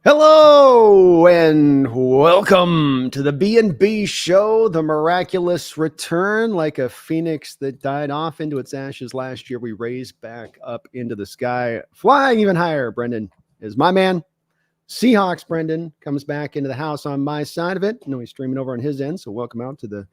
Hello and welcome to the B&B show, the miraculous return. Like a phoenix that died off into its ashes last year, we raised back up into the sky, flying even higher. Brendan is my man. Seahawks Brendan comes back into the house on my side of it. I know he's streaming over on his end, so welcome out to the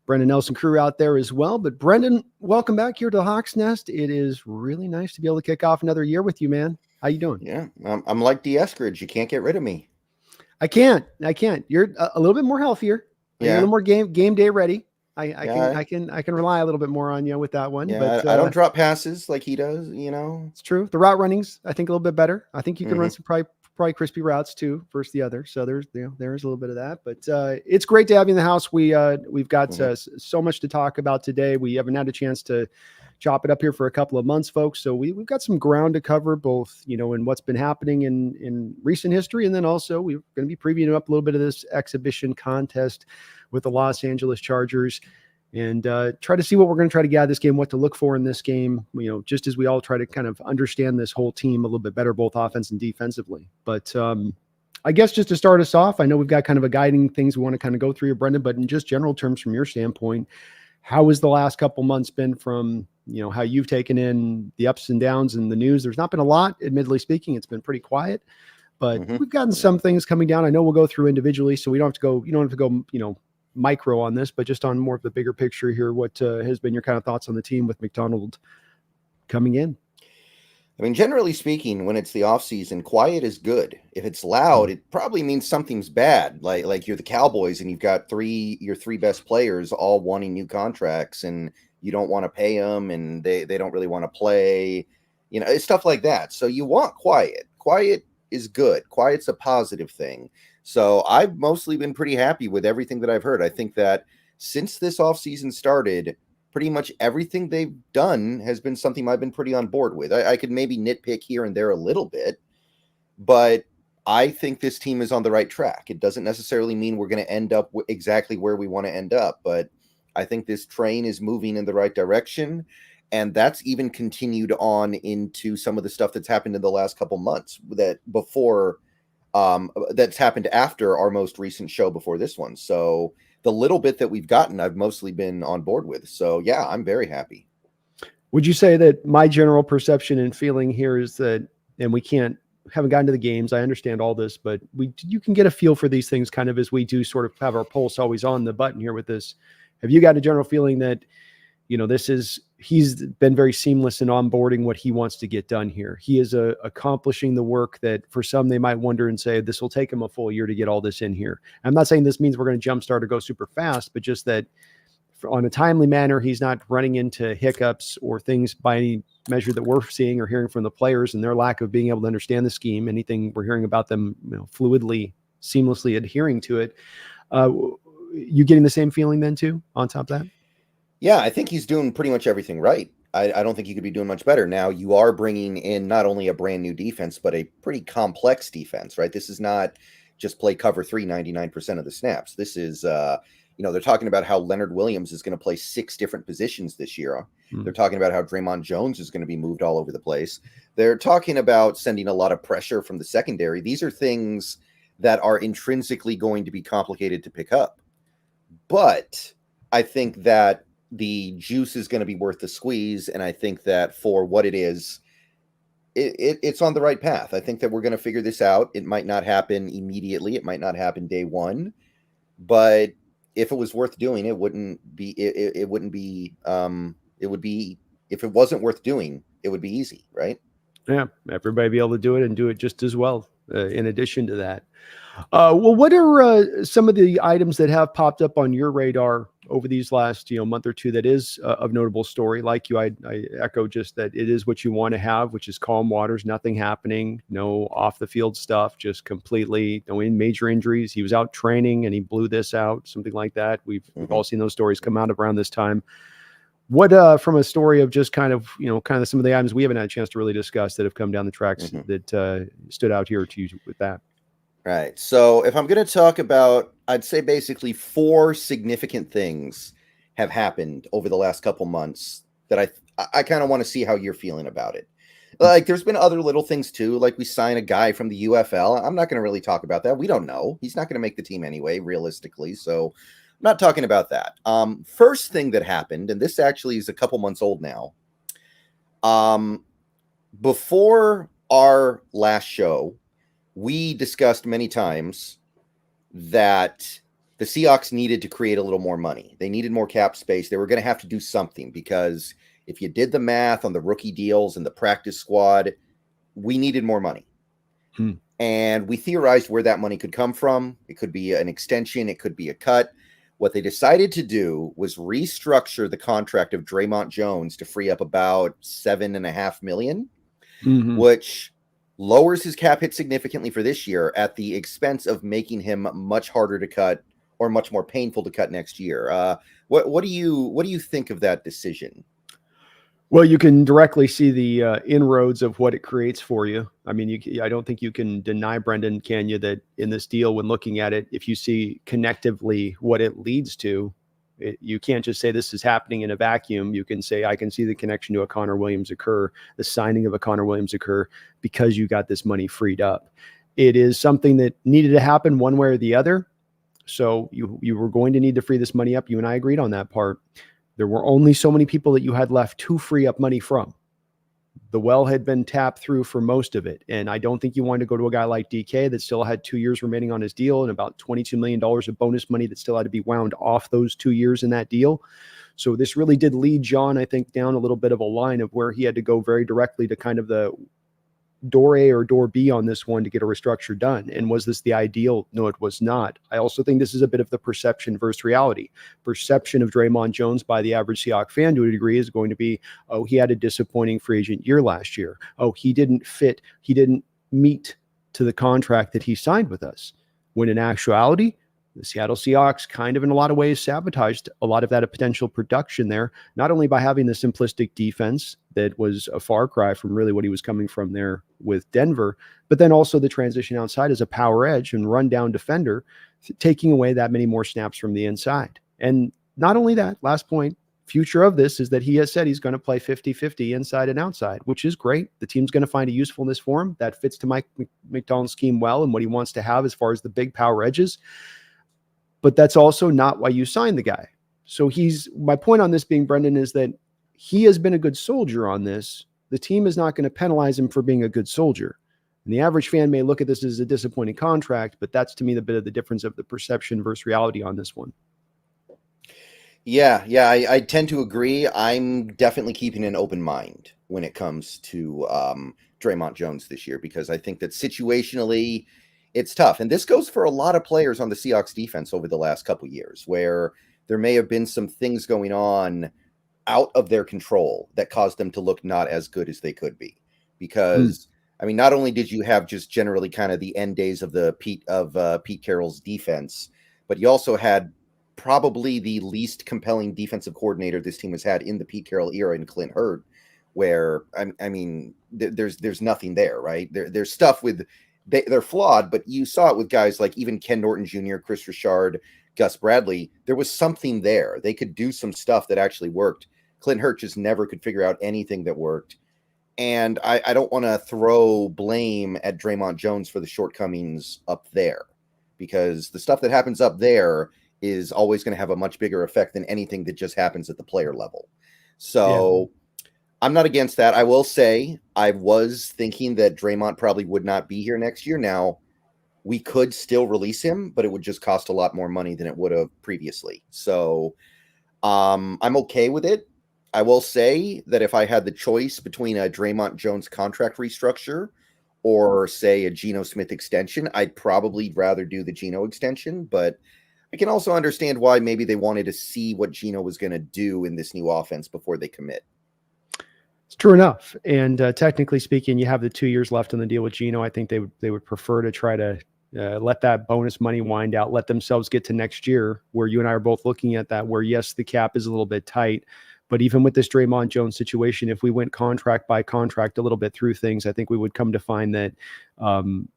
Brendan Nelson crew out there as well. But Brendan, welcome back here to the Hawks Nest. It is really nice to be able to kick off another year with you, man. How you doing? Yeah, I'm like D. Eskridge. You can't get rid of me. I can't. You're a little bit more healthier. You're a little more game day ready. I can rely a little bit more on you with that one. Yeah, but I don't drop passes like he does. It's true. The route running's I think a little bit better. I think you can run some probably crispy routes too versus the other. So there's a little bit of that. But it's great to have you in the house. We've got so much to talk about today. We haven't had a chance to chop it up here for a couple of months, folks. So we've got some ground to cover, both, in what's been happening in recent history. And then also we're going to be previewing up a little bit of this exhibition contest with the Los Angeles Chargers and try to see what we're going to try to get out of this game, what to look for in this game, just as we all try to kind of understand this whole team a little bit better, both offense and defensively. But I guess just to start us off, I know we've got kind of a guiding things we want to kind of go through here, Brendan, but in just general terms from your standpoint, how has the last couple months been from, how you've taken in the ups and downs and the news? There's not been a lot, admittedly speaking. It's been pretty quiet, but we've gotten some things coming down. I know we'll go through individually, so you don't have to go, micro on this, but just on more of the bigger picture here, what has been your kind of thoughts on the team with McDonald coming in? I mean, generally speaking, when it's the off season, quiet is good. If it's loud, it probably means something's bad. Like you're the Cowboys and you've got your three best players all wanting new contracts and you don't want to pay them and they don't really want to play, it's stuff like that. So you want quiet. Quiet is good. Quiet's a positive thing. So I've mostly been pretty happy with everything that I've heard. I think that since this offseason started, pretty much everything they've done has been something I've been pretty on board with. I could maybe nitpick here and there a little bit, but I think this team is on the right track. It doesn't necessarily mean we're going to end up exactly where we want to end up, but I think this train is moving in the right direction. And that's even continued on into some of the stuff that's happened in the last couple months that's happened after our most recent show before this one. So the little bit that we've gotten, I've mostly been on board with. So yeah, I'm very happy. Would you say that my general perception and feeling here is that, and we haven't gotten to the games, I understand all this, but you can get a feel for these things kind of as we do sort of have our pulse always on the button here with this. Have you got a general feeling that, he's been very seamless in onboarding what he wants to get done here? He is accomplishing the work that for some they might wonder and say this will take him a full year to get all this in here. I'm not saying this means we're going to jumpstart or go super fast, but just that on a timely manner, he's not running into hiccups or things by any measure that we're seeing or hearing from the players and their lack of being able to understand the scheme. Anything we're hearing about them fluidly, seamlessly adhering to it. You getting the same feeling then too on top of that? Yeah, I think he's doing pretty much everything right. I don't think he could be doing much better. Now, you are bringing in not only a brand new defense, but a pretty complex defense, right? This is not just play cover 3 99% of the snaps. This is, they're talking about how Leonard Williams is going to play 6 different positions this year. They're talking about how Dre'Mont Jones is going to be moved all over the place. They're talking about sending a lot of pressure from the secondary. These are things that are intrinsically going to be complicated to pick up. But I think that the juice is going to be worth the squeeze. And I think that for what it is, it's on the right path. I think that we're going to figure this out. It might not happen immediately. It might not happen day one, but if it was worth doing, it would be, if it wasn't worth doing, it would be easy. Right. Yeah. Everybody be able to do it and do it just as well. In addition to that, well, what are some of the items that have popped up on your radar over these last month or two that is of notable story? Like you, I echo just that it is what you want to have, which is calm waters, nothing happening, no off the field stuff, just completely no major injuries. He was out training and he blew this out, something like that. We've all seen those stories come out around this time. What from a story of just kind of some of the items we haven't had a chance to really discuss that have come down the tracks that stood out here to you with that? Right. So if I'm going to talk about, I'd say basically 4 significant things have happened over the last couple months that I kind of want to see how you're feeling about it. Like, there's been other little things too. Like, we sign a guy from the UFL. I'm not going to really talk about that. We don't know. He's not going to make the team anyway, realistically. So I'm not talking about that. First thing that happened, and this actually is a couple months old now. Before our last show, we discussed many times that the Seahawks needed to create a little more money. They needed more cap space. They were going to have to do something, because if you did the math on the rookie deals and the practice squad, we needed more money. And we theorized where that money could come from. It could be an extension. It could be a cut. What they decided to do was restructure the contract of Dre'Mont Jones to free up about $7.5 million, which lowers his cap hit significantly for this year at the expense of making him much harder to cut, or much more painful to cut next year. What do you think of that decision? Well, you can directly see the inroads of what it creates for you. I mean, I don't think you can deny, Brendan, can you, that in this deal, when looking at it, if you see connectively what it leads to, you can't just say this is happening in a vacuum. You can say, I can see the connection to a Connor Williams occur, the signing of a Connor Williams occur, because you got this money freed up. It is something that needed to happen one way or the other. So you were going to need to free this money up. You and I agreed on that part. There were only so many people that you had left to free up money from. The well had been tapped through for most of it. And I don't think you wanted to go to a guy like DK that still had 2 years remaining on his deal and about $22 million of bonus money that still had to be wound off those 2 years in that deal. So this really did lead John, I think, down a little bit of a line of where he had to go very directly to kind of the door A or door B on this one to get a restructure done. And was this the ideal? No, it was not. I also think this is a bit of the perception versus reality. Perception of Dre'Mont Jones by the average Seahawk fan to a degree is going to be, oh, he had a disappointing free agent year last year. Oh, he didn't meet to the contract that he signed with us. When in actuality, the Seattle Seahawks kind of in a lot of ways sabotaged a lot of that potential production there, not only by having the simplistic defense that was a far cry from really what he was coming from there with Denver, but then also the transition outside as a power edge and run down defender, taking away that many more snaps from the inside. And not only that, last point, future of this is that he has said he's going to play 50-50 inside and outside, which is great. The team's going to find a usefulness for him that fits to Mike McDonald's scheme well and what he wants to have as far as the big power edges. But that's also not why you signed the guy. So my point on this being, Brendan, is that he has been a good soldier on this. The team is not going to penalize him for being a good soldier. And the average fan may look at this as a disappointing contract, but that's to me the bit of the difference of the perception versus reality on this one. Yeah, I tend to agree. I'm definitely keeping an open mind when it comes to Dre'Mont Jones this year, because I think that situationally it's tough. And this goes for a lot of players on the Seahawks defense over the last couple of years, where there may have been some things going on out of their control that caused them to look not as good as they could be. Because, I mean, not only did you have just generally kind of the end days of Pete Carroll's defense, but you also had probably the least compelling defensive coordinator this team has had in the Pete Carroll era in Clint Hurtt, where, I mean, there's nothing there, right? There's stuff with... They're flawed, but you saw it with guys like even Ken Norton Jr., Chris Richard, Gus Bradley. There was something there. They could do some stuff that actually worked. Clint Hurtt just never could figure out anything that worked. And I don't want to throw blame at Dre'Mont Jones for the shortcomings up there, because the stuff that happens up there is always going to have a much bigger effect than anything that just happens at the player level. So... yeah. I'm not against that. I will say I was thinking that Dre'Mont probably would not be here next year. Now, we could still release him, but it would just cost a lot more money than it would have previously. So I'm okay with it. I will say that if I had the choice between a Dre'Mont Jones contract restructure or, say, a Geno Smith extension, I'd probably rather do the Geno extension. But I can also understand why maybe they wanted to see what Geno was going to do in this new offense before they commit. It's true enough. And technically speaking, you have the 2 years left on the deal with Geno. I think they would prefer to try to let that bonus money wind out, let themselves get to next year, where you and I are both looking at that, where yes, the cap is a little bit tight, But even with this Dre'Mont Jones situation, if we went contract by contract a little bit through things, I think we would come to find that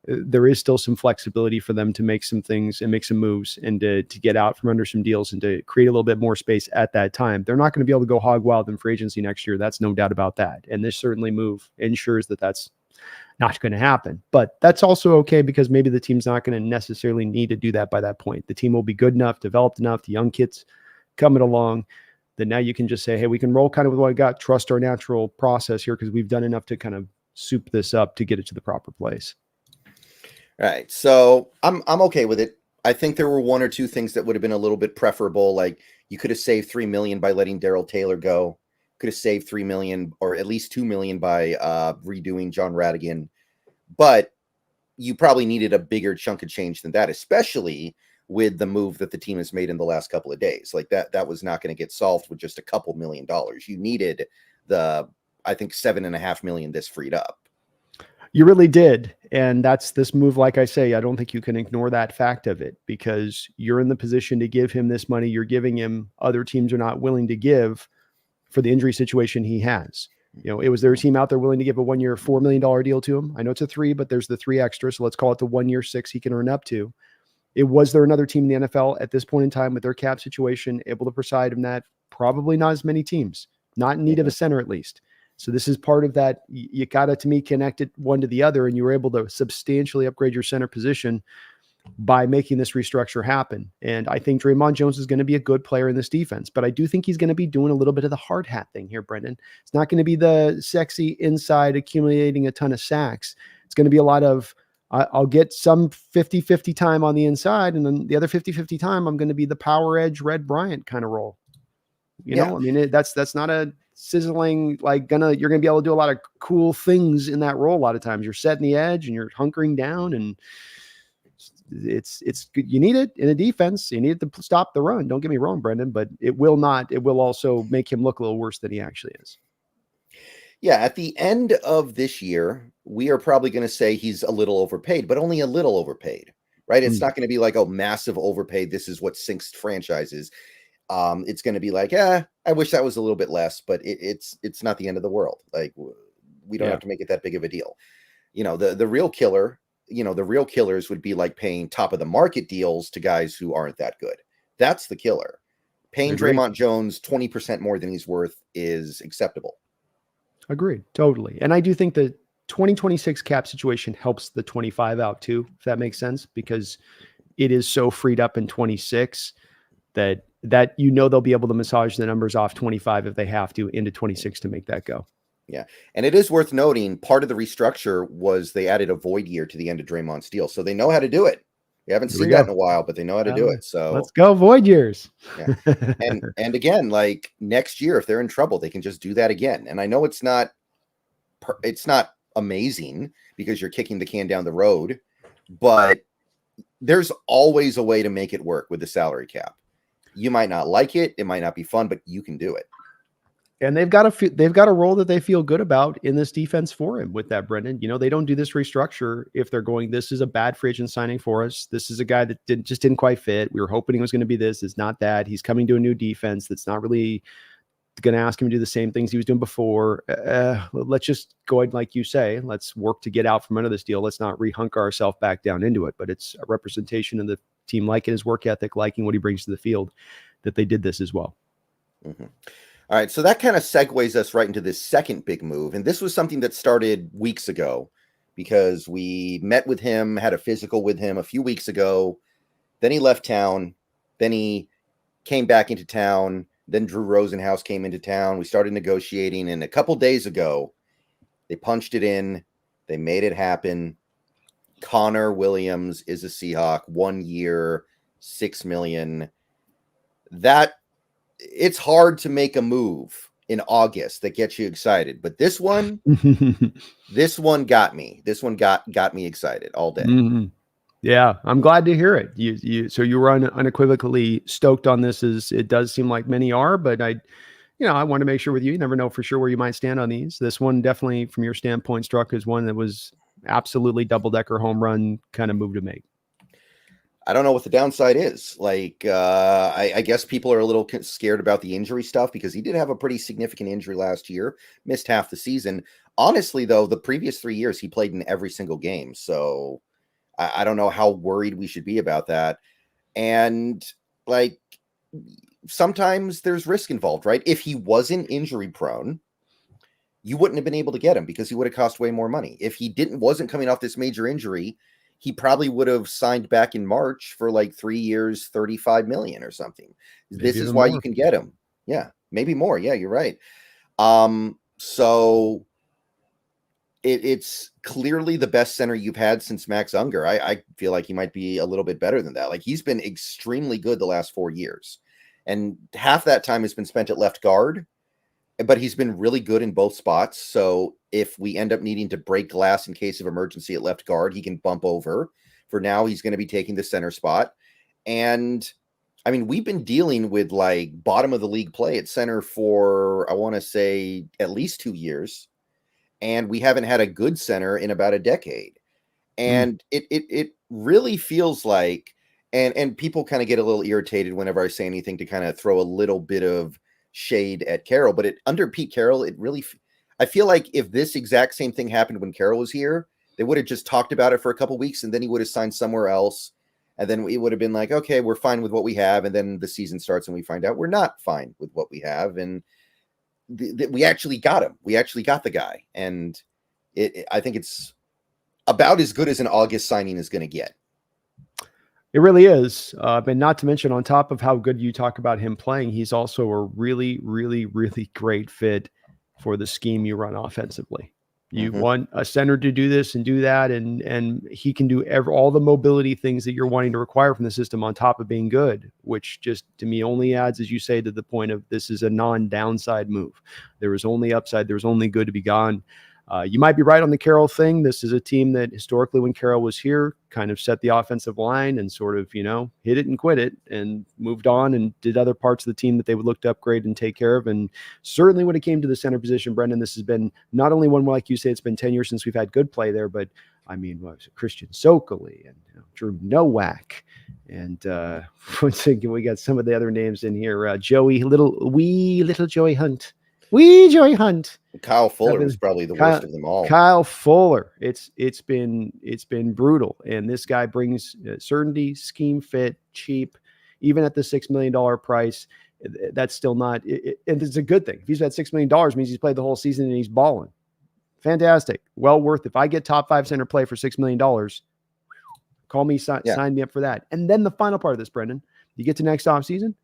there is still some flexibility for them to make some things and make some moves and to get out from under some deals and to create a little bit more space at that time. They're not going to be able to go hog wild in free agency next year. That's no doubt about that. And this certainly move ensures that that's not going to happen. But that's also okay because maybe the team's not going to necessarily need to do that by that point. The team will be good enough, developed enough, the young kids coming along, then now you can just say, hey, we can roll kind of with what I got, trust our natural process here because we've done enough to kind of soup this up to get it to the proper place. Right. So I'm okay with it. I think there were one or two things that would have been a little bit preferable. Like you could have saved $3 million by letting Daryl Taylor go. Could have saved $3 million or at least $2 million by redoing John Radigan. But you probably needed a bigger chunk of change than that, especially with the move that the team has made in the last couple of days. Like that was not going to get solved with just a couple $1 million. You needed the, I think, $7.5 million this freed up. You really did. And that's this move. Like I say, I don't think you can ignore that fact of it because you're in the position to give him this money. You're giving him other teams are not willing to give for the injury situation he has. You know, was there a team out there willing to give a 1 year, $4 million deal to him? I know it's a 3, but there's the 3 extra. So let's call it the 1 year 6 he can earn up to. Was there another team in the NFL at this point in time with their cap situation able to preside in that? Probably not as many teams, not in need of a center at least. So this is part of that. You got to me, connect it one to the other, and you were able to substantially upgrade your center position by making this restructure happen. And I think Dre'Mont Jones is going to be a good player in this defense, but I do think he's going to be doing a little bit of the hard hat thing here, Brendan. It's not going to be the sexy inside accumulating a ton of sacks. It's going to be a lot of, I'll get some 50-50 time on the inside, and then the other 50-50 time, I'm going to be the power edge Red Bryant kind of role. You know, I mean, that's not a sizzling, like you're going to be able to do a lot of cool things in that role. A lot of times you're setting the edge and you're hunkering down, and it's good. You need it in a defense. You need it to stop the run. Don't get me wrong, Brendan, but it will also make him look a little worse than he actually is. Yeah, at the end of this year, we are probably going to say he's a little overpaid, but only a little overpaid, right? It's not going to be like, oh, massive overpaid. This is what sinks franchises. It's going to be like, I wish that was a little bit less, but it's not the end of the world. Like we don't have to make it that big of a deal. You know, the real killer, the real killers would be like paying top of the market deals to guys who aren't that good. That's the killer. Paying Dre'Mont Jones 20% more than he's worth is acceptable. Agreed. Totally. And I do think the 2026 cap situation helps the 25 out too, if that makes sense, because it is so freed up in 26 that they'll be able to massage the numbers off 25 if they have to into 26 to make that go. Yeah. And it is worth noting, part of the restructure was they added a void year to the end of Dre'Mont's deal. So they know how to do it. We haven't seen that in a while, but they know how to do it. So let's go void years. Yeah. And again, like next year, if they're in trouble, they can just do that again. And I know it's not amazing because you're kicking the can down the road, but there's always a way to make it work with the salary cap. You might not like it. It might not be fun, but you can do it. And they've got a role that they feel good about in this defense for him with that, Brendan. They don't do this restructure if they're going, this is a bad free agent signing for us. This is a guy that didn't quite fit. We were hoping he was going to be this. It's not that. He's coming to a new defense that's not really going to ask him to do the same things he was doing before. Let's just go ahead, like you say, let's work to get out from under this deal. Let's not re-hunker ourselves back down into it. But it's a representation of the team liking his work ethic, liking what he brings to the field, that they did this as well. Mm-hmm. All right, so that kind of segues us right into this second big move. And this was something that started weeks ago because we met with him, had a physical with him a few weeks ago. Then he left town. Then he came back into town. Then Drew Rosenhaus came into town. We started negotiating. And a couple days ago, they punched it in. They made it happen. Connor Williams is a Seahawk, 1 year, $6 million. It's hard to make a move in August that gets you excited, but this one got me. This one got me excited all day. Mm-hmm. Yeah, I'm glad to hear it. So you were unequivocally stoked on this, as it does seem like many are, but I want to make sure with you never know for sure where you might stand on these. This one definitely, from your standpoint, struck as one that was absolutely double-decker home run kind of move to make. I don't know what the downside is. Like, I guess people are a little scared about the injury stuff because he did have a pretty significant injury last year, missed half the season. Honestly, though, the previous 3 years he played in every single game. So I don't know how worried we should be about that. And like, sometimes there's risk involved, right? If he wasn't injury prone, you wouldn't have been able to get him because he would have cost way more money. If he wasn't coming off this major injury, he probably would have signed back in March for like 3 years, 35 million or something. Maybe this is why you can get him. Yeah, maybe more. Yeah, you're right. So it's clearly the best center you've had since Max Unger. I feel like he might be a little bit better than that. Like, he's been extremely good the last 4 years. And half that time has been spent at left guard, but he's been really good in both spots. So if we end up needing to break glass in case of emergency at left guard, he can bump over. For now, he's going to be taking the center spot. And I mean, we've been dealing with like bottom of the league play at center for, I want to say, at least 2 years. And we haven't had a good center in about a decade. And it really feels like, and people kind of get a little irritated whenever I say anything to kind of throw a little bit of shade at Carroll, but under Pete Carroll, I feel like if this exact same thing happened when Carroll was here, they would have just talked about it for a couple weeks and then he would have signed somewhere else. And then it would have been like, okay, we're fine with what we have. And then the season starts and we find out we're not fine with what we have. And we actually got him. We actually got the guy. And I think it's about as good as an August signing is going to get. It really is. And not to mention, on top of how good you talk about him playing, he's also a really, really, really great fit for the scheme you run offensively. You want a center to do this and do that, and he can do all the mobility things that you're wanting to require from the system on top of being good, which just to me only adds, as you say, to the point of this is a non-downside move. There is only upside. There's only good to be gone. You might be right on the Carroll thing. This is a team that historically, when Carroll was here, kind of set the offensive line and sort of, hit it and quit it and moved on and did other parts of the team that they would look to upgrade and take care of. And certainly when it came to the center position, Brendan, this has been not only one, like you say, it's been 10 years since we've had good play there, but I mean, what was it? Christian Sokoli and Drew Nowak. And we got some of the other names in here. Little Joey Hunt. Joey Hunt. Kyle Fuller was probably the worst of them all. Kyle Fuller. It's been brutal. And this guy brings certainty, scheme fit, cheap, even at the $6 million price. That's still not, and it's a good thing. If he's at $6 million, means he's played the whole season and he's balling. Fantastic. Well worth. If I get top 5 center play for $6 million, call me, sign me up for that. And then the final part of this, Brendan, you get to next offseason.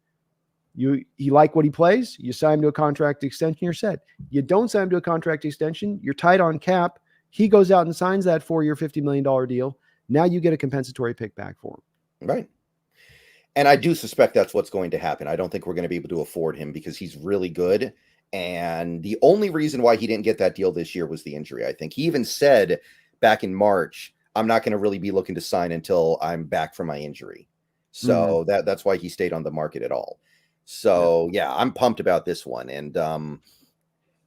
You like what he plays, you sign him to a contract extension, you're set. You don't sign him to a contract extension, you're tight on cap. He goes out and signs that 4-year, $50 million deal. Now you get a compensatory pick back for him. Right. And I do suspect that's what's going to happen. I don't think we're going to be able to afford him because he's really good. And the only reason why he didn't get that deal this year was the injury. I think he even said back in March, I'm not going to really be looking to sign until I'm back from my injury. So that's why he stayed on the market at all. So yeah, I'm pumped about this one. And,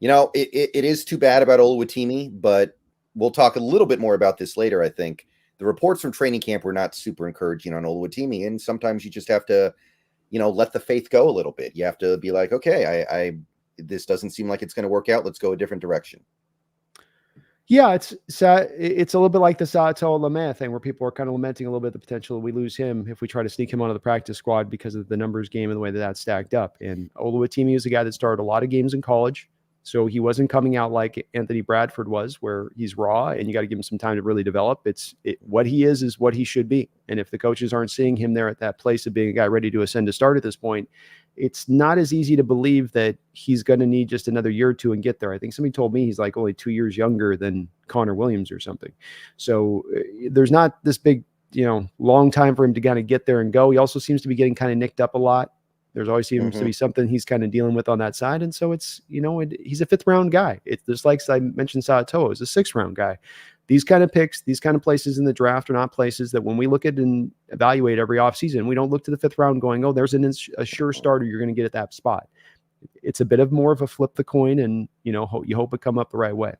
it is too bad about Oluwatimi, but we'll talk a little bit more about this later. I think the reports from training camp were not super encouraging on Oluwatimi. And sometimes you just have to, let the faith go a little bit. You have to be like, okay, this doesn't seem like it's going to work out. Let's go a different direction. Yeah, it's a little bit like the Sato Lamé thing where people are kind of lamenting a little bit the potential we lose him if we try to sneak him onto the practice squad because of the numbers game and the way that's stacked up. And Oluwatimi is a guy that started a lot of games in college, so he wasn't coming out like Anthony Bradford was, where he's raw and you got to give him some time to really develop. What he is what he should be. And if the coaches aren't seeing him there at that place of being a guy ready to ascend to start at this point, it's not as easy to believe that he's going to need just another year or two and get there. I think somebody told me he's like only 2 years younger than Connor Williams or something. So there's not this big, long time for him to kind of get there and go. He also seems to be getting kind of nicked up a lot. There's always seems to be something he's kind of dealing with on that side. And so it's, he's a 5th round guy. It's just like I mentioned, Sato is a 6th round guy. These kind of picks, these kind of places in the draft are not places that when we look at and evaluate every offseason, we don't look to the 5th round going, oh, there's a sure starter you're going to get at that spot. It's a bit of more of a flip the coin and, you hope it come up the right way.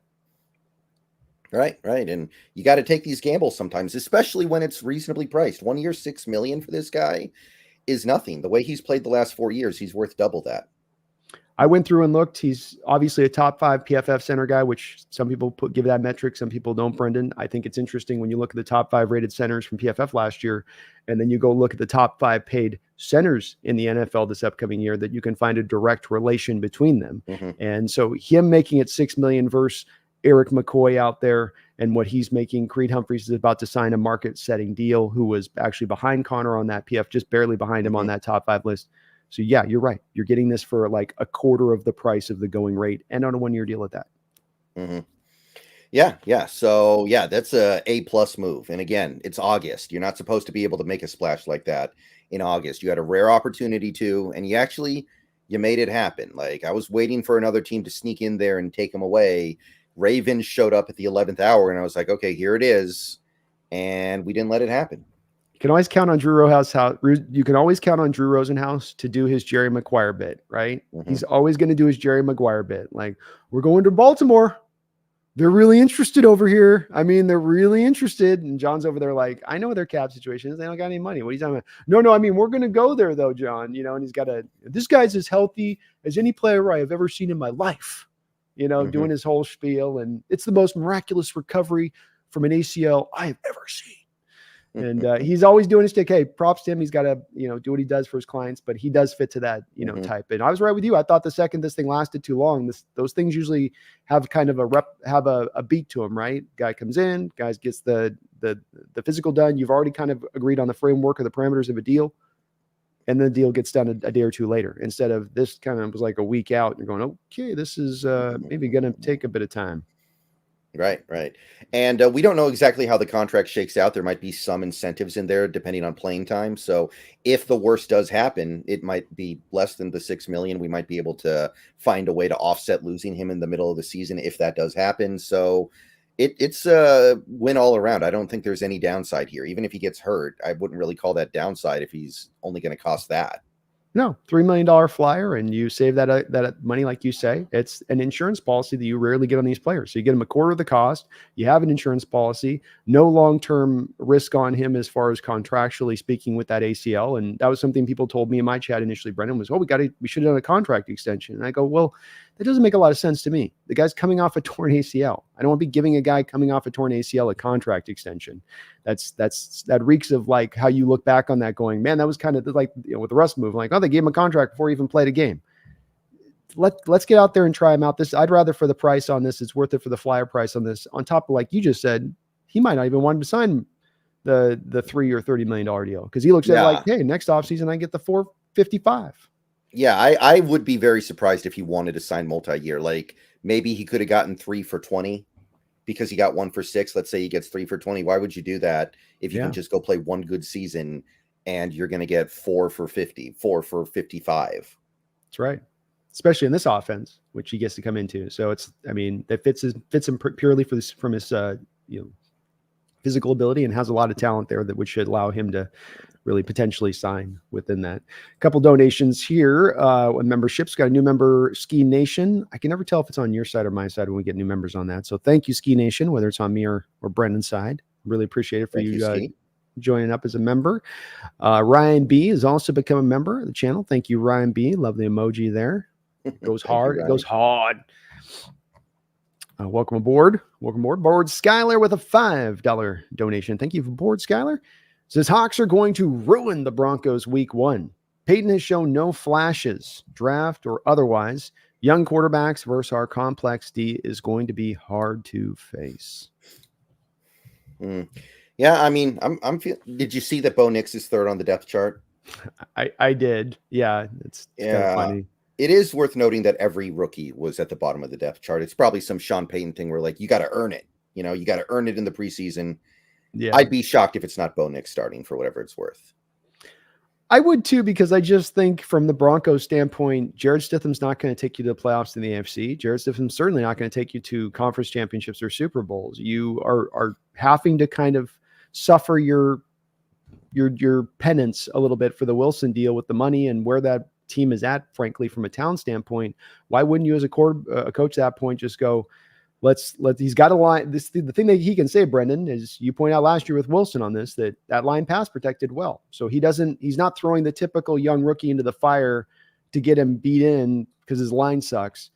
Right. And you got to take these gambles sometimes, especially when it's reasonably priced. 1 year, $6 million for this guy is nothing. The way he's played the last 4 years, he's worth double that. I went through and looked. He's obviously a top 5 PFF center guy, which some people give that metric. Some people don't, Brendan. I think it's interesting when you look at the top 5 rated centers from PFF last year, and then you go look at the top 5 paid centers in the NFL this upcoming year, that you can find a direct relation between them. And so him making it $6 million versus Eric McCoy out there and what he's making. Creed Humphreys is about to sign a market-setting deal, who was actually behind Connor on that PF, just barely behind him on that top 5 list. So yeah, you're right. You're getting this for like a quarter of the price of the going rate, and on a 1-year deal at that. Yeah. So yeah, that's a A+ move. And again, it's August. You're not supposed to be able to make a splash like that in August. You had a rare opportunity to, and you made it happen. Like, I was waiting for another team to sneak in there and take him away. Ravens showed up at the 11th hour, and I was like, okay, here it is. And we didn't let it happen. You can always count on Drew Rosenhaus to do his Jerry Maguire bit, right? He's always going to do his Jerry Maguire bit. Like, we're going to Baltimore. They're really interested over here. I mean, they're really interested. And John's over there like, I know their cap situation is. They don't got any money. What are you talking about? No, I mean, we're going to go there though, John, and he's got this guy's as healthy as any player I have ever seen in my life, doing his whole spiel. And it's the most miraculous recovery from an ACL I have ever seen. And he's always doing his stick. Hey, props to him. He's got to, do what he does for his clients, but he does fit to that, type. And I was right with you. I thought the second this thing lasted too long, those things usually have kind of a beat to them, right? Guy comes in, guys gets the physical done. You've already kind of agreed on the framework or the parameters of a deal, and then the deal gets done a day or two later. Instead of this kind of was like a week out. You're going, okay, this is maybe going to take a bit of time. Right. And we don't know exactly how the contract shakes out. There might be some incentives in there depending on playing time. So if the worst does happen, it might be less than the $6 million. We might be able to find a way to offset losing him in the middle of the season if that does happen. So it's a win all around. I don't think there's any downside here. Even if he gets hurt, I wouldn't really call that downside if he's only going to cost that. No, $3 million flyer, and you save that money, like you say. It's an insurance policy that you rarely get on these players. So you get them a quarter of the cost. You have an insurance policy, no long-term risk on him as far as contractually speaking with that ACL. And that was something people told me in my chat initially, Brendan, was, we should have done a contract extension. And I go, well, that doesn't make a lot of sense to me. The guy's coming off a torn ACL. I don't want to be giving a guy coming off a torn ACL a contract extension. That reeks of like how you look back on that going, man, that was kind of like, with the Russ move, like, they gave him a contract before he even played a game. Let's get out there and try him out. I'd rather for the price on this, it's worth it for the flyer price on this. On top of, like you just said, he might not even want to sign the $3 or $30 million deal, because he looks at it like, hey, next offseason I get the $455. Yeah, I would be very surprised if he wanted to sign multi-year. Like, maybe he could have gotten 3 for $20 because he got 1 for $6. Let's say he gets 3 for $20. Why would you do that if you can just go play one good season and you're going to get 4 for $50, 4 for $55? That's right. Especially in this offense, which he gets to come into. So that fits him purely from his physical ability, and has a lot of talent there that should allow him to really potentially sign within that. A couple donations here. Memberships, got a new member, Ski Nation. I can never tell if it's on your side or my side when we get new members on that. So thank you, Ski Nation, whether it's on me or Brendan's side. Really appreciate it for you joining up as a member. Ryan B has also become a member of the channel. Thank you, Ryan B. Love the emoji there. It goes hard. It goes hard. Welcome aboard. Board Skyler with a $5 donation. Thank you for board, Skyler. Says Hawks are going to ruin the Broncos week 1. Peyton has shown no flashes, draft or otherwise. Young quarterbacks versus our complex D is going to be hard to face. Yeah, I mean, did you see that Bo Nix is third on the depth chart? I did. Yeah, it's kind of funny. It is worth noting that every rookie was at the bottom of the depth chart. It's probably some Sean Payton thing where, like, you got to earn it. You got to earn it in the preseason. Yeah, I'd be shocked if it's not Bo Nix starting for whatever it's worth. I would too, because I just think from the Broncos standpoint, Jared Stidham's not going to take you to the playoffs in the AFC. Jared Stidham's certainly not going to take you to conference championships or Super Bowls. You are having to kind of suffer your penance a little bit for the Wilson deal with the money and where that team is at, frankly, from a talent standpoint. Why wouldn't you as a coach at that point just go, he's got a line. The thing that he can say, Brendan, is you point out last year with Wilson on this, that line pass protected well. So he's not throwing the typical young rookie into the fire to get him beat in because his line sucks.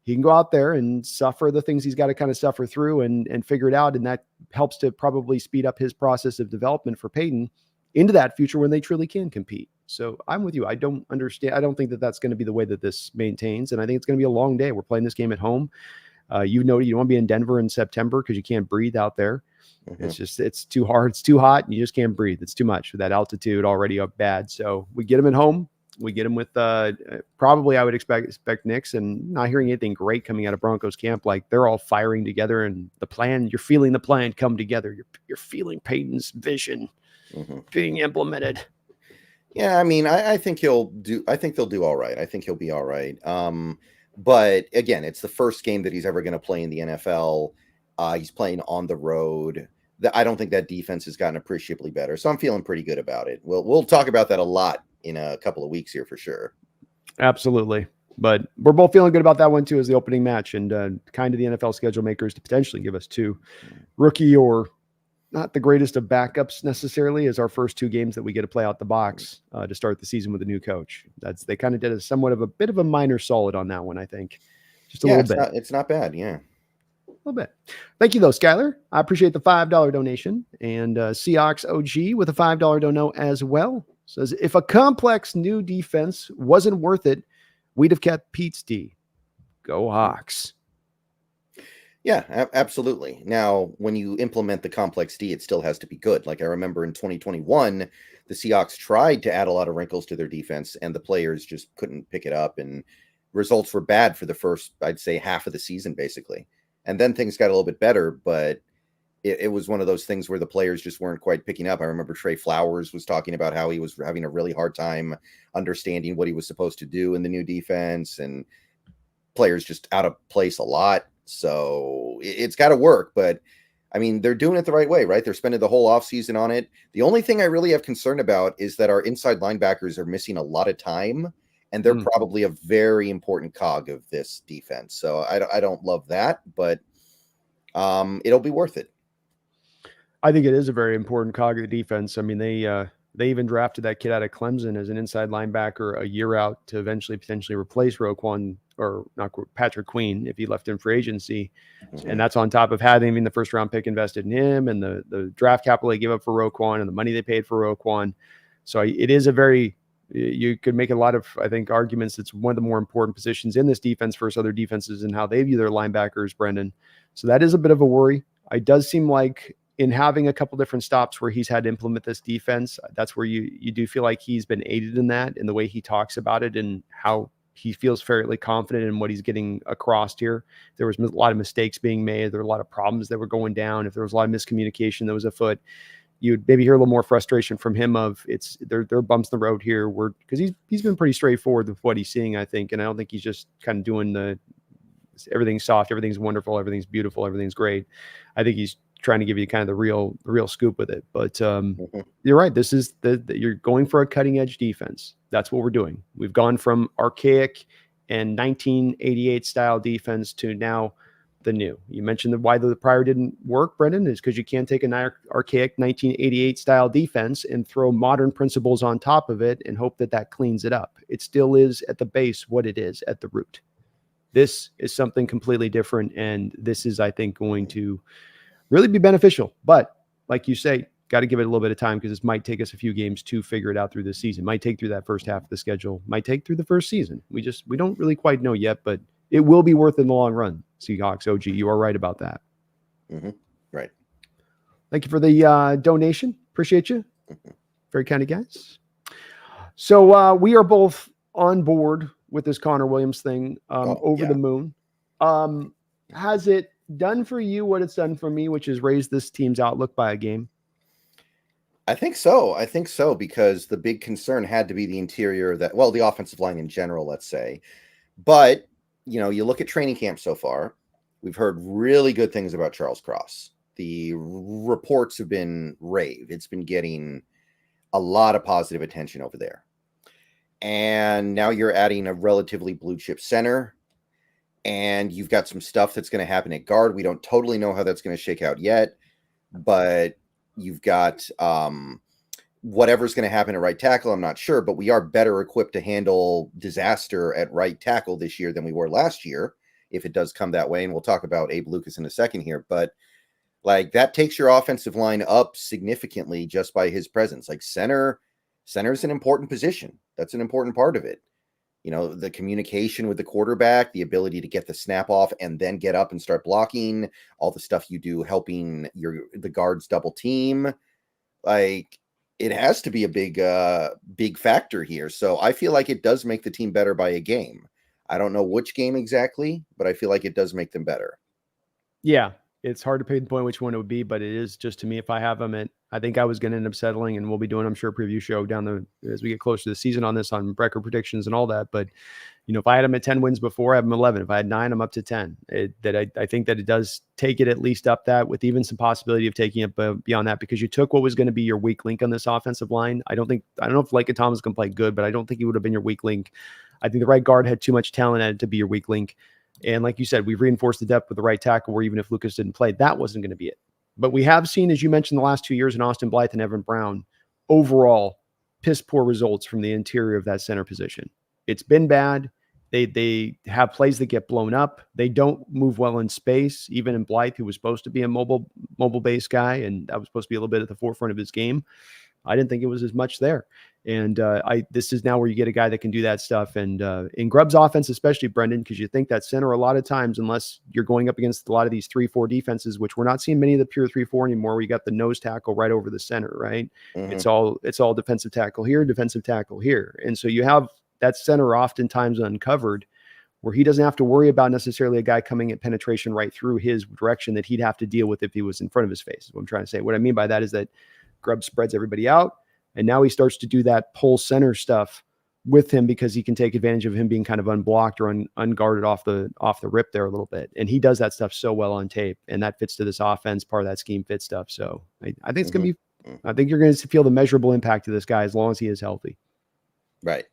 He can go out there and suffer the things he's got to kind of suffer through and figure it out. And that helps to probably speed up his process of development for Peyton into that future when they truly can compete. So I'm with you. I don't understand. I don't think that that's going to be the way that this maintains. And I think it's going to be a long day. We're playing this game at home. You don't want to be in Denver in September because you can't breathe out there. Mm-hmm. It's too hard. It's too hot. And you just can't breathe. It's too much with that altitude already up bad. So we get him at home. We get him with probably I would expect Knicks, and not hearing anything great coming out of Broncos camp. Like they're all firing together, and the plan, you're feeling the plan come together. You're feeling Peyton's vision being implemented. Yeah, I mean, I think they'll do all right. I think he'll be all right. But again, it's the first game that he's ever going to play in the NFL. He's playing on the road. I don't think that defense has gotten appreciably better, so I'm feeling pretty good about it. We'll talk about that a lot in a couple of weeks here for sure. Absolutely. But we're both feeling good about that one too as the opening match, and kind of the NFL schedule makers to potentially give us two rookie or not the greatest of backups necessarily as our first two games that we get to play out the box to start the season with a new coach. They kind of did a bit of a minor solid on that one, I think. Just a little bit. It's not bad. Yeah. A little bit. Thank you though, Skylar. I appreciate the $5 donation, and Seahawks OG with a $5 dono as well. Says, if a complex new defense wasn't worth it, we'd have kept Pete's D. Go Hawks. Yeah, absolutely. Now, when you implement the complex D, it still has to be good. Like I remember in 2021, the Seahawks tried to add a lot of wrinkles to their defense, and the players just couldn't pick it up, and results were bad for the first, I'd say, half of the season, basically. And then things got a little bit better, but it was one of those things where the players just weren't quite picking up. I remember Trey Flowers was talking about how he was having a really hard time understanding what he was supposed to do in the new defense, and players just out of place a lot. So it's got to work, but I mean, they're doing it the right way, right? They're spending the whole offseason on it. The only thing I really have concern about is that our inside linebackers are missing a lot of time, and they're probably a very important cog of this defense. So I don't love that, but it'll be worth it. I think it is a very important cog of the defense. I mean, they even drafted that kid out of Clemson as an inside linebacker a year out to eventually potentially replace Roquan, or not Patrick Queen, if he left in free agency. And that's on top of having the first round pick invested in him, and the draft capital they gave up for Roquan, and the money they paid for Roquan. So it is you could make a lot of, I think, arguments. It's one of the more important positions in this defense versus other defenses and how they view their linebackers, Brendan. So that is a bit of a worry. It does seem like in having a couple different stops where he's had to implement this defense, that's where you do feel like he's been aided in that, in the way he talks about it and how he feels fairly confident in what he's getting across here. There was a lot of mistakes being made. There were a lot of problems that were going down. If there was a lot of miscommunication that was afoot, you'd maybe hear a little more frustration from him of there are bumps in the road here, because he's been pretty straightforward with what he's seeing, I think. And I don't think he's just kind of doing everything's soft, everything's wonderful, everything's beautiful, everything's great. I think he's trying to give you kind of the real scoop with it. But you're right. This is you're going for a cutting edge defense. That's what we're doing. We've gone from archaic and 1988 style defense to now the new. You mentioned why the prior didn't work, Brendan, is because you can't take an archaic 1988 style defense and throw modern principles on top of it and hope that cleans it up. It still is at the base what it is at the root. This is something completely different, and this is, I think, going to really be beneficial. But like you say, got to give it a little bit of time, because this might take us a few games to figure it out through this season. Might take through that first half of the schedule. Might take through the first season. We don't really quite know yet, but it will be worth it in the long run. Seahawks OG, you are right about that. Right. Thank you for the donation. Appreciate you. Very kind of guys. So we are both on board with this Connor Williams thing. The moon. Has it done for you what it's done for me, which is raise this team's outlook by a game? I think so, because the big concern had to be the interior, the offensive line in general, let's say. But, you look at training camp so far, we've heard really good things about Charles Cross. The reports have been rave. It's been getting a lot of positive attention over there. And now you're adding a relatively blue chip center. and you've got some stuff that's going to happen at guard. We don't totally know how that's going to shake out yet, but you've got whatever's going to happen at right tackle. I'm not sure, but we are better equipped to handle disaster at right tackle this year than we were last year, if it does come that way. And we'll talk about Abe Lucas in a second here, but like that takes your offensive line up significantly just by his presence. Like center's an important position. That's an important part of it. You know, the communication with the quarterback, the ability to get the snap off and then get up and start blocking, all the stuff you do helping the guards double team. Like it has to be a big factor here. So I feel like it does make the team better by a game. I don't know which game exactly, but I feel like it does make them better. Yeah. It's hard to pinpoint which one it would be, but it is just to me, if I have them at, I think I was going to end up settling, and we'll be doing, I'm sure, a preview show as we get closer to the season on this, on record predictions and all that. But, you know, if I had them at 10 wins before, I have them 11. If I had 9, I'm up to 10. I think that it does take it at least up that, with even some possibility of taking it beyond that, because you took what was going to be your weak link on this offensive line. I don't know if Lasse Thomas can play good, but I don't think he would have been your weak link. I think the right guard had too much talent at it to be your weak link. And like you said, we've reinforced the depth with the right tackle, where even if Lucas didn't play, that wasn't going to be it. But we have seen, as you mentioned, the last 2 years in Austin Blythe and Evan Brown, overall piss poor results from the interior of that center position. It's been bad. They have plays that get blown up. They don't move well in space. Even in Blythe, who was supposed to be a mobile based guy, and that was supposed to be a little bit at the forefront of his game, I didn't think it was as much there. And this is now where you get a guy that can do that stuff. And in Grubb's offense, especially, Brendan, because you think that center a lot of times, unless you're going up against a lot of these 3-4 defenses, which we're not seeing many of the pure 3-4 anymore, where you got the nose tackle right over the center, right? Mm-hmm. It's all defensive tackle here, defensive tackle here. And so you have that center oftentimes uncovered, where he doesn't have to worry about necessarily a guy coming at penetration right through his direction that he'd have to deal with if he was in front of his face, is what I'm trying to say. What I mean by that is that Grubb spreads everybody out, and now he starts to do that pull center stuff with him, because he can take advantage of him being kind of unblocked or unguarded off the rip there a little bit. And he does that stuff so well on tape, and that fits to this offense, part of that scheme fit stuff. So I think it's going to be, I think you're going to feel the measurable impact of this guy as long as he is healthy. Right.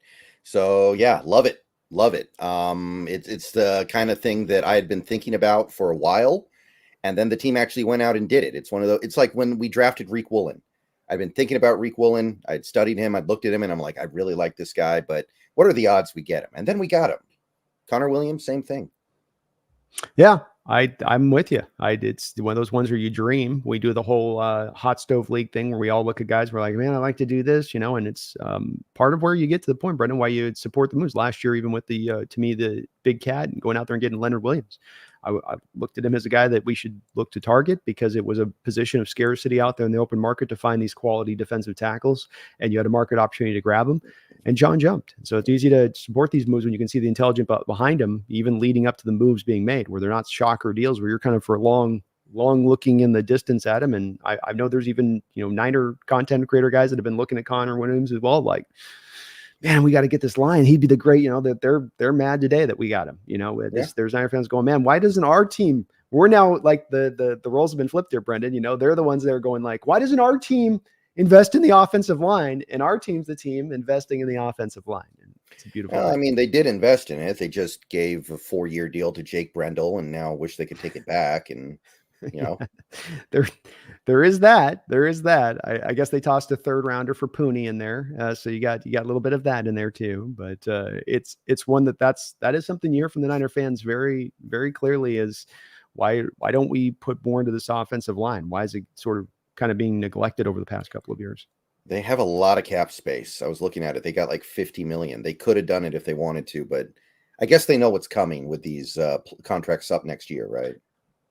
So yeah, love it. Love it. It's the kind of thing that I had been thinking about for a while, and then the team actually went out and did it. It's one of those, it's like when we drafted Reek Woolen. I've been thinking about Reek Woolen. I'd studied him. I'd looked at him, and I'm like, I really like this guy, but what are the odds we get him? And then we got him. Connor Williams, same thing. Yeah, I'm with you. It's one of those ones where you dream. We do the whole hot stove league thing where we all look at guys. We're like, man, I like to do this, you know, and it's part of where you get to the point, Brendan, why you support the moves. Last year, even with the, to me, the big cat and going out there and getting Leonard Williams. I looked at him as a guy that we should look to target, because it was a position of scarcity out there in the open market to find these quality defensive tackles, and you had a market opportunity to grab them, and John jumped. So it's easy to support these moves when you can see the intelligence behind them, even leading up to the moves being made, where they're not shocker deals, where you're kind of for long looking in the distance at him. And I know there's even, you know, Niner content creator guys that have been looking at Connor Williams as well, like, man, we got to get this line. He'd be the great, you know, that they're mad today that we got him, you know. There's Niner fans going, man, why doesn't our team, we're now like the roles have been flipped there, Brendan, you know, they're the ones that are going like, why doesn't our team invest in the offensive line? And our team's the team investing in the offensive line. And it's a beautiful I mean, they did invest in it. They just gave a 4-year deal to Jake Brendel, and now wish they could take it back. And you know, there is that. I guess they tossed a 3rd rounder for Pooney in there, so you got a little bit of that in there too. But it's one that is something you hear from the Niner fans very, very clearly, is why don't we put more into this offensive line? Why is it sort of kind of being neglected over the past couple of years? They have a lot of cap space. I was looking at it. They got like $50 million. They could have done it if they wanted to, but I guess they know what's coming with these contracts up next year, right?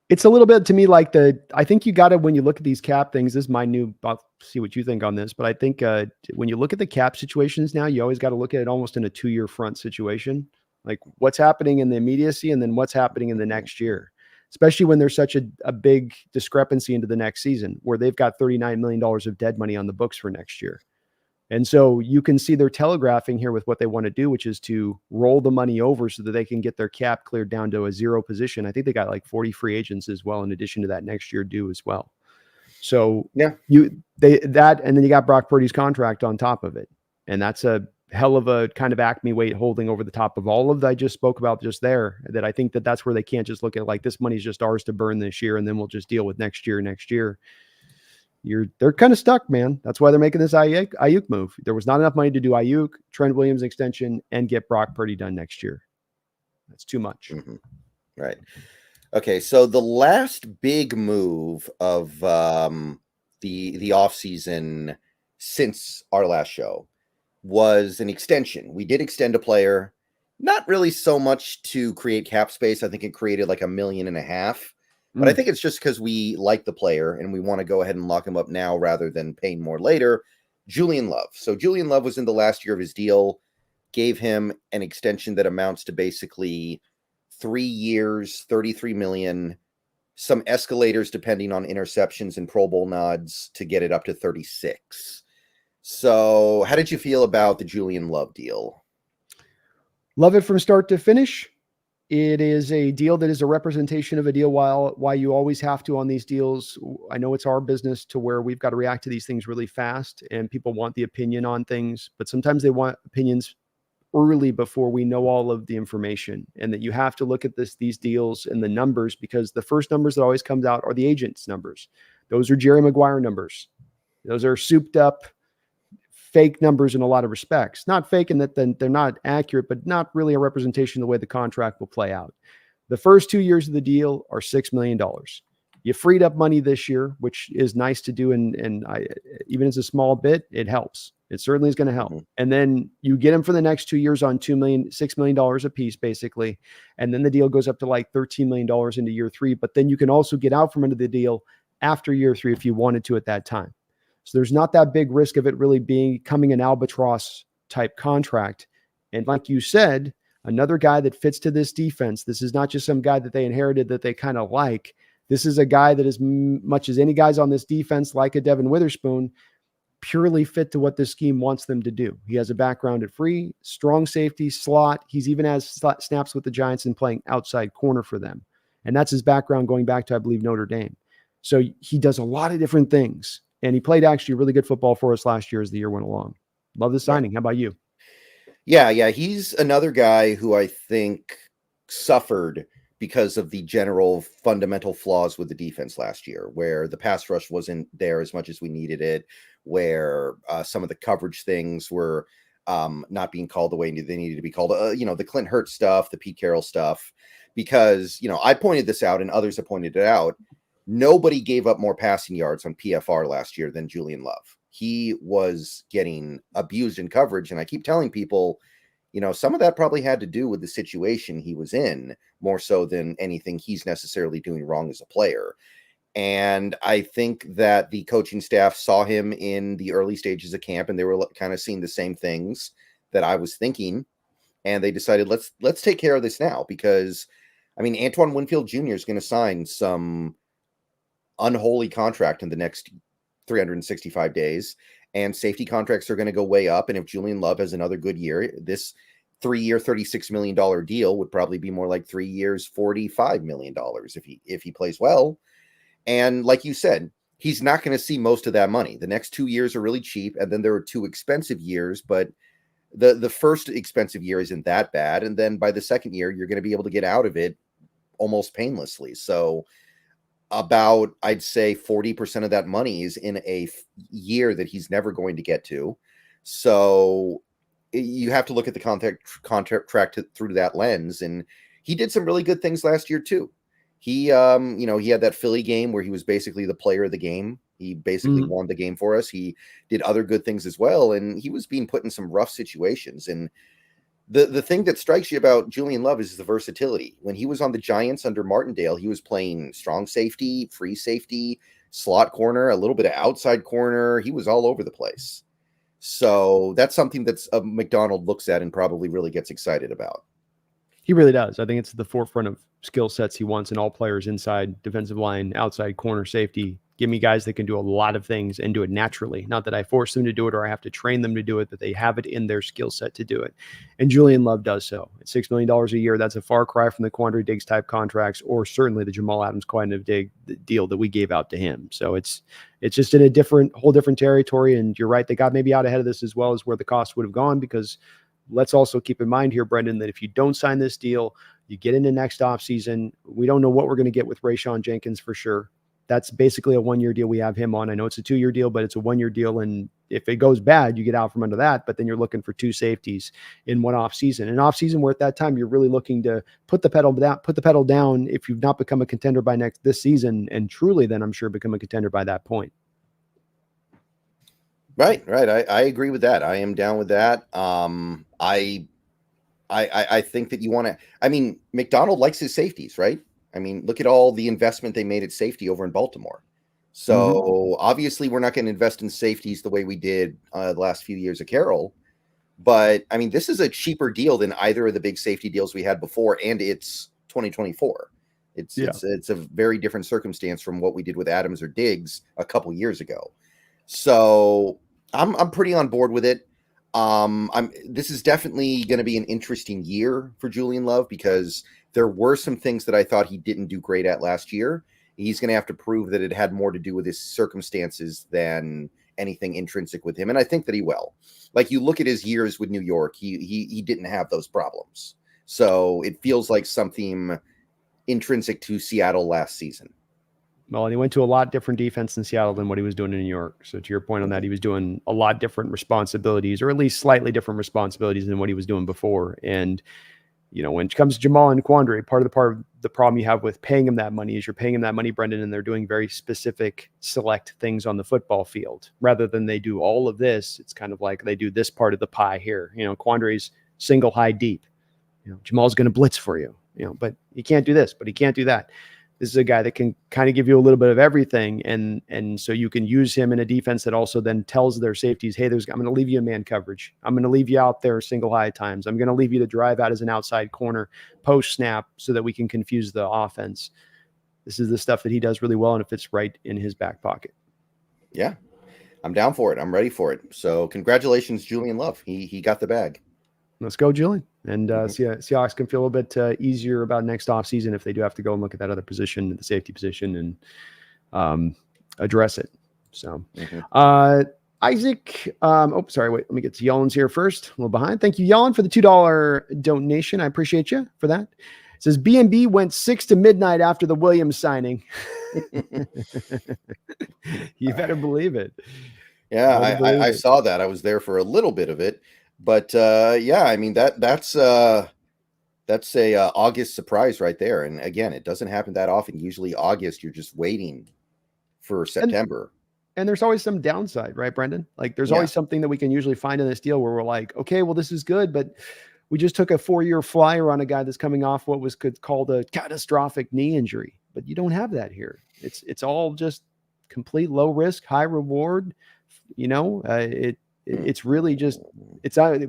It's a little bit to me like I think you got to, when you look at these cap things, this is my new, I'll see what you think on this, but I think when you look at the cap situations now, you always got to look at it almost in a 2-year front situation, like what's happening in the immediacy and then what's happening in the next year, especially when there's such a big discrepancy into the next season, where they've got $39 million of dead money on the books for next year. And so you can see they're telegraphing here with what they want to do, which is to roll the money over so that they can get their cap cleared down to a 0 position. I think they got like 40 free agents as well, in addition to that next year due as well. So yeah, and then you got Brock Purdy's contract on top of it. And that's a hell of a kind of acme weight holding over the top of all of that I just spoke about just there, that I think that that's where they can't just look at like, this money's just ours to burn this year, and then we'll just deal with next year. They're kind of stuck, man. That's why they're making this Ayuk move. There was not enough money to do Ayuk, Trent Williams extension, and get Brock Purdy done next year. That's too much. Mm-hmm. Right. Okay. So the last big move of the offseason since our last show was an extension. We did extend a player, not really so much to create cap space. I think it created like $1.5 million. But I think it's just because we like the player and we want to go ahead and lock him up now rather than paying more later. Julian Love. So Julian Love was in the last year of his deal, gave him an extension that amounts to basically 3 years, $33 million, some escalators depending on interceptions and Pro Bowl nods to get it up to 36. So how did you feel about the Julian Love deal? Love it from start to finish. It is a deal that is a representation of a deal. Why you always have to on these deals. I know it's our business to where we've got to react to these things really fast, and people want the opinion on things, but sometimes they want opinions early before we know all of the information, and that you have to look at these deals and the numbers, because the first numbers that always comes out are the agent's numbers. Those are Jerry Maguire numbers. Those are souped up fake numbers in a lot of respects. Not fake in that they're not accurate, but not really a representation of the way the contract will play out. The first 2 years of the deal are $6 million. You freed up money this year, which is nice to do. And even as a small bit, it helps. It certainly is going to help. Mm-hmm. And then you get them for the next 2 years on $6 million a piece, basically. And then the deal goes up to like $13 million into year 3. But then you can also get out from under the deal after year 3 if you wanted to at that time. So there's not that big risk of it really becoming an albatross type contract. And like you said, another guy that fits to this defense. This is not just some guy that they inherited that they kind of like. This is a guy that, as much as any guys on this defense, like a Devin Witherspoon, purely fit to what this scheme wants them to do. He has a background at free, strong safety, slot. He's even has snaps with the Giants and playing outside corner for them. And that's his background going back to, I believe, Notre Dame. So he does a lot of different things. And he played actually really good football for us last year as the year went along. Love the signing. How about you? Yeah. He's another guy who I think suffered because of the general fundamental flaws with the defense last year, where the pass rush wasn't there as much as we needed it, where some of the coverage things were not being called the way they needed to be called. The Clint Hurtt stuff, the Pete Carroll stuff, because, I pointed this out and others have pointed it out. Nobody gave up more passing yards on PFR last year than Julian Love. He was getting abused in coverage. And I keep telling people, some of that probably had to do with the situation he was in more so than anything he's necessarily doing wrong as a player. And I think that the coaching staff saw him in the early stages of camp and they were kind of seeing the same things that I was thinking. And they decided, let's take care of this now, because Antoine Winfield Jr. is going to sign some unholy contract in the next 365 days, and safety contracts are going to go way up. And if Julian Love has another good year, this 3-year $36 million deal would probably be more like 3 years $45 million if he plays well. And like you said, he's not going to see most of that money. The next 2 years are really cheap, and then there are 2 expensive years, but the first expensive year isn't that bad, and then by the second year you're going to be able to get out of it almost painlessly. So about, I'd say 40% of that money is in a year that he's never going to get to. So you have to look at the contract through that lens. And he did some really good things last year too. He, he had that Philly game where he was basically the player of the game. He basically won the game for us. He did other good things as well. And he was being put in some rough situations. And the thing that strikes you about Julian Love is the versatility. When he was on the Giants under Martindale, he was playing strong safety, free safety, slot corner, a little bit of outside corner. He was all over the place. So that's something that's McDonald looks at and probably really gets excited about. He really does. I think it's the forefront of skill sets he wants in all players: inside, defensive line, outside, corner, safety. Give me guys that can do a lot of things and do it naturally. Not that I force them to do it or I have to train them to do it, but they have it in their skill set to do it. And Julian Love does so. At $6 million a year, that's a far cry from the Quandre Diggs type contracts, or certainly the Jamal Adams quantitative deal that we gave out to him. So it's just in a whole different territory. And you're right, they got maybe out ahead of this as well as where the cost would have gone, because let's also keep in mind here, Brendan, that if you don't sign this deal, you get into next offseason. We don't know what we're going to get with Rayshawn Jenkins for sure. That's basically a 1-year deal we have him on. I know it's a 2-year deal, but it's a 1-year deal. And if it goes bad, you get out from under that. But then you're looking for 2 safeties in one offseason. An offseason where at that time you're really looking to put the pedal down if you've not become a contender by this season, and truly then I'm sure become a contender by that point. Right. I agree with that. I am down with that. I think that you want to. I mean, McDonald likes his safeties, right? I mean, look at all the investment they made at safety over in Baltimore. So obviously we're not going to invest in safeties the way we did the last few years of Carroll. But I mean, this is a cheaper deal than either of the big safety deals we had before, and it's 2024. It's a very different circumstance from what we did with Adams or Diggs a couple years ago. So I'm pretty on board with it. This is definitely going to be an interesting year for Julian Love, because there were some things that I thought he didn't do great at last year. He's going to have to prove that it had more to do with his circumstances than anything intrinsic with him. And I think that he will. Like, you look at his years with New York, he didn't have those problems. So it feels like something intrinsic to Seattle last season. Well, and he went to a lot different defense in Seattle than what he was doing in New York. So to your point on that, he was doing a lot different responsibilities, or at least slightly different responsibilities than what he was doing before. And, you know, when it comes to Jamal and Quandre, part of the problem you have with paying him that money is you're paying him that money, Brendan, and they're doing very specific, select things on the football field. Rather than they do all of this, it's kind of like they do this part of the pie here. You know, Quandre's single high deep. You know, Jamal's going to blitz for you, you know, but he can't do this, but he can't do that. This is a guy that can kind of give you a little bit of everything. And so you can use him in a defense that also then tells their safeties, hey, I'm going to leave you in man coverage. I'm going to leave you out there single high times. I'm going to leave you to drive out as an outside corner post snap so that we can confuse the offense. This is the stuff that he does really well, and it fits right in his back pocket. Yeah, I'm down for it. I'm ready for it. So congratulations, Julian Love. He got the bag. Let's go, Julian. And Seahawks can feel a bit easier about next offseason if they do have to go and look at that other position, the safety position, and address it. So, Isaac, sorry, wait, let me get to Yellen's here first. A little behind. Thank you, Yellen, for the $2 donation. I appreciate you for that. It says B&B went 6 to midnight after the Williams signing. You better believe it. Yeah, I saw that. I was there for a little bit of it. But yeah, I mean that's a August surprise right there. And again, it doesn't happen that often. Usually August, you're just waiting for September. And there's always some downside, right, Brendan? Like there's always something that we can usually find in this deal where we're like, okay, well, this is good, but we just took a 4-year flyer on a guy that's coming off what was called a catastrophic knee injury. But you don't have that here. It's all just complete low risk, high reward. You know, it's really just,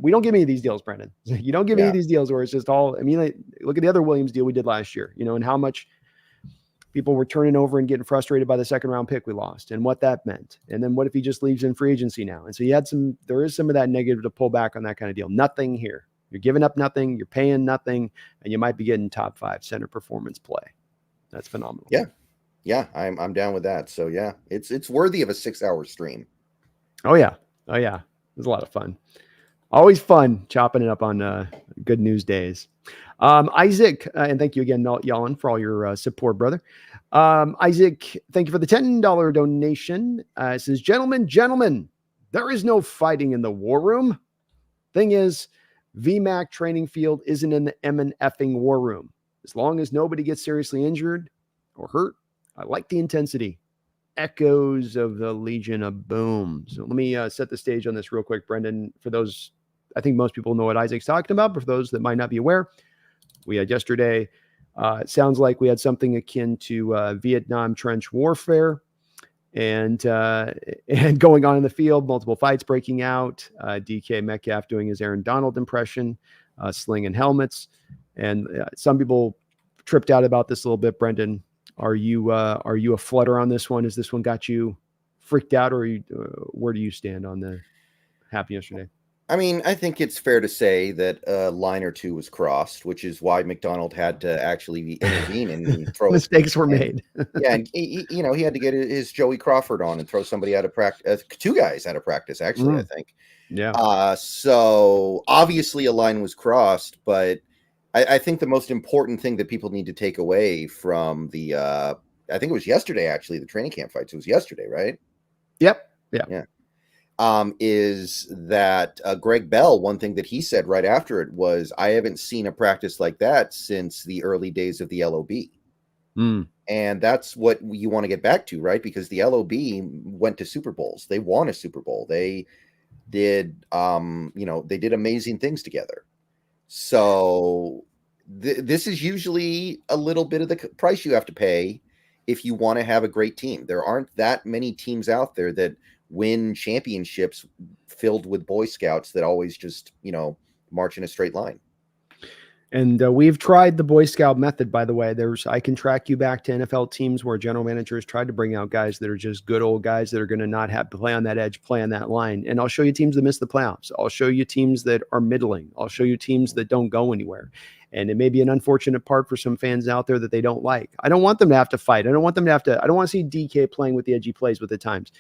we don't give any of these deals, Brendan. You don't give any of these deals where it's just all, I mean, like, look at the other Williams deal we did last year, you know, and how much people were turning over and getting frustrated by the 2nd round pick we lost and what that meant. And then what if he just leaves in free agency now? And so there is some of that negative to pull back on that kind of deal. Nothing here. You're giving up nothing. You're paying nothing, and you might be getting top 5 center performance play. That's phenomenal. Yeah. I'm down with that. So yeah, it's worthy of a 6-hour stream. Oh yeah. It was a lot of fun. Always fun chopping it up on good news days. Isaac, and thank you again, Yellen, for all your support, brother. Isaac, thank you for the $10 donation. It says, gentlemen, there is no fighting in the war room. Thing is, VMAC training field isn't in the effing war room. As long as nobody gets seriously injured or hurt, I like the intensity. Echoes of the Legion of Boom. So let me set the stage on this real quick, Brendan. For those, I think most people know what Isaac's talking about, but for those that might not be aware, we had yesterday, it sounds like we had something akin to Vietnam trench warfare and going on in the field, multiple fights breaking out, DK Metcalf doing his Aaron Donald impression, slinging helmets. And some people tripped out about this a little bit, Brendan. Are you a flutter on this one? Has this one got you freaked out, or where do you stand on the happen yesterday? I mean, I think it's fair to say that a line or two was crossed, which is why McDonald had to actually intervene and throw mistakes were made. Yeah, and he had to get his Joey Crawford on and throw somebody out of practice. Two guys out of practice, actually. I think. Yeah. So obviously a line was crossed, but I think the most important thing that people need to take away from the I think it was yesterday, actually, the training camp fights. It was yesterday, right? Yep. Yeah. Is that Greg Bell, one thing that he said right after it was, I haven't seen a practice like that since the early days of the LOB. And that's what you want to get back to, right? Because the LOB went to Super Bowls. They won a Super Bowl. They did, they did amazing things together. So this is usually a little bit of the price you have to pay if you want to have a great team. There aren't that many teams out there that win championships filled with Boy Scouts that always just, march in a straight line. And we've tried the Boy Scout method, by the way. I can track you back to NFL teams where general managers tried to bring out guys that are just good old guys that are going to not have to play on that edge, play on that line. And I'll show you teams that miss the playoffs. I'll show you teams that are middling. I'll show you teams that don't go anywhere. And it may be an unfortunate part for some fans out there that they don't like. I don't want them to have to fight. I don't want to see DK playing with the edgy plays with the times.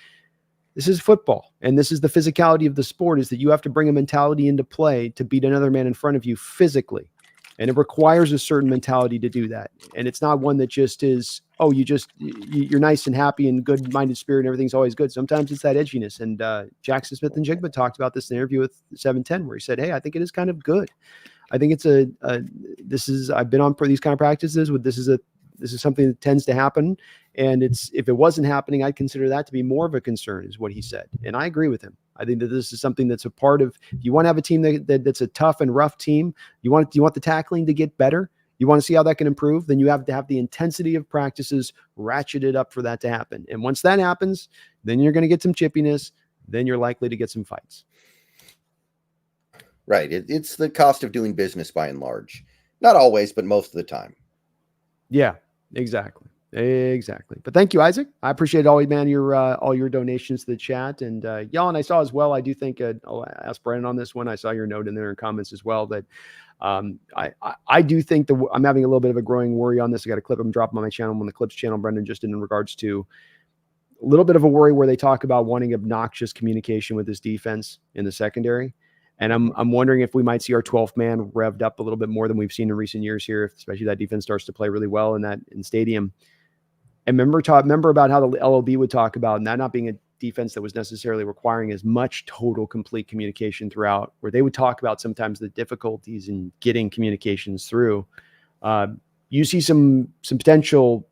This is football, and this is the physicality of the sport, is that you have to bring a mentality into play to beat another man in front of you physically. And it requires a certain mentality to do that. And it's not one that just is, you're nice and happy and good-minded spirit and everything's always good. Sometimes it's that edginess. And Jackson Smith and Jigba talked about this in an interview with 710 where he said, hey, I think it is kind of good. I think it's I've been on these kind of practices with this is something that tends to happen. And if it wasn't happening, I'd consider that to be more of a concern, is what he said. And I agree with him. I think that this is something that's a part of, if you want to have a team that's a tough and rough team, you want the tackling to get better, you want to see how that can improve, then you have to have the intensity of practices ratcheted up for that to happen. And once that happens, then you're going to get some chippiness, then you're likely to get some fights. Right. It's the cost of doing business by and large. Not always, but most of the time. Yeah, exactly. But thank you, Isaac. I appreciate all your donations to the chat. And y'all, and I saw as well, I do think I'll ask Brandon on this one. I saw your note in there in comments as well, that I do think that I'm having a little bit of a growing worry on this. I got a clip I'm dropping on my channel, on the Clips channel, Brendan, just in regards to a little bit of a worry where they talk about wanting obnoxious communication with this defense in the secondary. And I'm wondering if we might see our 12th man revved up a little bit more than we've seen in recent years here, especially that defense starts to play really well in stadium. And remember about how the LOB would talk about, and that not being a defense that was necessarily requiring as much total complete communication throughout, where they would talk about sometimes the difficulties in getting communications through. You see some potential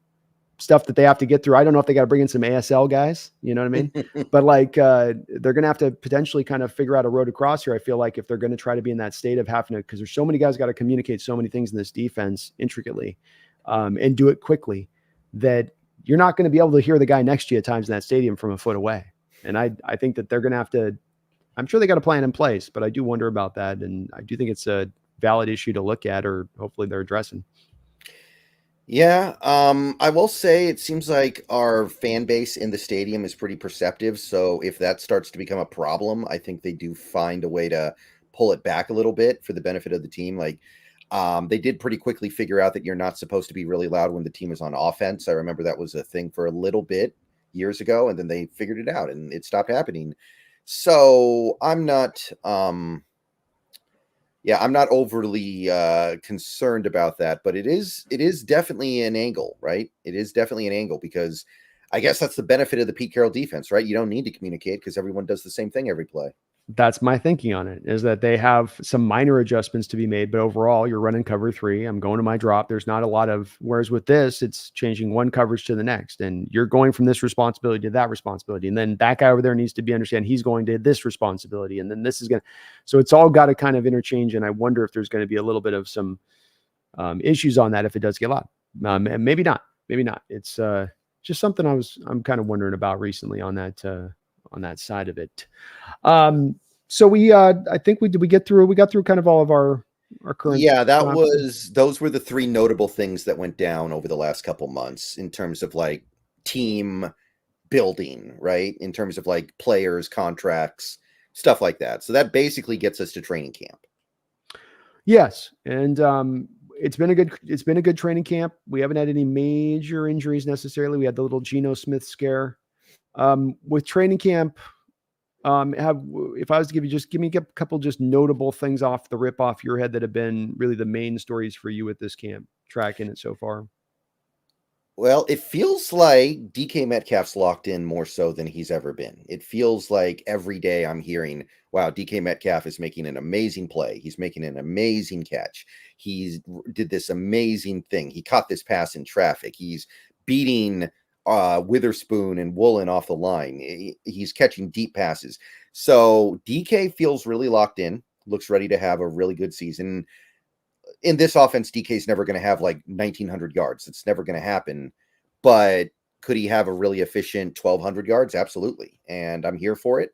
stuff that they have to get through. I don't know if they got to bring in some ASL guys, you know what I mean? But they're going to have to potentially kind of figure out a road across here. I feel like if they're going to try to be in that state of having to, because there's so many guys got to communicate so many things in this defense intricately and do it quickly, that you're not going to be able to hear the guy next to you at times in that stadium from a foot away. And I think that they're going to have to, I'm sure they got a plan in place, but I do wonder about that. And I do think it's a valid issue to look at, or hopefully they're addressing. Yeah. I will say it seems like our fan base in the stadium is pretty perceptive. So if that starts to become a problem, I think they do find a way to pull it back a little bit for the benefit of the team. They did pretty quickly figure out that you're not supposed to be really loud when the team is on offense. I remember that was a thing for a little bit years ago, and then they figured it out and it stopped happening. So I'm not overly concerned about that, but it is definitely an angle, right? It is definitely an angle, because I guess that's the benefit of the Pete Carroll defense, right? You don't need to communicate because everyone does the same thing every play. That's my thinking on it, is that they have some minor adjustments to be made, but overall you're running cover 3. I'm going to my drop. There's not a lot of, whereas with this, it's changing one coverage to the next, and you're going from this responsibility to that responsibility. And then that guy over there needs to understand he's going to this responsibility. And then this is so it's all got to kind of interchange. And I wonder if there's going to be a little bit of some issues on that if it does get loud. And maybe not. It's just something I'm kind of wondering about recently on that side of it. So we got through kind of all of our our current. Yeah, those were the three notable things that went down over the last couple months in terms of like team building, right? In terms of like players, contracts, stuff like that. So that basically gets us to training camp. Yes, and it's been a good training camp. We haven't had any major injuries necessarily. We had the little Geno Smith scare. With training camp, if I was to give me a couple just notable things off the rip off your head that have been really the main stories for you at this camp, tracking it so far. Well, it feels like DK Metcalf's locked in more so than he's ever been. It feels like every day I'm hearing, wow, DK Metcalf is making an amazing play. He's making an amazing catch. He did this amazing thing. He caught this pass in traffic. He's beating Witherspoon and Woolen off the line. He's catching deep passes. So DK feels really locked in, looks ready to have a really good season. In this offense, DK is never going to have like 1,900 yards. It's never going to happen. But could he have a really efficient 1,200 yards? Absolutely. And I'm here for it.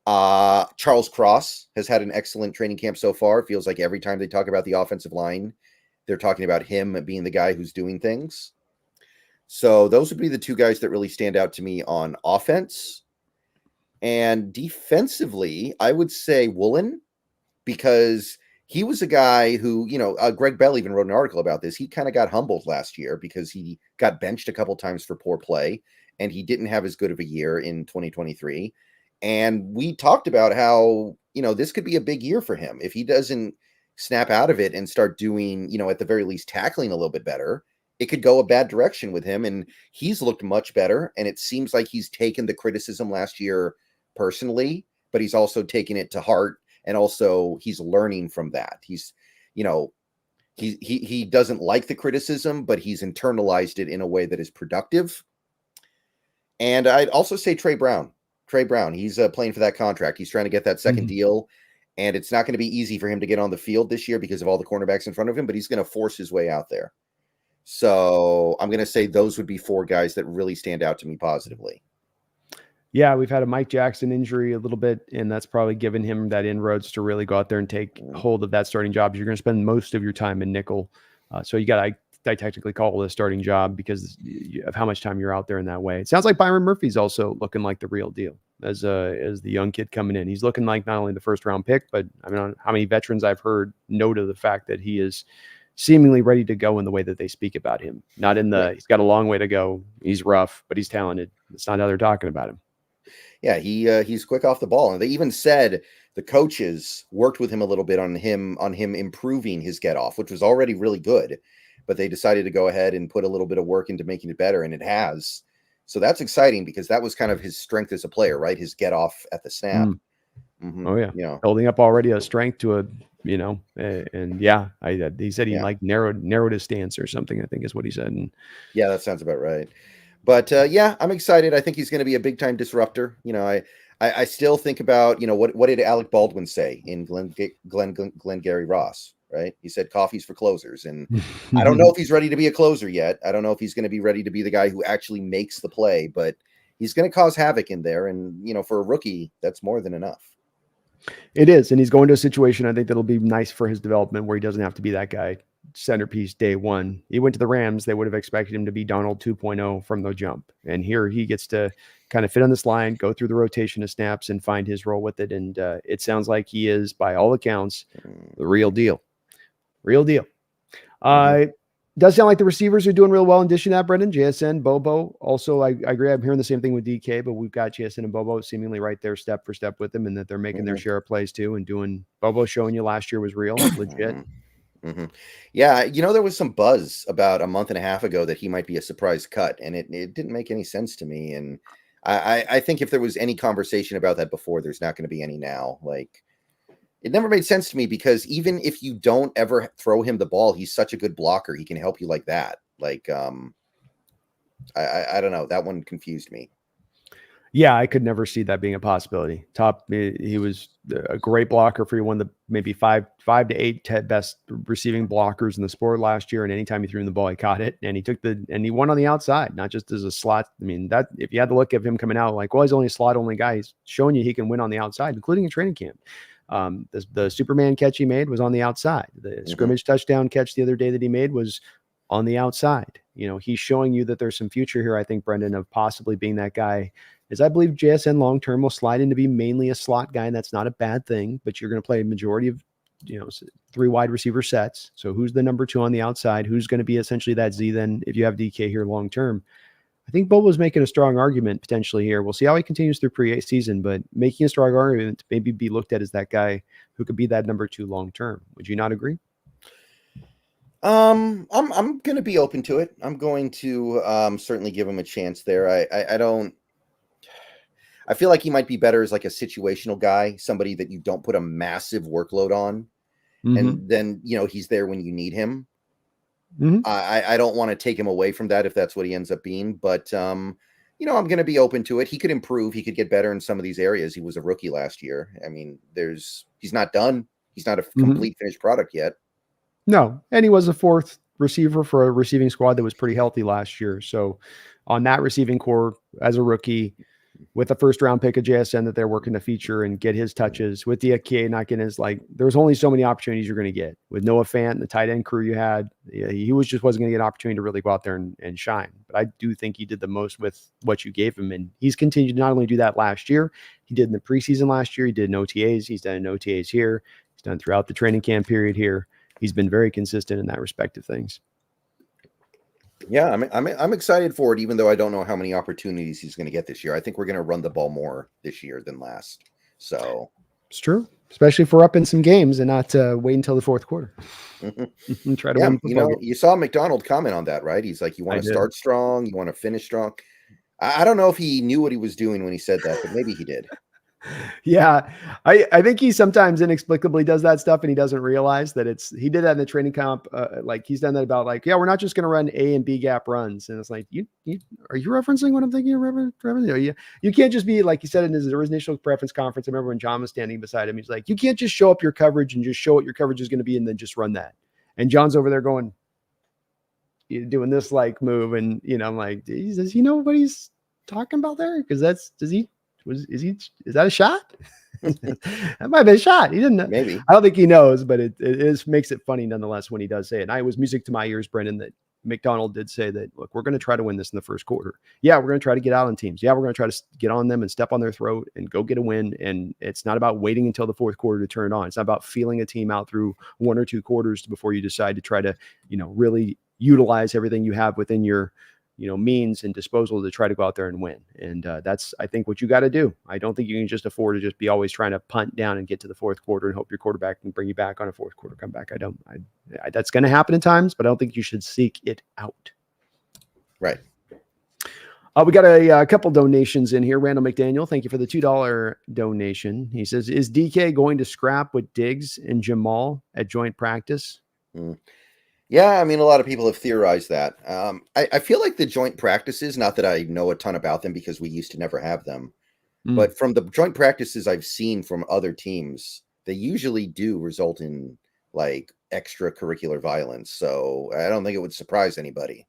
Charles Cross has had an excellent training camp so far. It feels like every time they talk about the offensive line, they're talking about him being the guy who's doing things. So those would be the two guys that really stand out to me on offense. And defensively, I would say Woolen, because he was a guy who, Greg Bell even wrote an article about this. He kind of got humbled last year because he got benched a couple times for poor play, and he didn't have as good of a year in 2023. And we talked about how, this could be a big year for him. If he doesn't snap out of it and start doing, at the very least tackling a little bit better, it could go a bad direction with him. And he's looked much better. And it seems like he's taken the criticism last year personally, but he's also taken it to heart. And also he's learning from that. He's, he doesn't like the criticism, but he's internalized it in a way that is productive. And I'd also say Trey Brown, he's playing for that contract. He's trying to get that second deal, and it's not going to be easy for him to get on the field this year because of all the cornerbacks in front of him, but he's going to force his way out there. So I'm going to say those would be four guys that really stand out to me positively. Yeah, we've had a Mike Jackson injury a little bit, and that's probably given him that inroads to really go out there and take hold of that starting job. You're going to spend most of your time in nickel. So you got to, I technically call it a starting job because of how much time you're out there in that way. It sounds like Byron Murphy's also looking like the real deal as the young kid coming in. He's looking like not only the first round pick, but I mean, how many veterans I've heard note of the fact that he is seemingly ready to go in the way that they speak about him. Not in the, he's got a long way to go. He's rough, but he's talented. That's not how they're talking about him. Yeah, he's quick off the ball. And they even said the coaches worked with him a little bit on him improving his get off, which was already really good. But they decided to go ahead and put a little bit of work into making it better, and it has. So that's exciting because that was kind of his strength as a player, right? His get off at the snap. Oh yeah, holding up already a strength to a, and yeah, he said he narrowed his stance or something, I think is what he said. And yeah, that sounds about right. But yeah, I'm excited. I think he's going to be a big time disruptor. I still think about, what did Alec Baldwin say in Glengarry Ross, right? He said coffee's for closers. And I don't know if he's ready to be a closer yet. I don't know if he's going to be ready to be the guy who actually makes the play, but he's going to cause havoc in there. And, for a rookie, that's more than enough. It is. And he's going to a situation, I think, that'll be nice for his development where he doesn't have to be that guy centerpiece day one. He went to the Rams. They would have expected him to be Donald 2.0 from the jump. And here he gets to kind of fit on this line, go through the rotation of snaps and find his role with it. And it sounds like he is, by all accounts, the real deal. Real deal. Does sound like the receivers are doing real well in addition to that, Brendan. JSN, Bobo. Also, I agree. I'm hearing the same thing with DK, but we've got JSN and Bobo seemingly right there step for step with him, and that they're making their share of plays too and doing. Bobo showing you last year was real, legit. Yeah, there was some buzz about a month and a half ago that he might be a surprise cut, and it didn't make any sense to me. And I think if there was any conversation about that before, there's not going to be any now. Like, it never made sense to me because even if you don't ever throw him the ball, he's such a good blocker. He can help you like that. Like, I don't know. That one confused me. Yeah, I could never see that being a possibility. He was a great blocker for one of the maybe five to eight best receiving blockers in the sport last year. And anytime he threw in the ball, he caught it, and he won on the outside, not just as a slot. I mean, that if you had to look at him coming out like, well, he's only a slot only guy, he's showing you he can win on the outside, including in training camp. The Superman catch he made was on the outside. The scrimmage touchdown catch the other day that he made was on the outside. He's showing you that there's some future here, I think, Brendan, of possibly being that guy. As I believe JSN long-term will slide into be mainly a slot guy, and that's not a bad thing, but you're going to play a majority of, 3 wide receiver sets. So who's the number 2 on the outside? Who's going to be essentially that Z then if you have DK here long-term? I think Bobo's making a strong argument potentially here. We'll see how he continues through preseason, but making a strong argument to maybe be looked at as that guy who could be that number 2 long-term. Would you not agree? I'm going to be open to it. I'm going to certainly give him a chance there. I feel like he might be better as like a situational guy, somebody that you don't put a massive workload on, and then he's there when you need him. I don't want to take him away from that if that's what he ends up being, but I'm going to be open to it. He could improve. He could get better in some of these areas. He was a rookie last year. I mean, he's not done. He's not a complete finished product yet. No, and he was a 4th receiver for a receiving squad that was pretty healthy last year. So on that receiving core as a rookie with a 1st-round pick of JSN that they're working to feature and get his touches with the Akie not getting his, there's only so many opportunities you're going to get with Noah Fant, the tight end crew you had. He wasn't going to get an opportunity to really go out there and shine. But I do think he did the most with what you gave him. And he's continued to not only do that last year, he did in the preseason last year. He did in OTAs. He's done in OTAs here. He's done throughout the training camp period here. He's been very consistent in that respect of things. Yeah, I'm excited for it, even though I don't know how many opportunities he's going to get this year. I think we're going to run the ball more this year than last. So it's true, especially if we're up in some games and not wait until the 4th quarter. And try to win. You saw McDonald comment on that, right? He's like, you want to start strong, you want to finish strong. I don't know if he knew what he was doing when he said that, but maybe he did. Yeah, I think he sometimes inexplicably does that stuff and he doesn't realize that he did that in the training camp. He's done that about we're not just going to run A and B gap runs. And it's like, you are you referencing what I'm thinking? You can't just be like he said in his initial preference conference. I remember when John was standing beside him, he's like, you can't just show up your coverage and just show what your coverage is going to be and then just run that. And John's over there going, doing this move. And, I'm like, does he know what he's talking about there? Because is that a shot? That might have been a shot. He didn't know. Maybe. I don't think he knows, but it makes it funny nonetheless when he does say it. And it was music to my ears, Brendan, that McDonald did say that, look, we're going to try to win this in the 1st quarter. Yeah, we're going to try to get out on teams. Yeah, we're going to try to get on them and step on their throat and go get a win. And it's not about waiting until the 4th quarter to turn it on. It's not about feeling a team out through 1 or 2 quarters before you decide to try to, really utilize everything you have within your means and disposal to try to go out there and win. And that's, I think, what you got to do. I don't think you can just afford to just be always trying to punt down and get to the 4th quarter and hope your quarterback can bring you back on a 4th quarter comeback. That's going to happen at times, but I don't think you should seek it out. Right. We got a couple donations in here. Randall McDaniel, thank you for the $2 donation. He says, is DK going to scrap with Diggs and Jamal at joint practice? Yeah, I mean, a lot of people have theorized that. I feel like the joint practices, not that I know a ton about them because we used to never have them, but from the joint practices I've seen from other teams, they usually do result in extracurricular violence. So I don't think it would surprise anybody.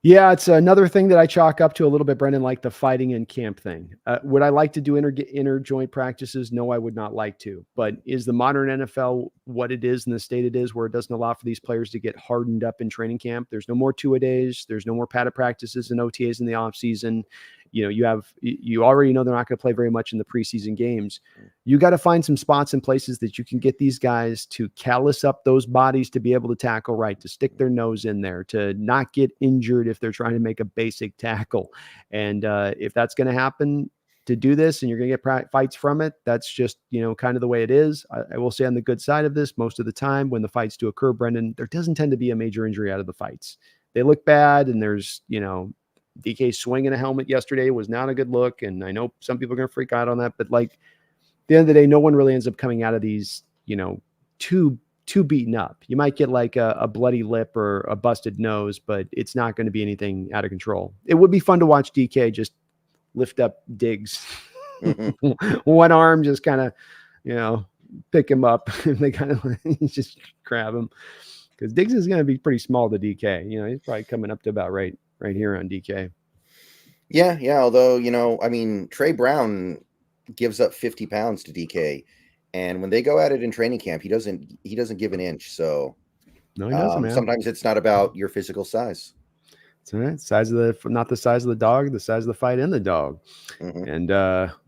Yeah, it's another thing that I chalk up to a little bit, Brendan, like the fighting in camp thing. Would I like to do inter joint practices? No, I would not like to. But is the modern NFL what it is in the state it is, where it doesn't allow for these players to get hardened up in training camp? There's no more two-a-days. There's no more padded practices and OTAs in the offseason. You already know they're not going to play very much in the preseason games. You got to find some spots and places that you can get these guys to callus up those bodies to be able to tackle right, to stick their nose in there, to not get injured if they're trying to make a basic tackle. And if that's going to happen to do this and you're going to get fights from it, that's just, kind of the way it is. I will say on the good side of this, most of the time when the fights do occur, Brendan, there doesn't tend to be a major injury out of the fights. They look bad and there's, DK swinging a helmet yesterday was not a good look. And I know some people are going to freak out on that, but at the end of the day, no one really ends up coming out of these, too beaten up. You might get a bloody lip or a busted nose, but it's not going to be anything out of control. It would be fun to watch DK just lift up Diggs. One arm, just kind of, pick him up and they kind of just grab him. Because Diggs is going to be pretty small to DK. He's probably coming up to about right here on DK. Yeah. Although, Trey Brown gives up 50 pounds to DK. And when they go at it in training camp, he doesn't give an inch. So No, he doesn't, man. Sometimes it's not about your physical size. That's right. Size of the, not the size of the dog, the size of the fight in the dog. And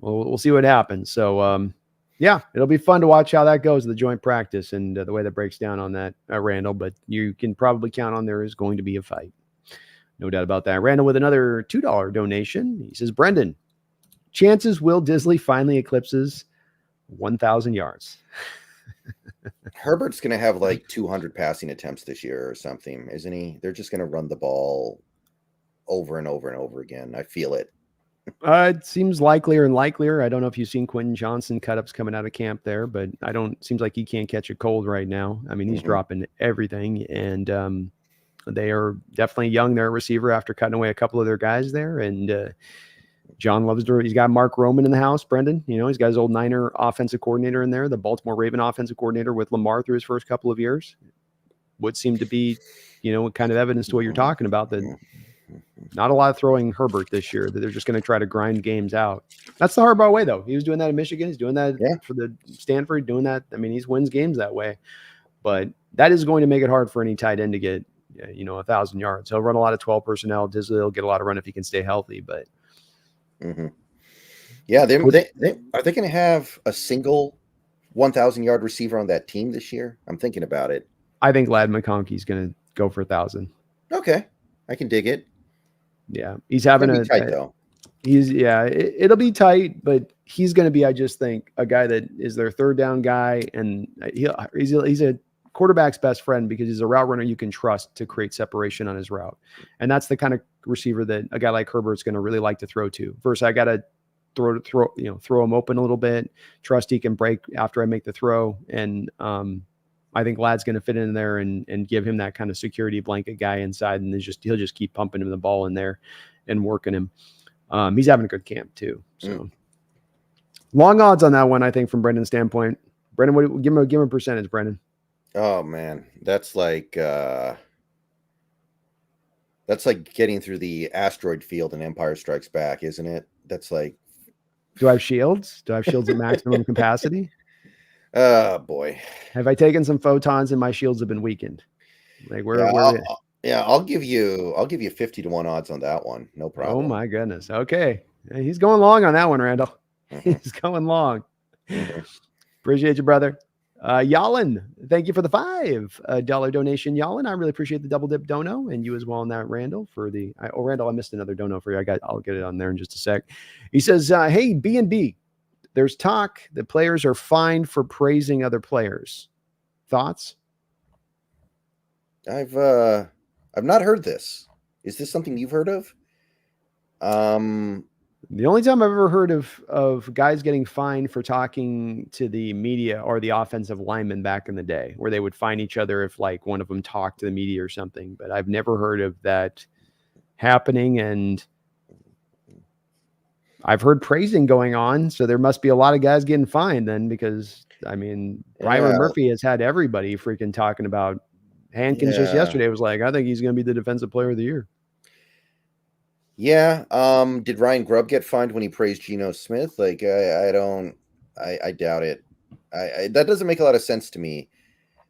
we'll see what happens. So yeah, it'll be fun to watch how that goes, the joint practice and the way that breaks down on that, Randall. But you can probably count on there is going to be a fight. No doubt about that. Randall with another $2 donation. He says, Brendan, chances Will Dissly finally eclipses 1,000 yards. Herbert's going to have like 200 passing attempts this year or something, isn't he? They're just going to run the ball over and over and over again. I feel it. It seems likelier and likelier. I don't know if you've seen Quentin Johnson cut-ups coming out of camp there, but seems like he can't catch a cold right now. I mean, he's dropping everything, and they are definitely young there at receiver after cutting away a couple of their guys there. And John loves to, he's got Mark Roman in the house, Brendan. You know, he's got his old Niner offensive coordinator in there, the Baltimore Raven offensive coordinator with Lamar through his first couple of years. Would seem to be, you know, kind of evidence to what you're talking about, that not a lot of throwing Herbert this year, that they're just going to try to grind games out. That's the Harbaugh way, though. He was doing that in Michigan. He's doing that for the Stanford, doing that. I mean, he wins games that way. But that is going to make it hard for any tight end to get, 1,000 yards. He'll run a lot of 12 personnel. Dissly will get a lot of run if he can stay healthy. But yeah, are they going to have a single 1,000-yard receiver on that team this year? I'm thinking about it. I think Ladd McConkey's going to go for 1,000. Okay, I can dig it. Yeah, he's having a tight though. It'll be tight, but he's going to be, I just think, a guy that is their third down guy, and he's a quarterback's best friend because he's a route runner you can trust to create separation on his route, and that's the kind of receiver that a guy like Herbert's going to really like to throw to. First, I got to throw him open a little bit, trust he can break after I make the throw, and I think Ladd's going to fit in there and give him that kind of security blanket guy inside, and he'll just keep pumping him the ball in there and working him. He's having a good camp too. So long odds on that one, I think, from Brendan's standpoint. Brendan, give him a percentage, Brendan. Oh man, that's like getting through the asteroid field in Empire Strikes Back, isn't it? That's like. Do I have shields? Do I have shields at maximum capacity? Oh boy. Have I taken some photons and my shields have been weakened? Like I'll give you 50 to 1 odds on that one. No problem. Oh my goodness. Okay. He's going long on that one, Randall. He's going long. Appreciate you, brother. Yalin, thank you for the $5 donation, Yalin. I really appreciate the double dip dono, and you as well on that, Randall, for the Randall, I missed another dono for you. I'll get it on there in just a sec. He says, hey, B&B, there's talk that players are fined for praising other players. Thoughts? I've not heard this. Is this something you've heard of? The only time I've ever heard of guys getting fined for talking to the media or the offensive linemen back in the day, where they would fine each other if like one of them talked to the media or something. But I've never heard of that happening, and I've heard praising going on. So there must be a lot of guys getting fined then, because I mean, Byron Murphy has had everybody freaking talking about. Hankins just yesterday was like, I think he's going to be the defensive player of the year. Yeah. Did Ryan Grubb get fined when he praised Geno Smith? Like, I doubt it. That doesn't make a lot of sense to me.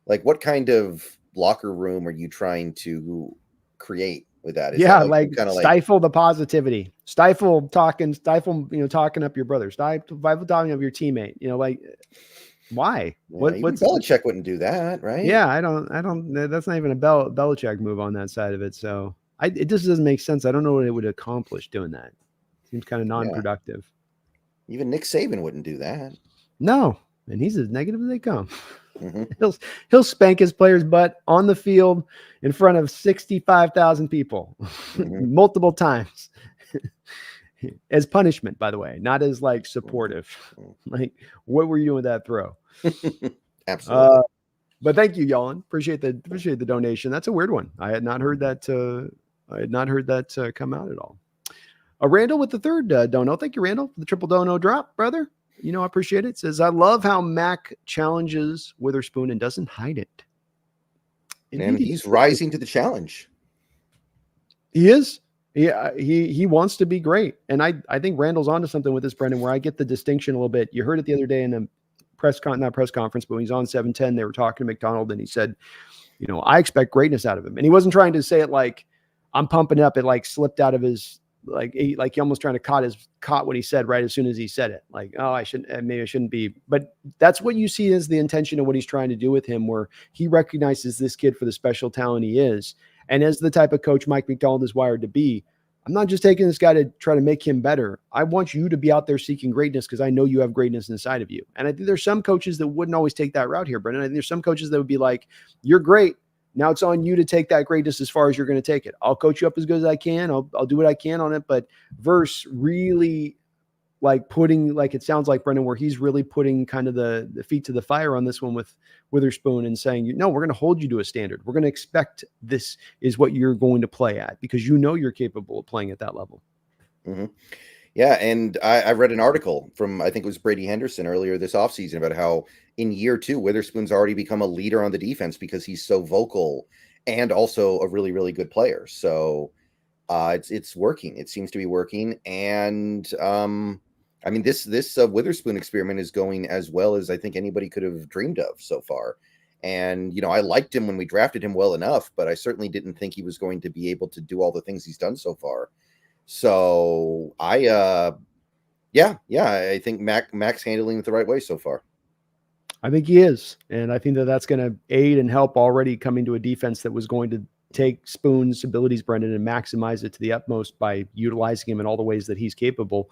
Like, what kind of locker room are you trying to create with that? Is that like stifle the positivity, stifle talking up your brother, stifle talking up your teammate, like, why? Belichick wouldn't do that, right? Yeah, I don't. That's not even a Belichick move on that side of it. So it just doesn't make sense. I don't know what it would accomplish doing that. Seems kind of non-productive. Yeah. Even Nick Saban wouldn't do that. No, and he's as negative as they come. He'll spank his player's butt on the field in front of 65,000 people multiple times. As punishment, by the way, not as like supportive. Like, what were you doing with that throw? Absolutely. But thank you, Yolin. Appreciate the donation. That's a weird one. I had not heard that. Come out at all. Randall with the third dono. Thank you, Randall, for the triple dono drop, brother. I appreciate it. Says, I love how Mac challenges Witherspoon and doesn't hide it. And he's rising to the challenge. He is. Yeah, he wants to be great. And I think Randall's onto something with this, Brendan, where I get the distinction a little bit. You heard it the other day in not press conference, but when he's on 710, they were talking to McDonald, and he said, I expect greatness out of him. And he wasn't trying to say it like I'm pumping up. It like slipped out of his, like he almost trying to caught what he said right as soon as he said it. Like, oh, maybe I shouldn't be. But that's what you see as the intention of what he's trying to do with him, where he recognizes this kid for the special talent he is. And as the type of coach Mike McDonald is wired to be, I'm not just taking this guy to try to make him better. I want you to be out there seeking greatness because I know you have greatness inside of you. And I think there's some coaches that wouldn't always take that route here, Brendan. I think there's some coaches that would be like, you're great. Now it's on you to take that greatness as far as you're going to take it. I'll coach you up as good as I can. I'll do what I can on it. But verse really like putting, like it sounds like, Brendan, where he's really putting kind of the feet to the fire on this one with Witherspoon and saying, no, we're going to hold you to a standard. We're going to expect this is what you're going to play at because you're capable of playing at that level. Mm-hmm. Yeah, and I read an article from, I think it was Brady Henderson earlier this offseason about how in year 2, Witherspoon's already become a leader on the defense because he's so vocal and also a really, really good player. So it's working. It seems to be working. And I mean, this Witherspoon experiment is going as well as I think anybody could have dreamed of so far. And, I liked him when we drafted him well enough, but I certainly didn't think he was going to be able to do all the things he's done so far. So I think Mac's handling it the right way so far. I think he is. And I think that's going to aid and help already coming to a defense that was going to take Spoon's abilities, Brendan, and maximize it to the utmost by utilizing him in all the ways that he's capable.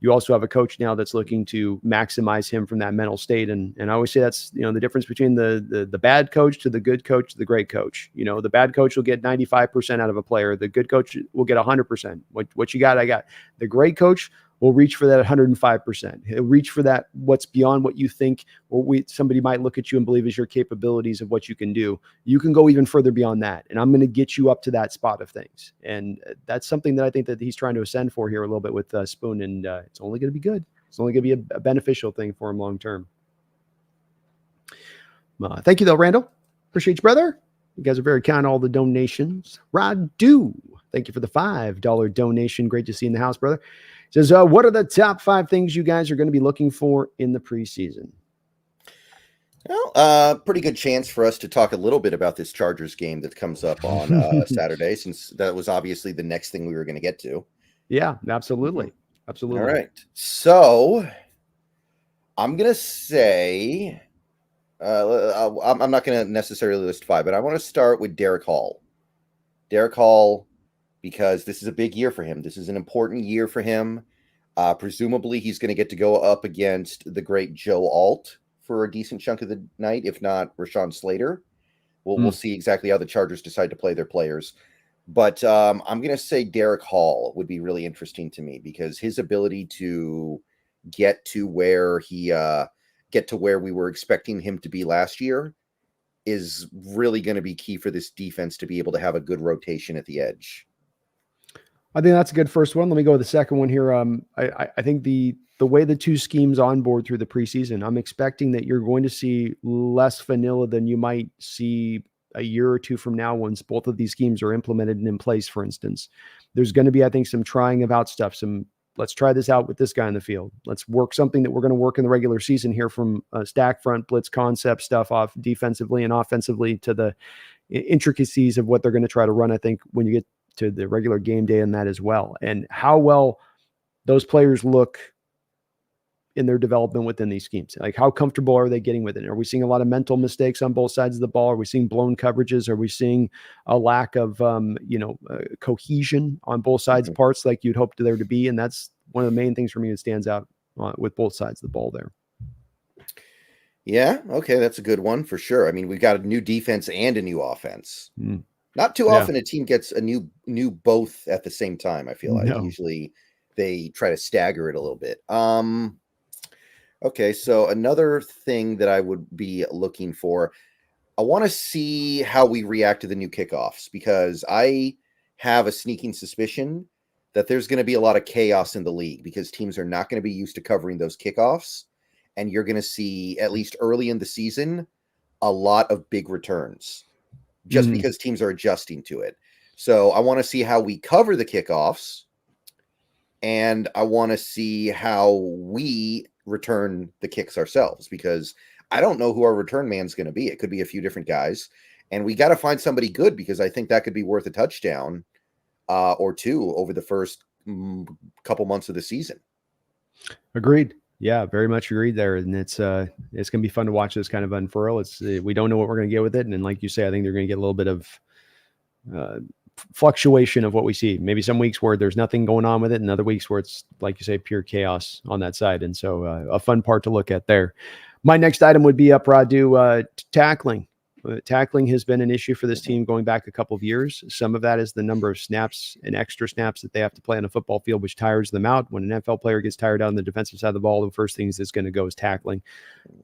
You also have a coach now that's looking to maximize him from that mental state. And I always say that's, the difference between the bad coach to the good coach to the great coach. The bad coach will get 95% out of a player. The good coach will get 100%. What you got, I got. The great coach will reach for that 105%. He'll reach for that what's beyond what you think or somebody might look at you and believe is your capabilities of what you can do. You can go even further beyond that. And I'm going to get you up to that spot of things. And that's something that I think that he's trying to ascend for here a little bit with Spoon. And it's only going to be good. It's only going to be a beneficial thing for him long term. Thank you, though, Randall. Appreciate you, brother. You guys are very kind. All the donations. Rod Do, thank you for the $5 donation. Great to see you in the house, brother. Says, what are the top 5 things you guys are going to be looking for in the preseason? Well, pretty good chance for us to talk a little bit about this Chargers game that comes up on Saturday, since that was obviously the next thing we were going to get to. Yeah, absolutely. Absolutely. All right. So I'm going to say, I'm not going to necessarily list 5, but I want to start with Derek Hall. Derek Hall, because this is a big year for him. This is an important year for him. Presumably, he's going to get to go up against the great Joe Alt for a decent chunk of the night, if not Rashawn Slater. We'll see exactly how the Chargers decide to play their players. But I'm going to say Derek Hall would be really interesting to me because his ability to get to where we were expecting him to be last year is really going to be key for this defense to be able to have a good rotation at the edge. I think that's a good first one. Let me go with the second one here. I think the way the two schemes onboard through the preseason, I'm expecting that you're going to see less vanilla than you might see a year or two from now once both of these schemes are implemented and in place, for instance. There's going to be, I think, some trying of out stuff. Let's try this out with this guy in the field. Let's work something that we're going to work in the regular season here from stack front, blitz concept stuff off defensively and offensively to the intricacies of what they're going to try to run, I think, when you get to the regular game day and that as well. And how well those players look in their development within these schemes. Like how comfortable are they getting with it? Are we seeing a lot of mental mistakes on both sides of the ball? Are we seeing blown coverages? Are we seeing a lack of, cohesion on both sides of parts like you'd hope there to be? And that's one of the main things for me that stands out with both sides of the ball there. Yeah. Okay. That's a good one for sure. I mean, we've got a new defense and a new offense. Not too often a team gets a new both at the same time. I feel like usually they try to stagger it a little bit. Okay, so another thing that I would be looking for, I want to see how we react to the new kickoffs because I have a sneaking suspicion that there's going to be a lot of chaos in the league because teams are not going to be used to covering those kickoffs, and you're going to see, at least early in the season, a lot of big returns just because teams are adjusting to it. So I want to see how we cover the kickoffs, and I want to see how we return the kicks ourselves, because I don't know who our return man's going to be. It could be a few different guys, and we got to find somebody good, because I think that could be worth a touchdown or two over the first couple months of the season. Agreed. Yeah, very much agreed there. And it's going to be fun to watch this kind of unfurl. We don't know what we're going to get with it. And then, like you say, I think they're going to get a little bit of fluctuation of what we see. Maybe some weeks where there's nothing going on with it, and other weeks where it's, like you say, pure chaos on that side. And so a fun part to look at there. My next item would be up, Radu, tackling. Tackling has been an issue for this team going back a couple of years. Some of that is the number of snaps and extra snaps that they have to play on a football field, which tires them out. When an NFL player gets tired out on the defensive side of the ball, the first things that's going to go is tackling.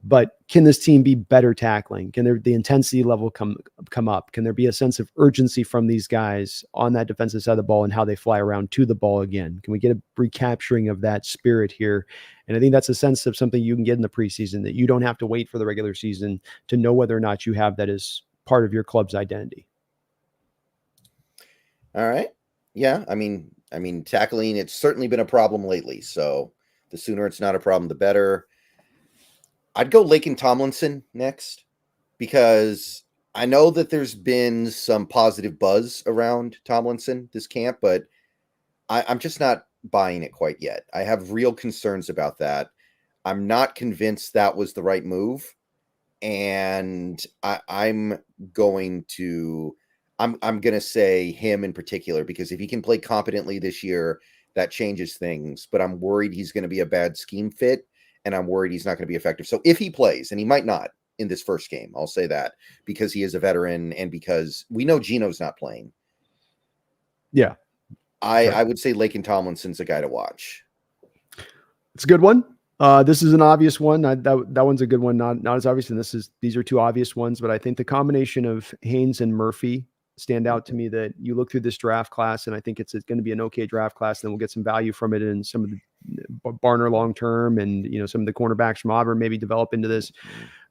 But can this team be better tackling? Can the intensity level come up? Can there be a sense of urgency from these guys on that defensive side of the ball and how they fly around to the ball again? Can we get a recapturing of that spirit here? And I think that's a sense of something you can get in the preseason, that you don't have to wait for the regular season to know whether or not you have that as part of your club's identity. All right. Yeah. I mean, tackling, it's certainly been a problem lately. So the sooner it's not a problem, the better. I'd go Laken Tomlinson next, because I know that there's been some positive buzz around Tomlinson this camp, but I'm just not buying it quite yet. I have real concerns about that. I'm not convinced that was the right move. And I'm going to say him in particular, because if he can play competently this year, that changes things. But I'm worried he's going to be a bad scheme fit, and I'm worried he's not going to be effective. So if he plays, and he might not in this first game, I'll say that, because he is a veteran and because we know Geno's not playing. Yeah. I would say Laken Tomlinson's a guy to watch. It's a good one. This is an obvious one. That one's a good one. Not as obvious. And these are two obvious ones, but I think the combination of Haynes and Murphy stand out to me, that you look through this draft class, and I think it's going to be an okay draft class. Then we'll get some value from it in some of the Barner long-term, and, some of the cornerbacks from Auburn maybe develop into this.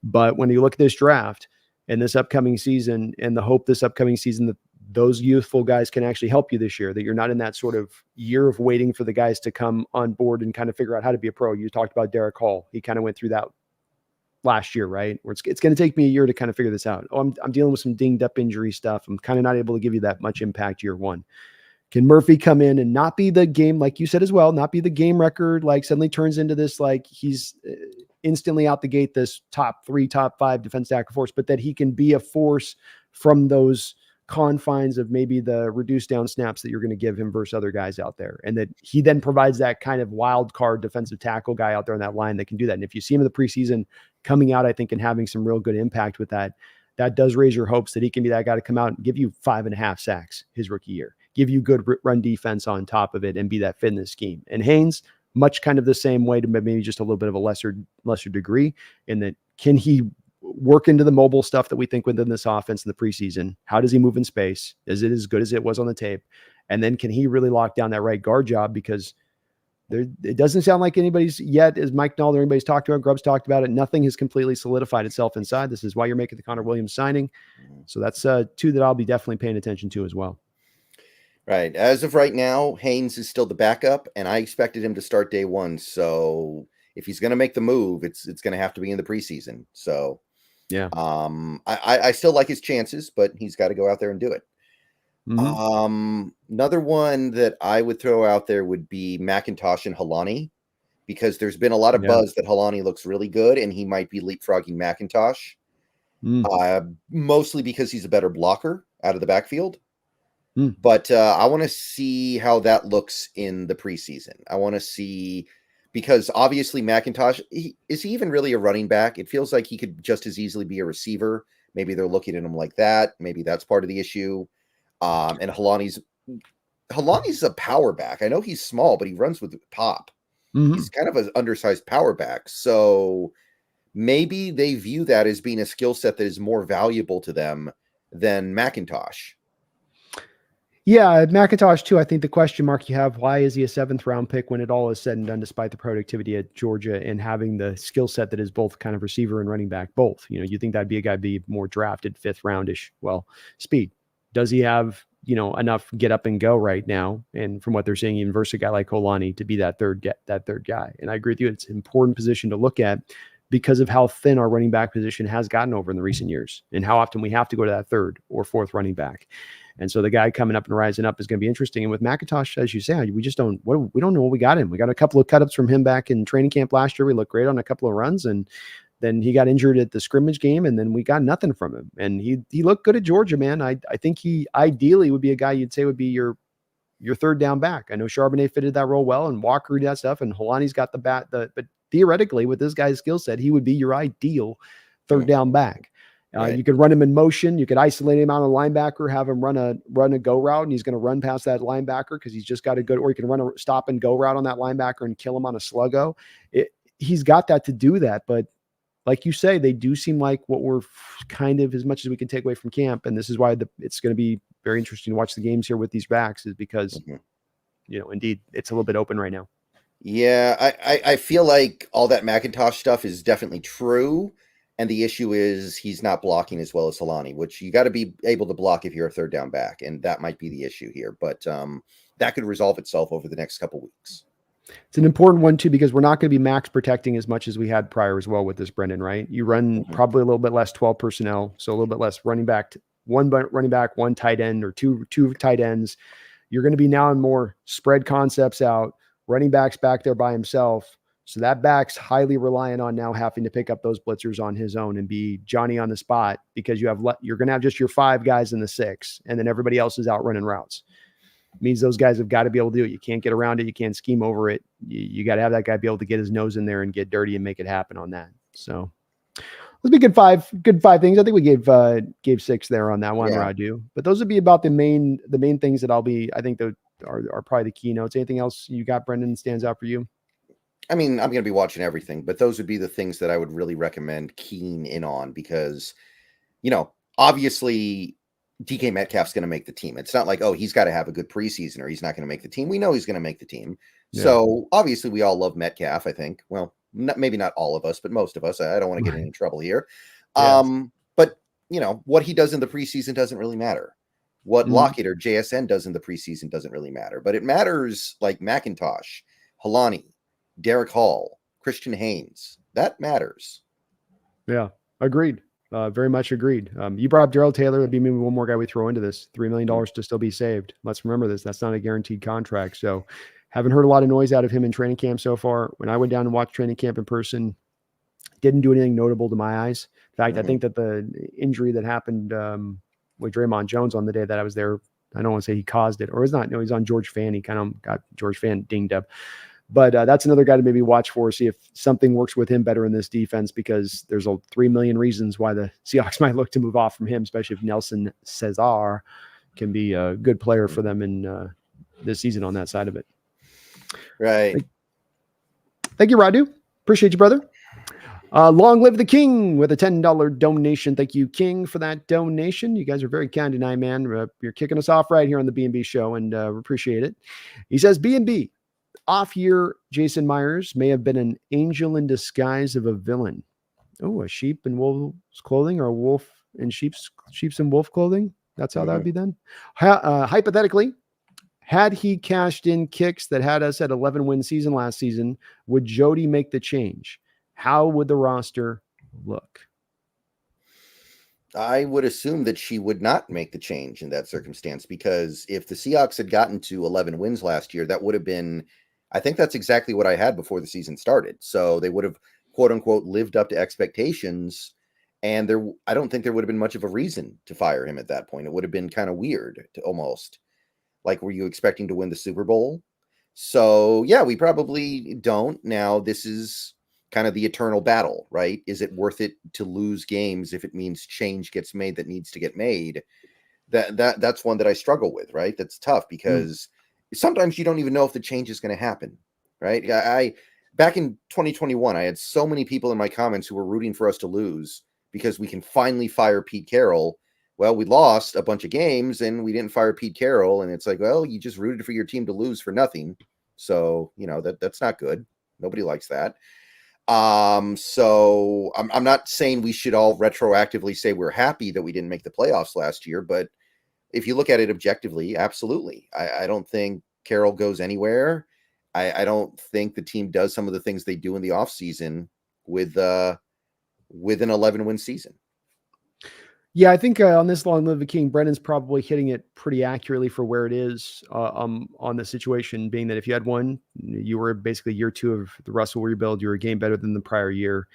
But when you look at this draft and this upcoming season, and the hope this upcoming season that those youthful guys can actually help you this year, that you're not in that sort of year of waiting for the guys to come on board and kind of figure out how to be a pro. You talked about Derek Hall. He kind of went through that last year, right? Where it's going to take me a year to kind of figure this out. Oh, I'm dealing with some dinged up injury stuff. I'm kind of not able to give you that much impact year one. Can Murphy come in and not be the game, like you said as well, not be the game record, like suddenly turns into this, like he's instantly out the gate, this top 3, top 5 defense tackle force, but that he can be a force from those confines of maybe the reduced down snaps that you're going to give him versus other guys out there. And that he then provides that kind of wild card defensive tackle guy out there on that line that can do that. And if you see him in the preseason coming out, I think, and having some real good impact with that, that does raise your hopes that he can be that guy to come out and give you 5.5 sacks his rookie year, give you good run defense on top of it, and be that fit in the scheme. And Haynes, much kind of the same way, to maybe just a little bit of a lesser degree, in that can he work into the mobile stuff that we think within this offense in the preseason? How does he move in space? Is it as good as it was on the tape? And then can he really lock down that right guard job? Because it doesn't sound like anybody's yet, as Mike Nall or anybody's talked about, Grubb's talked about it, nothing has completely solidified itself inside. This is why you're making the Connor Williams signing. So that's two that I'll be definitely paying attention to as well. Right. As of right now, Haynes is still the backup, and I expected him to start day one. So if he's going to make the move, it's going to have to be in the preseason. So yeah, I still like his chances, but he's got to go out there and do it. Mm-hmm. Another one that I would throw out there would be McIntosh and Helani, because there's been a lot of buzz that Helani looks really good and he might be leapfrogging McIntosh, mostly because he's a better blocker out of the backfield. But I want to see how that looks in the preseason. I want to see, because obviously McIntosh, is he even really a running back? It feels like he could just as easily be a receiver. Maybe they're looking at him like that. Maybe that's part of the issue. And Helani's a power back. I know he's small, but he runs with pop. He's kind of an undersized power back. So maybe they view that as being a skill set that is more valuable to them than McIntosh. Yeah, McIntosh too. I think the question mark you have, why is he a 7th round pick when it all is said and done, despite the productivity at Georgia and having the skill set that is both kind of receiver and running back, both? You think that'd be a guy be more drafted 5th roundish. Well, speed. Does he have enough get up and go right now. And from what they're saying, even versus a guy like Holani to be that third guy. And I agree with you. It's an important position to look at because of how thin our running back position has gotten over in the recent years and how often we have to go to that third or fourth running back. And so the guy coming up and rising up is going to be interesting. And with McIntosh, as you say, we just don't know what we got him. We got a couple of cut-ups from him back in training camp last year. We looked great on a couple of runs, and then he got injured at the scrimmage game, and then we got nothing from him. And he looked good at Georgia, man. I think he ideally would be a guy you'd say would be your third down back. I know Charbonnet fitted that role well, and Walker did that stuff, and Holani's got the bat. But theoretically, with this guy's skill set, he would be your ideal third down back. Right. You could run him in motion. You could isolate him out on a linebacker, have him run a go route, and he's going to run past that linebacker because he's just got a good. Or you can run a stop and go route on that linebacker and kill him on a sluggo. He's got that to do that, but like you say, they do seem like what we're kind of as much as we can take away from camp, and this is why it's going to be very interesting to watch the games here with these backs, is because indeed it's a little bit open right now. Yeah, I feel like all that McIntosh stuff is definitely true. And the issue is he's not blocking as well as Holani, which you got to be able to block if you're a third down back. And that might be the issue here. But that could resolve itself over the next couple weeks. It's an important one, too, because we're not going to be max protecting as much as we had prior as well with this, Brendan, right? You run probably a little bit less 12 personnel, so a little bit less running back, one tight end or two tight ends. You're going to be now in more spread concepts out, running backs back there by himself. So that back's highly reliant on now having to pick up those blitzers on his own and be Johnny on the spot, because you're going to have just your 5 guys in the 6, and then everybody else is out running routes. It means those guys have got to be able to do it. You can't get around it. You can't scheme over it. You got to have that guy be able to get his nose in there and get dirty and make it happen on that. So let's be good five things. I think we gave 6 there on that one, Radu. But those would be about the main things that I think that are probably the keynotes. Anything else you got, Brendan, stands out for you? I mean, I'm going to be watching everything, but those would be the things that I would really recommend keying in on because, obviously DK Metcalf's going to make the team. It's not like, oh, he's got to have a good preseason or he's not going to make the team. We know he's going to make the team. Yeah. So obviously we all love Metcalf, I think. Well, maybe not all of us, but most of us. I don't want to get in trouble here. Yes. But, what he does in the preseason doesn't really matter. What Lockett or JSN does in the preseason doesn't really matter. But it matters like McIntosh, Holani, Derek Hall, Christian Haynes. That matters. Yeah, agreed. Very much agreed. You brought up Darrell Taylor. That'd be maybe one more guy we throw into this. $3 million to still be saved. Let's remember this. That's not a guaranteed contract. So haven't heard a lot of noise out of him in training camp so far. When I went down and watched training camp in person, didn't do anything notable to my eyes. In fact, I think that the injury that happened with Dre'Mont Jones on the day that I was there, I don't want to say he caused it, or it's not. No, he's on George Fan. He kind of got George Fan dinged up. But that's another guy to maybe watch for, see if something works with him better in this defense, because there's 3 million reasons why the Seahawks might look to move off from him, especially if Nelson Cesar can be a good player for them in this season on that side of it. Right. Thank you, Radu. Appreciate you, brother. Long live the King with a $10 donation. Thank you, King, for that donation. You guys are very kind tonight, man. You're kicking us off right here on the B&B show, and we appreciate it. He says, B&B. Off-year Jason Myers may have been an angel in disguise of a villain. Oh, a sheep in wolf's clothing, or a wolf in sheep's and wolf clothing? That's how that would be then? Hypothetically, had he cashed in kicks that had us at 11-win season last season, would Jody make the change? How would the roster look? I would assume that she would not make the change in that circumstance, because if the Seahawks had gotten to 11 wins last year, that would have been, I think that's exactly what I had before the season started. So they would have, quote unquote, lived up to expectations. And I don't think there would have been much of a reason to fire him at that point. It would have been kind of weird to almost like, were you expecting to win the Super Bowl? So yeah, we probably don't. Now this is kind of the eternal battle, right? Is it worth it to lose games if it means change gets made that needs to get made? That's one that I struggle with, right? That's tough because sometimes you don't even know if the change is going to happen, right? I back in 2021, I had so many people in my comments who were rooting for us to lose because we can finally fire Pete Carroll. Well, we lost a bunch of games and we didn't fire Pete Carroll, and it's like, well, you just rooted for your team to lose for nothing. So, that's not good. Nobody likes that. So I'm not saying we should all retroactively say we're happy that we didn't make the playoffs last year, but if you look at it objectively, absolutely. I don't think Carroll goes anywhere. I don't think the team does some of the things they do in the offseason with an 11-win season. Yeah, I think on this Long Live the King, Brendan's probably hitting it pretty accurately for where it is on the situation, being that if you had one, you were basically year 2 of the Russell rebuild. You were a game better than the prior year.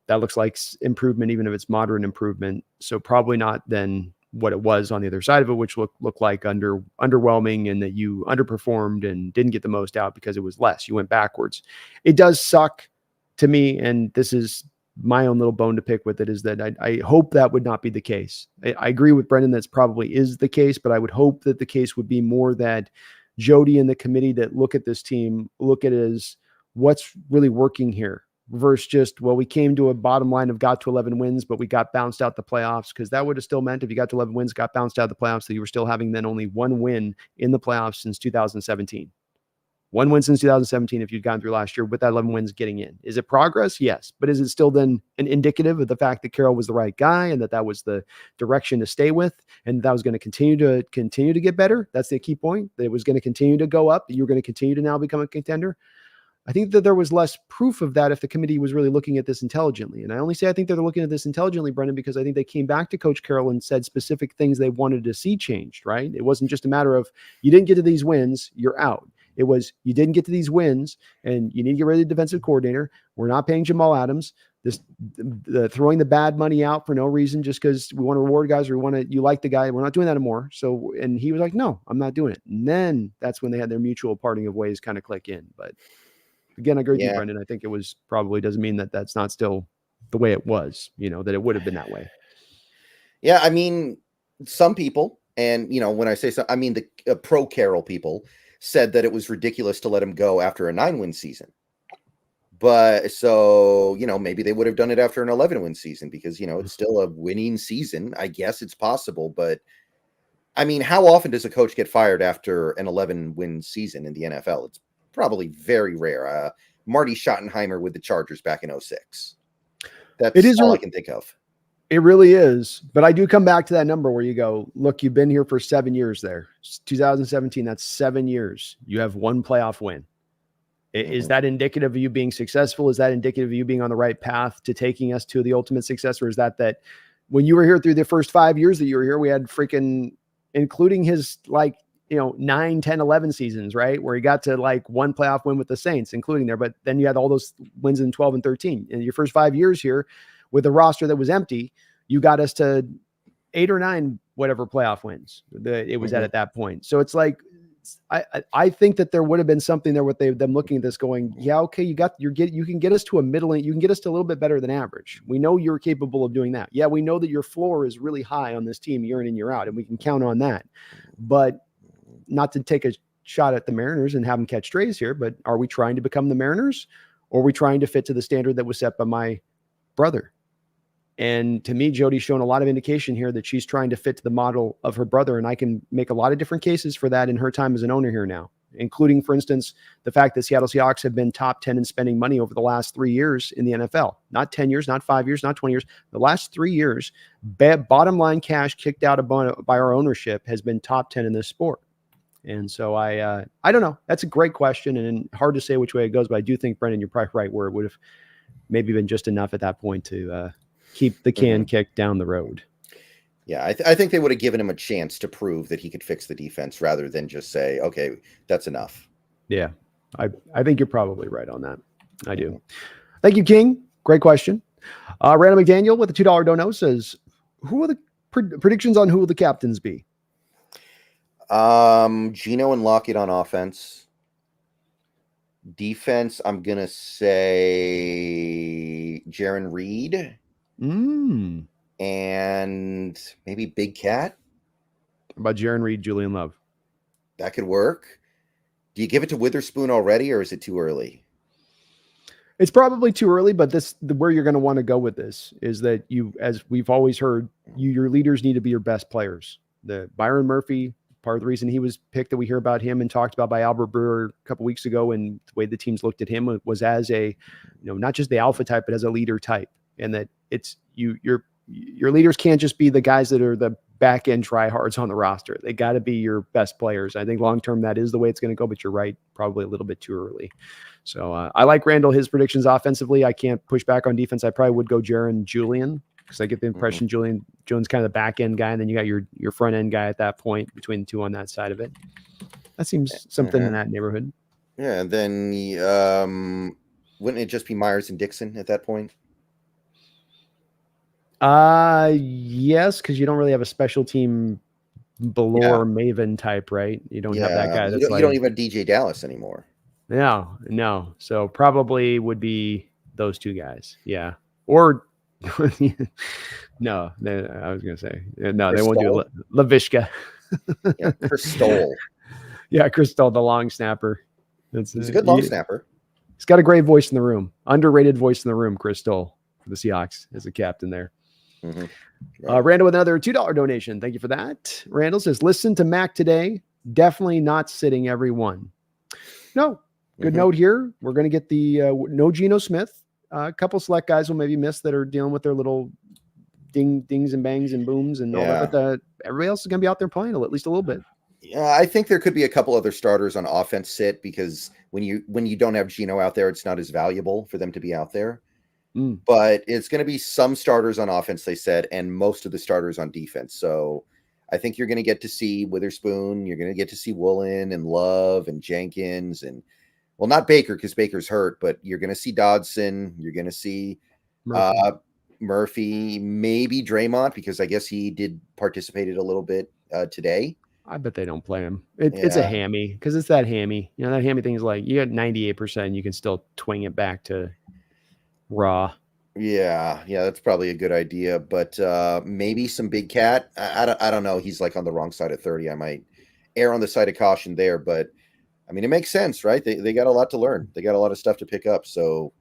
That looks like improvement, even if it's moderate improvement. So probably not then what it was on the other side of it, which looked like underwhelming, and that you underperformed and didn't get the most out because it was less. You went backwards. It does suck to me, and this is my own little bone to pick with it, is that I hope that would not be the case. I agree with Brendan that's probably is the case, but I would hope that the case would be more that Jody and the committee that look at this team look at it as what's really working here versus just, well, we came to a bottom line of got to 11 wins, but we got bounced out the playoffs, because that would have still meant if you got to 11 wins, got bounced out of the playoffs, that you were still having then only one win in the playoffs since 2017. One win since 2017 if you'd gone through last year with that 11 wins getting in. Is it progress? Yes. But is it still then an indicative of the fact that Carroll was the right guy and that was the direction to stay with, and that was going to continue to get better? That's the key point. That it was going to continue to go up. You're going to continue to now become a contender. I think that there was less proof of that if the committee was really looking at this intelligently. And I only say I think they're looking at this intelligently, Brendan, because I think they came back to Coach Carroll and said specific things they wanted to see changed, right? It wasn't just a matter of you didn't get to these wins, you're out. It was, you didn't get to these wins and you need to get rid of the defensive coordinator. We're not paying Jamal Adams. The throwing the bad money out for no reason, just because we want to reward guys or you like the guy. We're not doing that anymore. So, and he was like, no, I'm not doing it. And then that's when they had their mutual parting of ways kind of click in. But again, I agree with you, Brendan. I think it was probably doesn't mean that that's not still the way it was, that it would have been that way. Yeah. I mean, some people, and when I say so, I mean, the pro Carroll people said that it was ridiculous to let him go after a 9-win season. But so, maybe they would have done it after an 11-win season because, it's still a winning season. I guess it's possible. But I mean, how often does a coach get fired after an 11-win season in the NFL? It's probably very rare. Marty Schottenheimer with the Chargers back in 2006. That's all I can think of. It really is. But I do come back to that number where you go, look, you've been here for 7 years there. 2017, that's 7 years. You have one playoff win. Is that indicative of you being successful? Is that indicative of you being on the right path to taking us to the ultimate success? Or is that when you were here through the first 5 years that you were here, we had freaking, including his 9, 10, 11 seasons, right? Where he got to one playoff win with the Saints, including there. But then you had all those wins in 12 and 13. In your first 5 years here with a roster that was empty, you got us to 8 or 9, whatever playoff wins it was at that point. So it's I think that there would have been something there with them looking at this going, yeah, okay, you can get us to a middling, you can get us to a little bit better than average. We know you're capable of doing that. Yeah, we know that your floor is really high on this team year in and year out, and we can count on that. But not to take a shot at the Mariners and have them catch strays here, but are we trying to become the Mariners, or are we trying to fit to the standard that was set by my brother? And to me, Jody's shown a lot of indication here that she's trying to fit to the model of her brother. And I can make a lot of different cases for that in her time as an owner here now, including, for instance, the fact that Seattle Seahawks have been top 10 in spending money over the last 3 years in the NFL. Not 10 years, not 5 years, not 20 years. The last 3 years, bottom line cash kicked out by our ownership has been top 10 in this sport. And so I don't know. That's a great question and hard to say which way it goes. But I do think, Brendan, you're probably right where it would have maybe been just enough at that point to keep the can kicked down the road. Yeah, I think they would have given him a chance to prove that he could fix the defense rather than just say, okay, that's enough. Yeah, I think you're probably right on that. I do. Thank you, King. Great question. Randall McDaniel with a $2 dono says, who are the predictions on who will the captains be? Geno and Lockett on offense. Defense, I'm going to say Jaron Reed. And maybe Big Cat. How about Jaron Reed, Julian Love? That could work. Do you give it to Witherspoon already, or is it too early? It's probably too early, but where you're going to want to go with this is that as we've always heard, your leaders need to be your best players. The Byron Murphy, part of the reason he was picked that we hear about him and talked about by Albert Brewer a couple weeks ago, and the way the teams looked at him was as a, not just the alpha type, but as a leader type. And that it's your leaders can't just be the guys that are the back end tryhards on the roster. They got to be your best players. I think long term that is the way it's going to go, but you're right, probably a little bit too early. So I like Randall, his predictions offensively. I can't push back on defense. I probably would go Jaron Julian because I get the impression Julian Jones kind of the back end guy, and then you got your front end guy at that point between the two on that side of it. That seems something in that neighborhood. Yeah, and then wouldn't it just be Myers and Dixon at that point? Yes, because you don't really have a special team Belore Maven type, right? You don't have that guy. You don't even have DJ Dallas anymore. No. So probably would be those two guys. Yeah. Or no, I was gonna say no. They won't do Lavishka. Chris Stoll. Chris Stoll, the long snapper. He's a good long snapper. He's got a great voice in the room. Underrated voice in the room. Chris Stoll for the Seahawks as a captain there. Right. Randall with another $2 donation. Thank you for that. Randall says, listen to Mac today. Definitely not sitting everyone. No. Good note here. We're going to get the no Geno Smith. A couple select guys will maybe miss that are dealing with their little dings and bangs and booms and all that. But everybody else is going to be out there playing at least a little bit. Yeah, I think there could be a couple other starters on offense sit because when you don't have Geno out there, it's not as valuable for them to be out there. But it's going to be some starters on offense, they said, and most of the starters on defense. So I think you're going to get to see Witherspoon. You're going to get to see Woolen and Love and Jenkins and, well, not Baker because Baker's hurt, but you're going to see Dodson. You're going to see Murphy, maybe Dre'Mont because I guess he did participated a little bit today. I bet they don't play him. It's a hammy because it's that hammy. You know, that hammy thing is like you got 98%. You can still twing it back to raw. Yeah, that's probably a good idea. But maybe some big cat. I don't know. He's like on the wrong side of 30. I might err on the side of caution there. But I mean, it makes sense, right? They got a lot to learn. They got a lot of stuff to pick up. So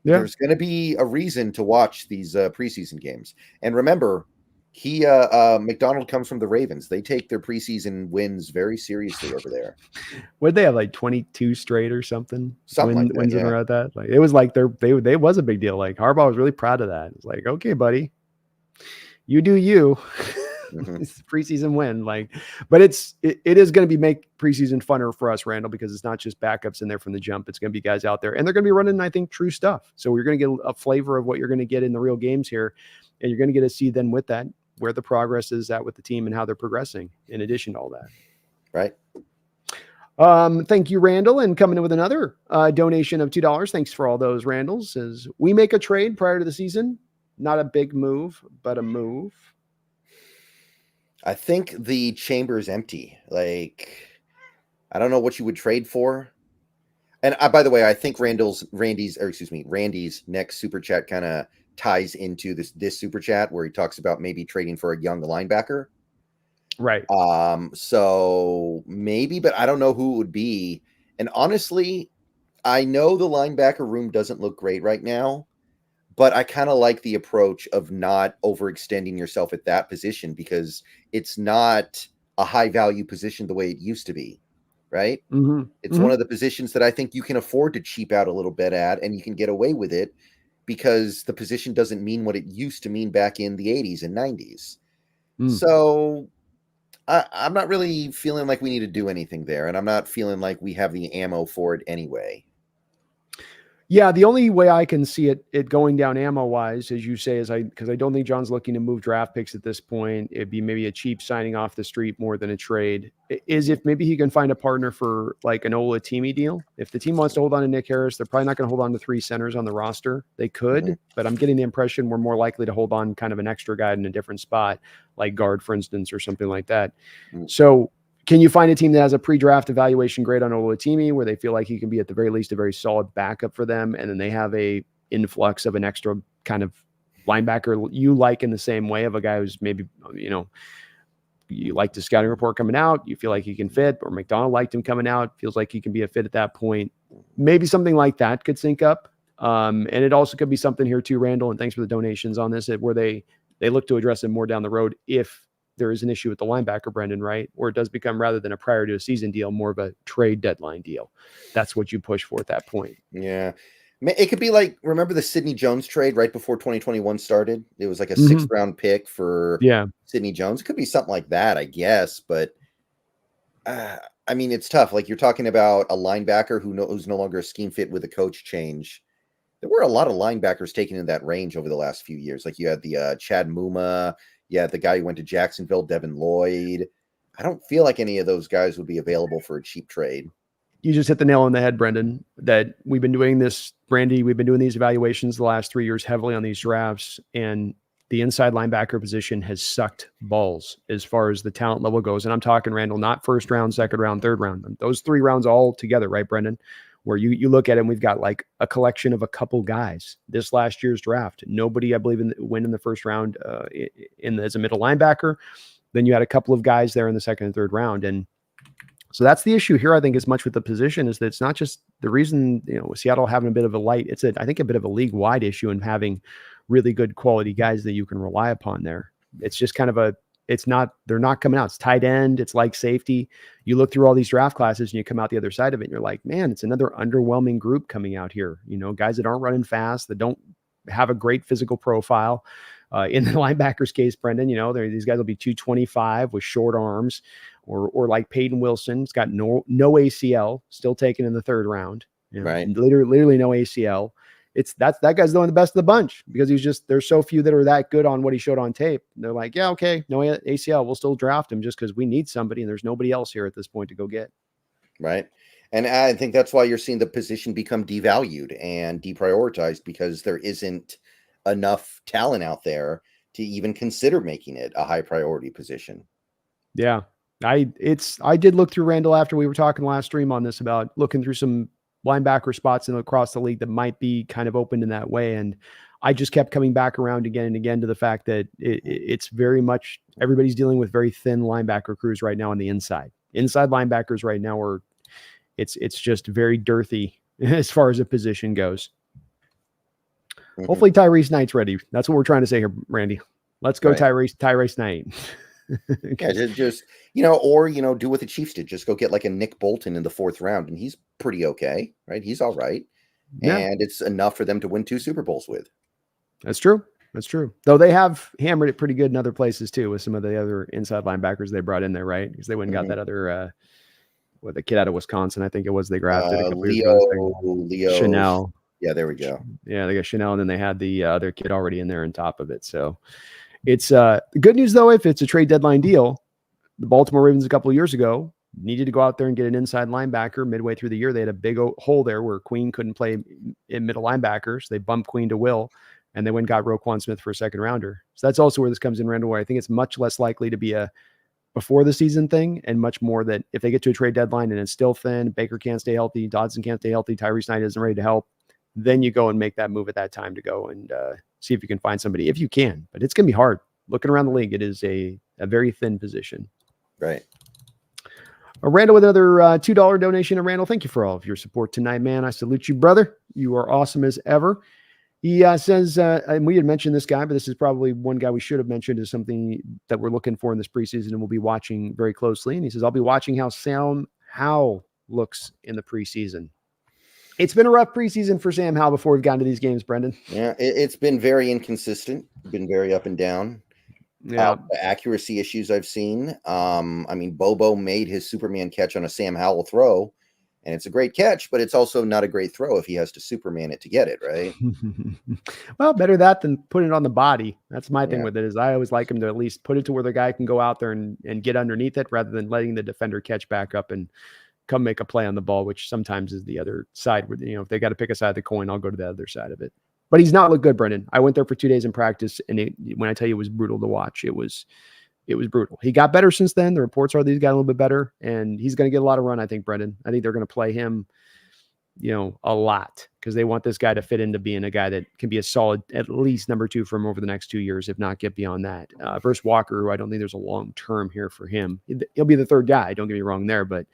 there's going to be a reason to watch these preseason games. And remember, McDonald comes from the Ravens. They take their preseason wins very seriously over there. Would they have like 22 straight or something? Something wins in a row that. Like it was like they was a big deal. Like Harbaugh was really proud of that. It's like, okay, buddy, you do you. It's a preseason win. Like, but it is going to make preseason funner for us, Randall, because it's not just backups in there from the jump. It's going to be guys out there, and they're going to be running, I think, true stuff. So you're going to get a flavor of what you're going to get in the real games here, and you're going to get to see then with that where the progress is at with the team and how they're progressing in addition to all that. Right. Thank you, Randall. And coming in with another donation of $2. Thanks for all those, Randall. Says, we make a trade prior to the season. Not a big move, but a move. I think the chamber is empty. Like, I don't know what you would trade for. And by the way, I think Randy's next super chat kind of ties into this super chat where he talks about maybe trading for a young linebacker. Right. So maybe, but I don't know who it would be. And honestly, I know the linebacker room doesn't look great right now, but I kind of like the approach of not overextending yourself at that position because it's not a high value position the way it used to be. Right. It's one of the positions that I think you can afford to cheap out a little bit at, and you can get away with it because the position doesn't mean what it used to mean back in the 80s and 90s. So I'm not really feeling like we need to do anything there, and I'm not feeling like we have the ammo for it anyway. Yeah, the only way I can see it going down ammo-wise, as you say, is because I don't think John's looking to move draft picks at this point. It'd be maybe a cheap signing off the street more than a trade. Is if maybe he can find a partner for like an Olatimi deal. If the team wants to hold on to Nick Harris, they're probably not going to hold on to 3 centers on the roster. They could, but I'm getting the impression we're more likely to hold on kind of an extra guy in a different spot, like guard, for instance, or something like that. So can you find a team that has a pre-draft evaluation grade on Olatimi where they feel like he can be at the very least a very solid backup for them, and then they have a influx of an extra kind of linebacker you like in the same way of a guy who's maybe, you like the scouting report coming out, you feel like he can fit, or McDonald liked him coming out, feels like he can be a fit at that point. Maybe something like that could sync up. And it also could be something here too, Randall, and thanks for the donations on this, where they look to address it more down the road if there is an issue with the linebacker, Brendan, right? Or it does become, rather than a prior to a season deal, more of a trade deadline deal. That's what you push for at that point. Yeah. It could be like, remember the Sidney Jones trade right before 2021 started? It was like a Mhm. 6th round pick for Yeah. Sidney Jones. It could be something like that, I guess. But I mean, it's tough. Like you're talking about a linebacker who's no longer a scheme fit with a coach change. There were a lot of linebackers taken in that range over the last few years. Like you had the Chad Muma, you had the guy who went to Jacksonville, Devin Lloyd. I don't feel like any of those guys would be available for a cheap trade. You just hit the nail on the head, Brendan, that we've been doing this, Brandy, we've been doing these evaluations the last 3 years heavily on these drafts, and the inside linebacker position has sucked balls as far as the talent level goes. And I'm talking, Randall, not first round, second round, third round. Those 3 rounds all together, right, Brendan? Where you look at it and we've got like a collection of a couple guys this last year's draft. Nobody, I believe, went in the first round as a middle linebacker. Then you had a couple of guys there in the second and third round. And so that's the issue here, I think, as much with the position, is that it's not just the reason, Seattle having a bit of a light. It's I think a bit of a league-wide issue in having really good quality guys that you can rely upon there. It's just kind of they're not coming out. It's tight end. It's like safety. You look through all these draft classes and you come out the other side of it and you're like, man, it's another underwhelming group coming out here. Guys that aren't running fast, that don't have a great physical profile. In the linebackers case, Brendan, these guys will be 225 with short arms, or like Peyton Wilson. It's got no ACL, still taken in the third round. Right. Literally no ACL. That guy's the best of the bunch, because there's so few that are that good on what he showed on tape. They're like, yeah, okay, no ACL, we'll still draft him just because we need somebody and there's nobody else here at this point to go get. Right. And I think that's why you're seeing the position become devalued and deprioritized, because there isn't enough talent out there to even consider making it a high priority position. Yeah. I did look through, Randall, after we were talking last stream on this, about looking through some linebacker spots across the league that might be kind of open in that way. And I just kept coming back around again and again to the fact that it's very much, everybody's dealing with very thin linebacker crews right now on the inside. Inside linebackers right now it's just very dearthy as far as a position goes. Mm-hmm. Hopefully Tyrese Knight's ready. That's what we're trying to say here, Randy. Let's go, right. Tyrese Knight. Okay. Yeah, just or do what the Chiefs did. Just go get like a Nick Bolton in the 4th round, and he's pretty okay, right? He's all right, yeah. And it's enough for them to win 2 Super Bowls with. That's true. Though they have hammered it pretty good in other places too, with some of the other inside linebackers they brought in there, right? Because they went and got that other the kid out of Wisconsin, I think it was, they drafted a couple Leo Chanel. Yeah, there we go. Yeah, they got Chanel, and then they had the other kid already in there on top of it. So it's good news, though, if it's a trade deadline deal. The Baltimore Ravens a couple of years ago needed to go out there and get an inside linebacker midway through the year. They had a big hole there where Queen couldn't play in middle linebackers. They bumped Queen to Will, and they went and got Roquan Smith for a 2nd rounder. So that's also where this comes in, Randall, where I think it's much less likely to be a before the season thing, and much more that if they get to a trade deadline and it's still thin, Baker can't stay healthy, Dodson can't stay healthy, Tyrese Knight isn't ready to help, then you go and make that move at that time to go and see if you can find somebody, if you can. But it's going to be hard. Looking around the league, it is a very thin position. Right. Randall with another $2 donation. And Randall, thank you for all of your support tonight, man. I salute you, brother. You are awesome as ever. He says, and we had mentioned this guy, but this is probably one guy we should have mentioned, is something that we're looking for in this preseason and we'll be watching very closely. And he says, I'll be watching how Sam Howell looks in the preseason. It's been a rough preseason for Sam Howell before we've gotten to these games, Brendan. Yeah, it's been very inconsistent, been very up and down. Yeah, the accuracy issues I've seen. I mean, Bobo made his Superman catch on a Sam Howell throw, and it's a great catch, but it's also not a great throw if he has to Superman it to get it, right? Well, better that than put it on the body. That's my thing with it, is I always like him to at least put it to where the guy can go out there and get underneath it, rather than letting the defender catch back up and come make a play on the ball, which sometimes is the other side. Where, if they got to pick a side of the coin, I'll go to the other side of it. But he's not looked good, Brendan. I went there for 2 days in practice, and when I tell you it was brutal to watch, it was brutal. He got better since then. The reports are that he's got a little bit better, and he's going to get a lot of run, I think, Brendan. I think they're going to play him, a lot, because they want this guy to fit into being a guy that can be a solid, at least number 2 for him over the next 2 years, if not get beyond that. Versus Walker, who I don't think there's a long term here for him. He'll be the 3rd guy. Don't get me wrong there, but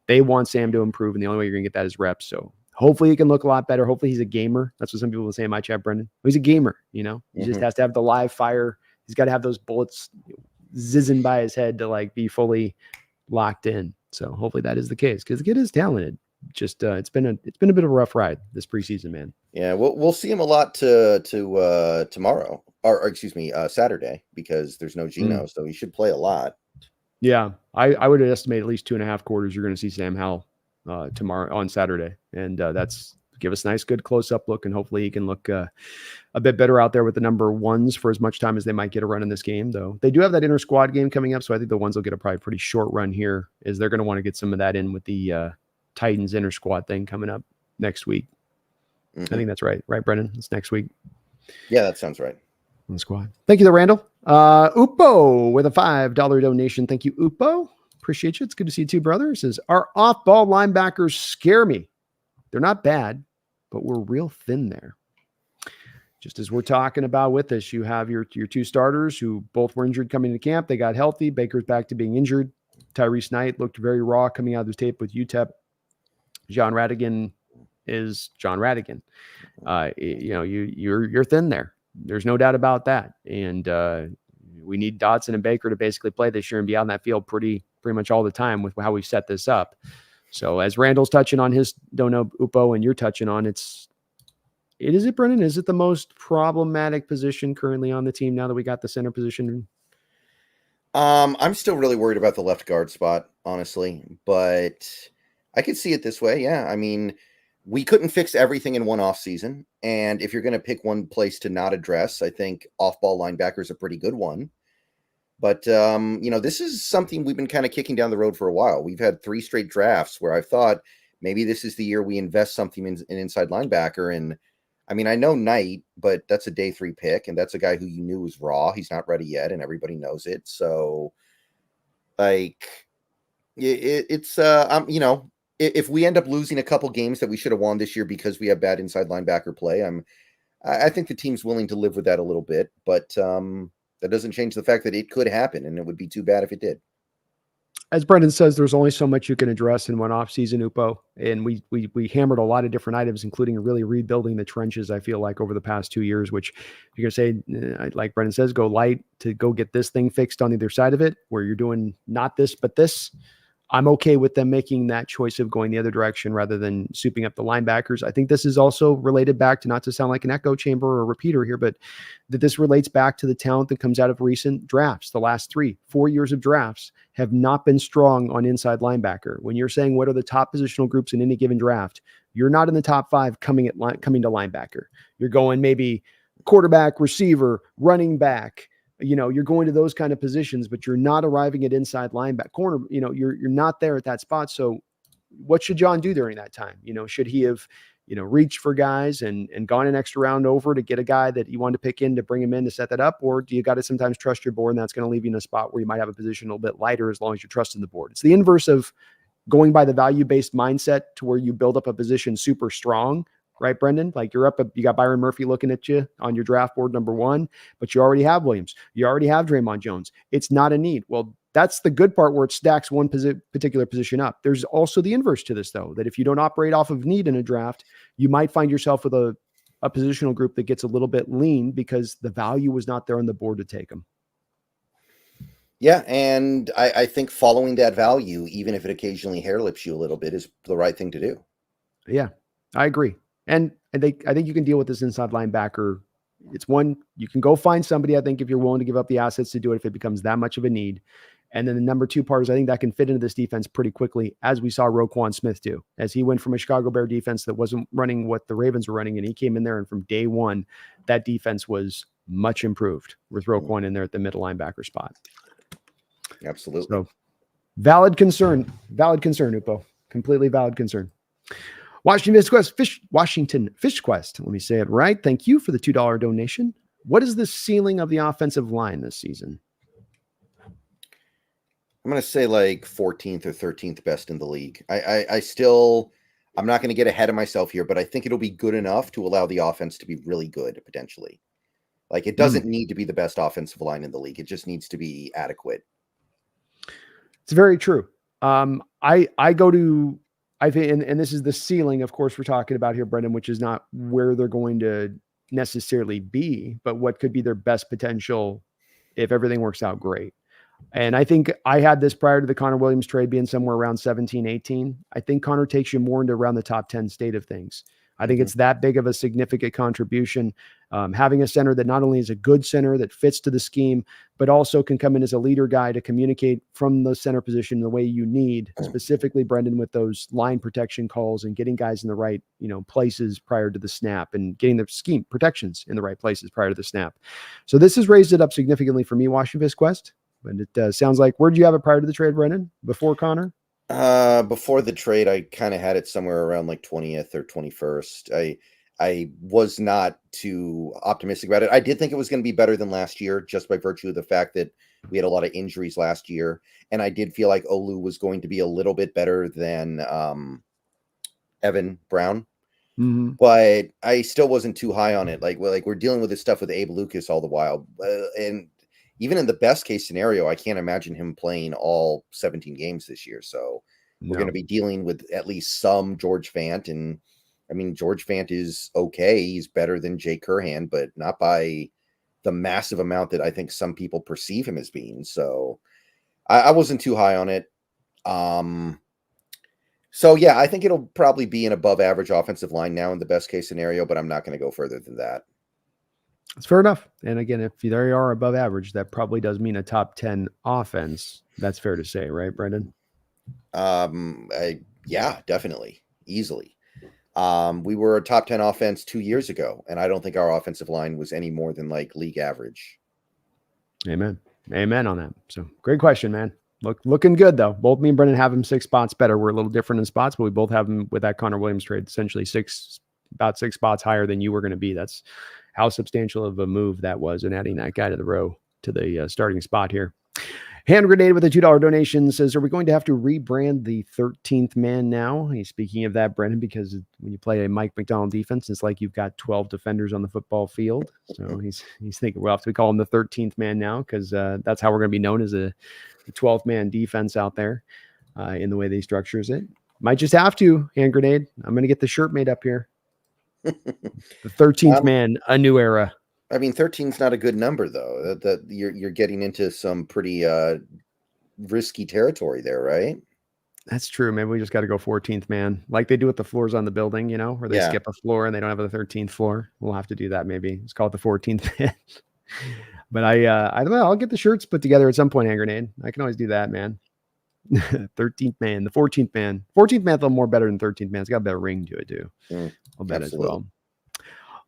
they want Sam to improve, and the only way you're going to get that is reps. So hopefully he can look a lot better. Hopefully he's a gamer. That's what some people will say in my chat, Brendan. He's a gamer, He just has to have the live fire. He's got to have those bullets zizzing by his head to be fully locked in. So hopefully that is the case, because the kid is talented. Just it's been a bit of a rough ride this preseason, man. Yeah, we'll see him a lot tomorrow, or excuse me, Saturday, because there's no Geno, so he should play a lot. Yeah, I would estimate at least 2.5 quarters. You're going to see Sam Howell tomorrow on Saturday, and that's give us a nice, good close-up look, and hopefully he can look a bit better out there with the number ones for as much time as they might get a run in this game. Though they do have that inter squad game coming up, so I think the ones will get a probably pretty short run here, as they're going to want to get some of that in with the Titans inter squad thing coming up next week. I think that's right, Brendan? It's next week. Yeah, that sounds right. On the squad. Thank you, there, Randall. Upo with a $5 donation. Thank you, Upo. Appreciate you. It's good to see you too, brother. It says, our off-ball linebackers scare me. They're not bad, but we're real thin there. Just as we're talking about with this, you have your two starters who both were injured coming to camp. They got healthy. Baker's back to being injured. Tyrese Knight looked very raw coming out of his tape with UTEP. John Radigan is John Radigan. You're thin there. There's no doubt about that. And we need Dotson and Baker to basically play this year and be on that field pretty much all the time with how we set this up. So as Randall's touching on his Dono Upo and you're touching on is it, Brennan? Is it the most problematic position currently on the team now that we got the center position? I'm still really worried about the left guard spot, honestly, but I could see it this way. Yeah. I mean, we couldn't fix everything in one offseason. And if you're going to pick one place to not address, I think off-ball linebacker is a pretty good one. But, this is something we've been kind of kicking down the road for a while. We've had 3 straight drafts where I've thought maybe this is the year we invest something in inside linebacker. And I mean, I know Knight, but that's a day 3 pick. And that's a guy who you knew was raw. He's not ready yet. And everybody knows it. So if we end up losing a couple games that we should have won this year because we have bad inside linebacker play, I think the team's willing to live with that a little bit, but that doesn't change the fact that it could happen, and it would be too bad if it did. As Brendan says, there's only so much you can address in one offseason, Upo, and we hammered a lot of different items, including really rebuilding the trenches, I feel like, over the past 2 years, which you're going to say, like Brendan says, go light to go get this thing fixed on either side of it, where you're doing not this, but this. I'm okay with them making that choice of going the other direction rather than souping up the linebackers. I think this is also related back to, not to sound like an echo chamber or a repeater here, but that this relates back to the talent that comes out of recent drafts. The last 3-4 years of drafts have not been strong on inside linebacker. When you're saying what are the top positional groups in any given draft, you're not in the top 5 coming to linebacker. You're going maybe quarterback, receiver, running back. You're going to those kind of positions, but you're not arriving at inside linebacker corner. You're not there at that spot. So what should John do during that time? Should he have, reached for guys and gone an extra round over to get a guy that you wanted to pick in to bring him in to set that up? Or do you got to sometimes trust your board, and that's going to leave you in a spot where you might have a position a little bit lighter as long as you're trusting the board? It's the inverse of going by the value-based mindset to where you build up a position super strong. Right, Brendan? Like you got Byron Murphy looking at you on your draft board number 1, but you already have Williams. You already have Dre'Mont Jones. It's not a need. Well, that's the good part where it stacks one particular position up. There's also the inverse to this, though, that if you don't operate off of need in a draft, you might find yourself with a positional group that gets a little bit lean because the value was not there on the board to take them. Yeah, and I think following that value, even if it occasionally hair lips you a little bit, is the right thing to do. Yeah, I agree. And I think you can deal with this inside linebacker. It's one, you can go find somebody, I think, if you're willing to give up the assets to do it, if it becomes that much of a need. And then the number 2 part is I think that can fit into this defense pretty quickly, as we saw Roquan Smith do, as he went from a Chicago Bear defense that wasn't running what the Ravens were running, and he came in there, and from day 1, that defense was much improved with Roquan in there at the middle linebacker spot. Absolutely. So valid concern, Upo. Completely valid concern. Washington Fish Quest. Let me say it right. Thank you for the $2 donation. What is the ceiling of the offensive line this season? I'm going to say like 14th or 13th best in the league. I'm not going to get ahead of myself here, but I think it'll be good enough to allow the offense to be really good potentially. Like it doesn't need to be the best offensive line in the league. It just needs to be adequate. It's very true. I think, and this is the ceiling, of course, we're talking about here, Brendan, which is not where they're going to necessarily be, but what could be their best potential if everything works out great. And I think I had this prior to the Connor Williams trade being somewhere around 17, 18. I think Connor takes you more into around the top 10 state of things. I think it's that big of a significant contribution. Having a center that not only is a good center that fits to the scheme, but also can come in as a leader guy to communicate from the center position the way you need, specifically, Brendan, with those line protection calls and getting guys in the right, places prior to the snap and getting the scheme protections in the right places prior to the snap. So this has raised it up significantly for me, Washington Quest. But it sounds like, where did you have it prior to the trade, Brendan? Before Connor? Before the trade, I kind of had it somewhere around like 20th or 21st. I was not too optimistic about it. I did think it was going to be better than last year, just by virtue of the fact that we had a lot of injuries last year. And I did feel like Olu was going to be a little bit better than Evan Brown. Mm-hmm. But I still wasn't too high on it. Like we're dealing with this stuff with Abe Lucas all the while. And even in the best case scenario, I can't imagine him playing all 17 games this year. So we're going to be dealing with at least some George Fant. And I mean, George Fant is okay. He's better than Jay Curhan, but not by the massive amount that I think some people perceive him as being. So I wasn't too high on it. So yeah, I think it'll probably be an above average offensive line now in the best case scenario, but I'm not going to go further than that. It's fair enough. And again, if they are above average, that probably does mean a top 10 offense. That's fair to say, right, Brendan? Yeah, definitely. Easily. We were a top 10 offense 2 years ago, and I don't think our offensive line was any more than like league average. Amen. Amen on that. So great question, man. Looking good though. Both me and Brendan have him 6 spots better. We're a little different in spots, but we both have him with that Connor Williams trade, essentially about 6 spots higher than you were going to be. That's how substantial of a move that was in adding that guy to the row to the starting spot here. Hand Grenade with a $2 donation says, are we going to have to rebrand the 13th man now? He's speaking of that, Brendan, because when you play a Mike McDonald defense, it's like you've got 12 defenders on the football field. So he's thinking, well, have to call him the 13th man now, because that's how we're going to be known, as the 12th man defense out there in the way they structures it. Might just have to, Hand Grenade. I'm going to get the shirt made up here. The 13th man, a new era. I mean, 13 is not a good number, though. That you're getting into some pretty risky territory there, right? That's true. Maybe we just got to go 14th man, like they do with the floors on the building, where they skip a floor and they don't have a 13th floor. We'll have to do that. Maybe it's called the 14th man. But I don't know. I'll get the shirts put together at some point, Hand Grenade. I can always do that, man. 13th man, the 14th man. 14th man, a little more better than 13th man. It's got a better ring to it, too. I'll bet as well.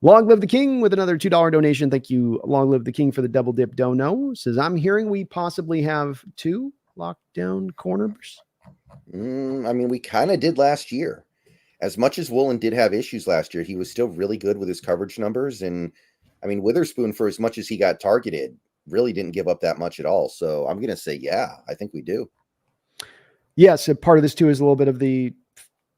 Long Live the King with another $2 donation. Thank you, Long Live the King, for the double dip dono. Says, I'm hearing we possibly have 2 lockdown corners. I mean, we kind of did last year. As much as Woolen did have issues last year, he was still really good with his coverage numbers. And I mean, Witherspoon, for as much as he got targeted, really didn't give up that much at all. So I'm going to say, yeah, I think we do. Yes. A part of this too is a little bit of the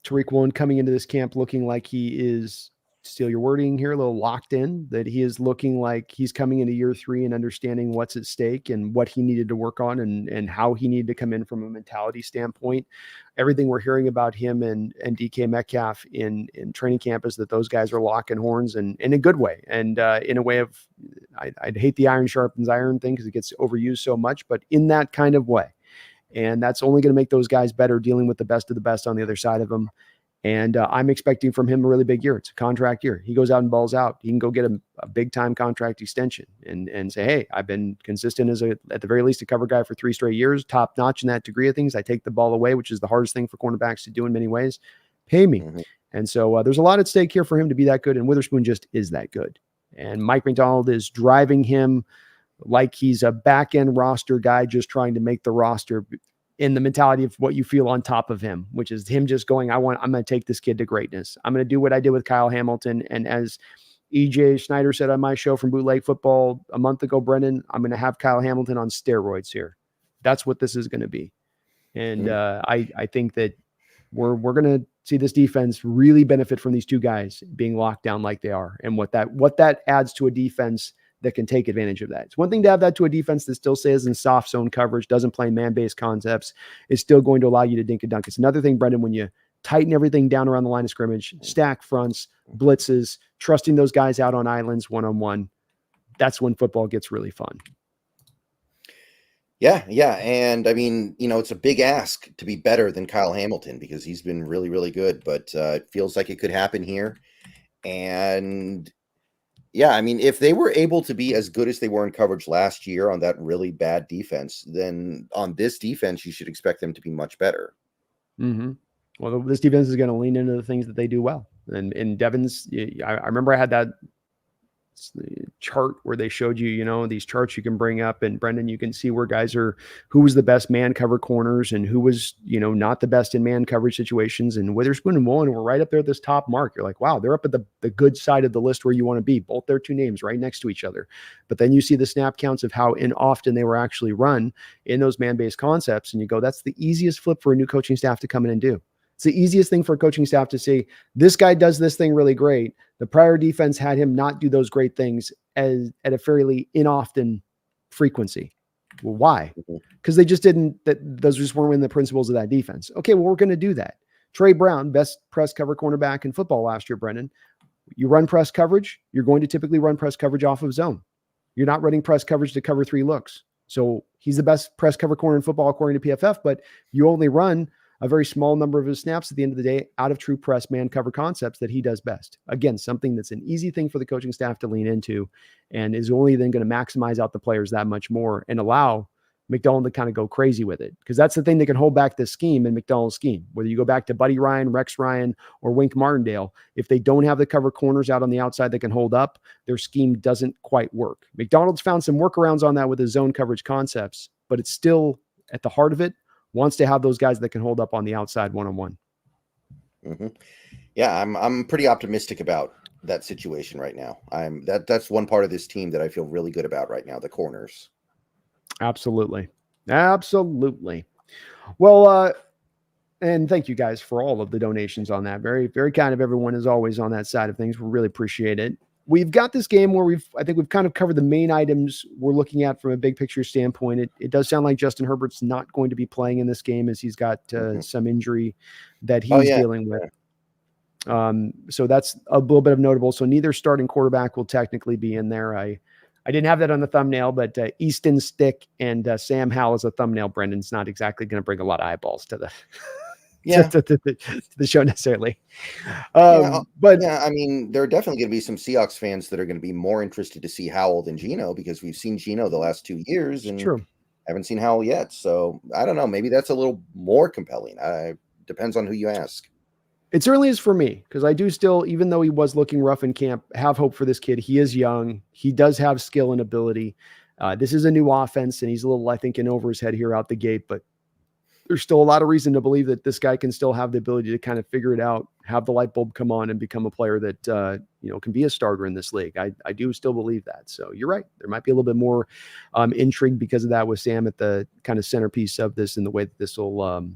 Tariq Woolen coming into this camp looking like he is, steal your wording here, a little locked in, that he is looking like he's coming into year 3 and understanding what's at stake and what he needed to work on and how he needed to come in from a mentality standpoint. Everything we're hearing about him and DK Metcalf in training camp is that those guys are locking horns and in a good way. And in a way of, I'd hate the iron sharpens iron thing because it gets overused so much, but in that kind of way. And that's only going to make those guys better, dealing with the best of the best on the other side of them. And I'm expecting from him a really big year. It's a contract year. He goes out and balls out. He can go get a big time contract extension and say, hey, I've been consistent at the very least, a cover guy for 3 straight years, top notch in that degree of things. I take the ball away, which is the hardest thing for cornerbacks to do in many ways. Pay me. And so there's a lot at stake here for him to be that good. And Witherspoon just is that good. And Mike McDonald is driving him like he's a back end roster guy, just trying to make the roster in the mentality of what you feel on top of him, which is him just going, I'm going to take this kid to greatness. I'm going to do what I did with Kyle Hamilton. And as EJ Schneider said on my show from Bootleg Football a month ago, Brendan, I'm going to have Kyle Hamilton on steroids here. That's what this is going to be. And I think that we're going to see this defense really benefit from these 2 guys being locked down like they are, and what that adds to a defense that can take advantage of that. It's one thing to have that to a defense that still stays in soft zone coverage, doesn't play man-based concepts, is still going to allow you to dink and dunk. It's another thing, Brendan, when you tighten everything down around the line of scrimmage, stack fronts, blitzes, trusting those guys out on islands one-on-one. That's when football gets really fun. Yeah. And I mean, it's a big ask to be better than Kyle Hamilton because he's been really, really good, but it feels like it could happen here. And yeah, I mean, if they were able to be as good as they were in coverage last year on that really bad defense, then on this defense, you should expect them to be much better. Mm-hmm. Well, this defense is going to lean into the things that they do well. And Devin's, I remember I had that chart where they showed you, these charts you can bring up, and Brendan, you can see where guys are, who was the best man cover corners and who was, not the best in man coverage situations. And Witherspoon and Mullen were right up there at this top mark. You're like, wow, they're up at the good side of the list where you want to be. Both their two names right next to each other. But then you see the snap counts of how often they were actually run in those man-based concepts. And you go, that's the easiest flip for a new coaching staff to come in and do. It's the easiest thing for a coaching staff to say, this guy does this thing really great. The prior defense had him not do those great things at a fairly inoften frequency. Well, why? Because they just didn't, those just weren't in the principles of that defense. Okay, well, we're going to do that. Trey Brown, best press cover cornerback in football last year, Brendan. You run press coverage, you're going to typically run press coverage off of zone. You're not running press coverage to cover 3 looks. So he's the best press cover corner in football according to PFF, but you only run a very small number of his snaps at the end of the day out of true press man cover concepts that he does best. Again, something that's an easy thing for the coaching staff to lean into and is only then going to maximize out the players that much more and allow McDonald to kind of go crazy with it. Because that's the thing that can hold back this scheme in McDonald's scheme. Whether you go back to Buddy Ryan, Rex Ryan, or Wink Martindale, if they don't have the cover corners out on the outside that can hold up, their scheme doesn't quite work. McDonald's found some workarounds on that with his zone coverage concepts, but it's still at the heart of it, wants to have those guys that can hold up on the outside one-on-one. Mm-hmm. Yeah, I'm pretty optimistic about that situation right now. That's one part of this team that I feel really good about right now, the corners. Absolutely. Well, and thank you guys for all of the donations on that. Very, very kind of everyone is always on that side of things. We really appreciate it. We've got this game where I think we've kind of covered the main items we're looking at from a big picture standpoint. It does sound like Justin Herbert's not going to be playing in this game as he's got some injury that he's dealing with. So that's a little bit of notable. So neither starting quarterback will technically be in there. I didn't have that on the thumbnail, but Easton Stick and Sam Howell as a thumbnail, Brendan's not exactly going to bring a lot of eyeballs to the to the show necessarily. But I mean, there are definitely going to be some Seahawks fans that are going to be more interested to see Howell than Geno because we've seen Geno the last 2 years and haven't seen Howell yet. So I don't know. Maybe that's a little more compelling. Depends on who you ask. It certainly is for me because I do still, even though he was looking rough in camp, have hope for this kid. He is young. He does have skill and ability. This is a new offense, and he's a little, I think, in over his head here out the gate. But there's still a lot of reason to believe that this guy can still have the ability to kind of figure it out, have the light bulb come on, and become a player that can be a starter in this league. I do still believe that. So you're right. There might be a little bit more intrigue because of that with Sam at the kind of centerpiece of this and the way that this will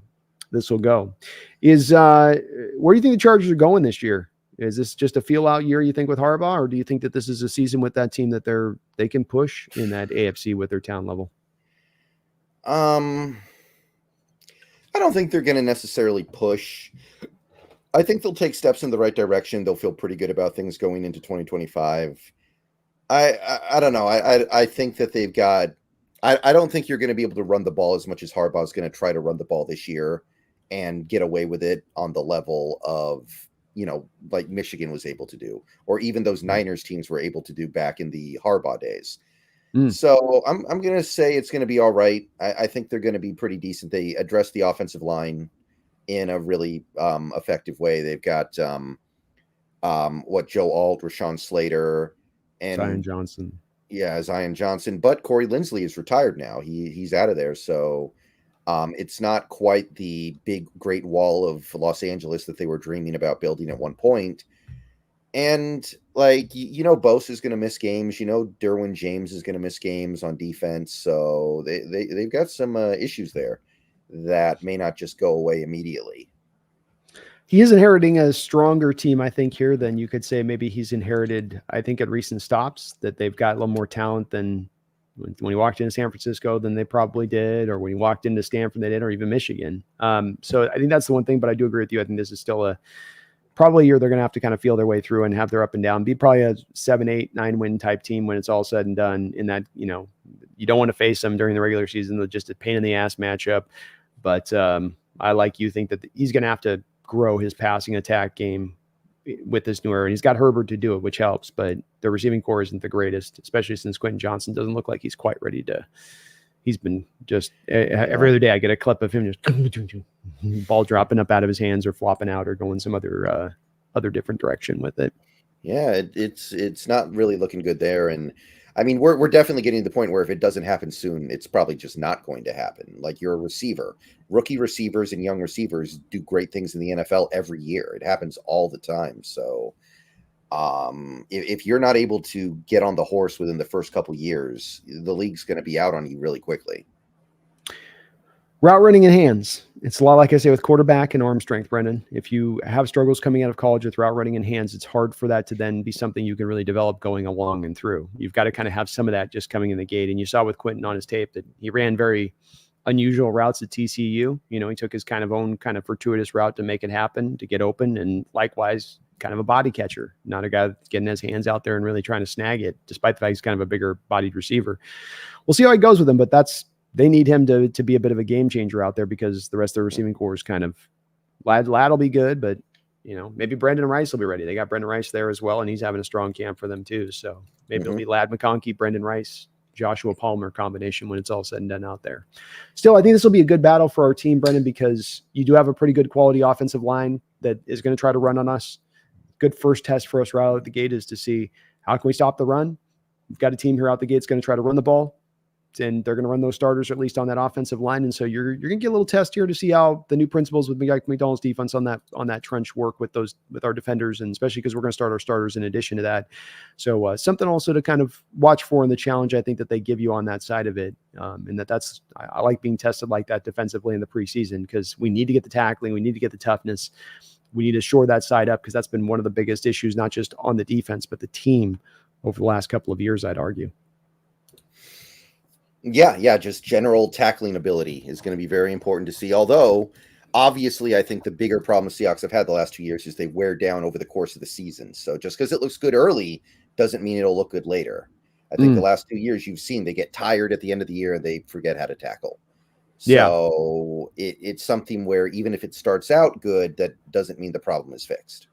go. Where do you think the Chargers are going this year? Is this just a feel out year, you think, with Harbaugh, or do you think that this is a season with that team that they can push in that AFC with their talent level? I don't think they're going to necessarily push. I think they'll take steps in the right direction. They'll feel pretty good about things going into 2025. I don't know. I think that they've got. I don't think you're going to be able to run the ball as much as Harbaugh is going to try to run the ball this year and get away with it on the level of, like Michigan was able to do, or even those Niners teams were able to do back in the Harbaugh days. So I'm going to say it's going to be all right. I think they're going to be pretty decent. They address the offensive line in a really effective way. They've got Joe Alt, Rashawn Slater, and Zion Johnson. Yeah, Zion Johnson. But Corey Linsley is retired now. He's out of there. So it's not quite the big, great wall of Los Angeles that they were dreaming about building at one point. And Bosa is going to miss games. Derwin James is going to miss games on defense. So they've got some issues there that may not just go away immediately. He is inheriting a stronger team, I think, here than you could say maybe he's inherited, I think, at recent stops, that they've got a little more talent than when he walked into San Francisco than they probably did, or when he walked into Stanford they did, or even Michigan. So I think that's the one thing, but I do agree with you. I think this is still probably a year they're going to have to kind of feel their way through and have their up and down, be probably a 7, 8, 9 win type team when it's all said and done, in that, you don't want to face them during the regular season. They're just a pain in the ass matchup. But I, like you, think that he's going to have to grow his passing attack game with this new era. And he's got Herbert to do it, which helps, but the receiving core isn't the greatest, especially since Quentin Johnson doesn't look like he's quite ready to. He's been just every other day I get a clip of him just ball dropping up out of his hands or flopping out or going some other different direction with it. Yeah, it's not really looking good there. And I mean, we're definitely getting to the point where if it doesn't happen soon, it's probably just not going to happen. Like, you're a receiver. Rookie receivers and young receivers do great things in the NFL every year. It happens all the time. So if you're not able to get on the horse within the first couple years, the league's going to be out on you really quickly. Route running and hands. It's a lot like I say with quarterback and arm strength, Brendan. If you have struggles coming out of college with route running and hands, it's hard for that to then be something you can really develop going along and through. You've got to kind of have some of that just coming in the gate. And you saw with Quentin on his tape that he ran very unusual routes at TCU. You know, he took his kind of own kind of fortuitous route to make it happen, to get open, and likewise kind of a body catcher, not a guy that's getting his hands out there and really trying to snag it, despite the fact he's kind of a bigger bodied receiver. We'll see how it goes with him, but they need him to be a bit of a game changer out there because the rest of the receiving core is kind of Ladd will be good, but you know, maybe Brandon Rice will be ready. They got Brendan Rice there as well, and he's having a strong camp for them too. So maybe it'll be Ladd McConkey, Brendan Rice, Joshua Palmer combination when it's all said and done out there. Still, I think this will be a good battle for our team, Brendan, because you do have a pretty good quality offensive line that is going to try to run on us. Good first test for us right out of the gate is to see how can we stop the run. We've got a team here out the gate that's going to try to run the ball, and they're going to run those starters at least on that offensive line. And so you're going to get a little test here to see how the new principles with McDonald's defense on that trench work with our defenders, and especially because we're going to start our starters in addition to that. So something also to kind of watch for in the challenge, I think, that they give you on that side of it. And I like being tested like that defensively in the preseason, because we need to get the tackling. We need to get the toughness. We need to shore that side up, because that's been one of the biggest issues, not just on the defense, but the team over the last couple of years, I'd argue. Yeah, just general tackling ability is going to be very important to see. Although, obviously, I think the bigger problem the Seahawks have had the last 2 years is they wear down over the course of the season. So just because it looks good early doesn't mean it'll look good later. I think the last 2 years you've seen they get tired at the end of the year and they forget how to tackle. So it's something where even if it starts out good, that doesn't mean the problem is fixed.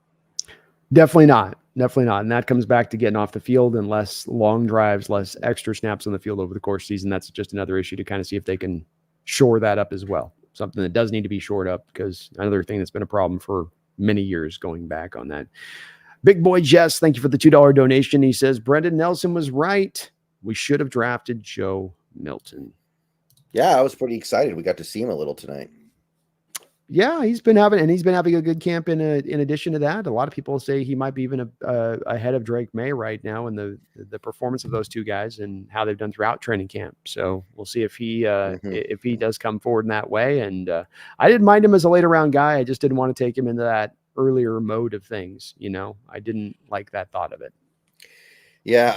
Definitely not. And that comes back to getting off the field and less long drives, less extra snaps on the field over the course of the season. That's just another issue to kind of see if they can shore that up as well. Something that does need to be shored up, because another thing that's been a problem for many years going back on that. Big Boy Jess, thank you for the $2 donation. He says, Brendan Nelson was right. We should have drafted Joe Milton. Yeah, I was pretty excited. We got to see him a little tonight. Yeah, he's been having a good camp. In addition to that, a lot of people say he might be even ahead of Drake May right now in the performance of those two guys and how they've done throughout training camp. So we'll see if he does come forward in that way. And I didn't mind him as a later round guy. I just didn't want to take him into that earlier mode of things. You know, I didn't like that thought of it. Yeah,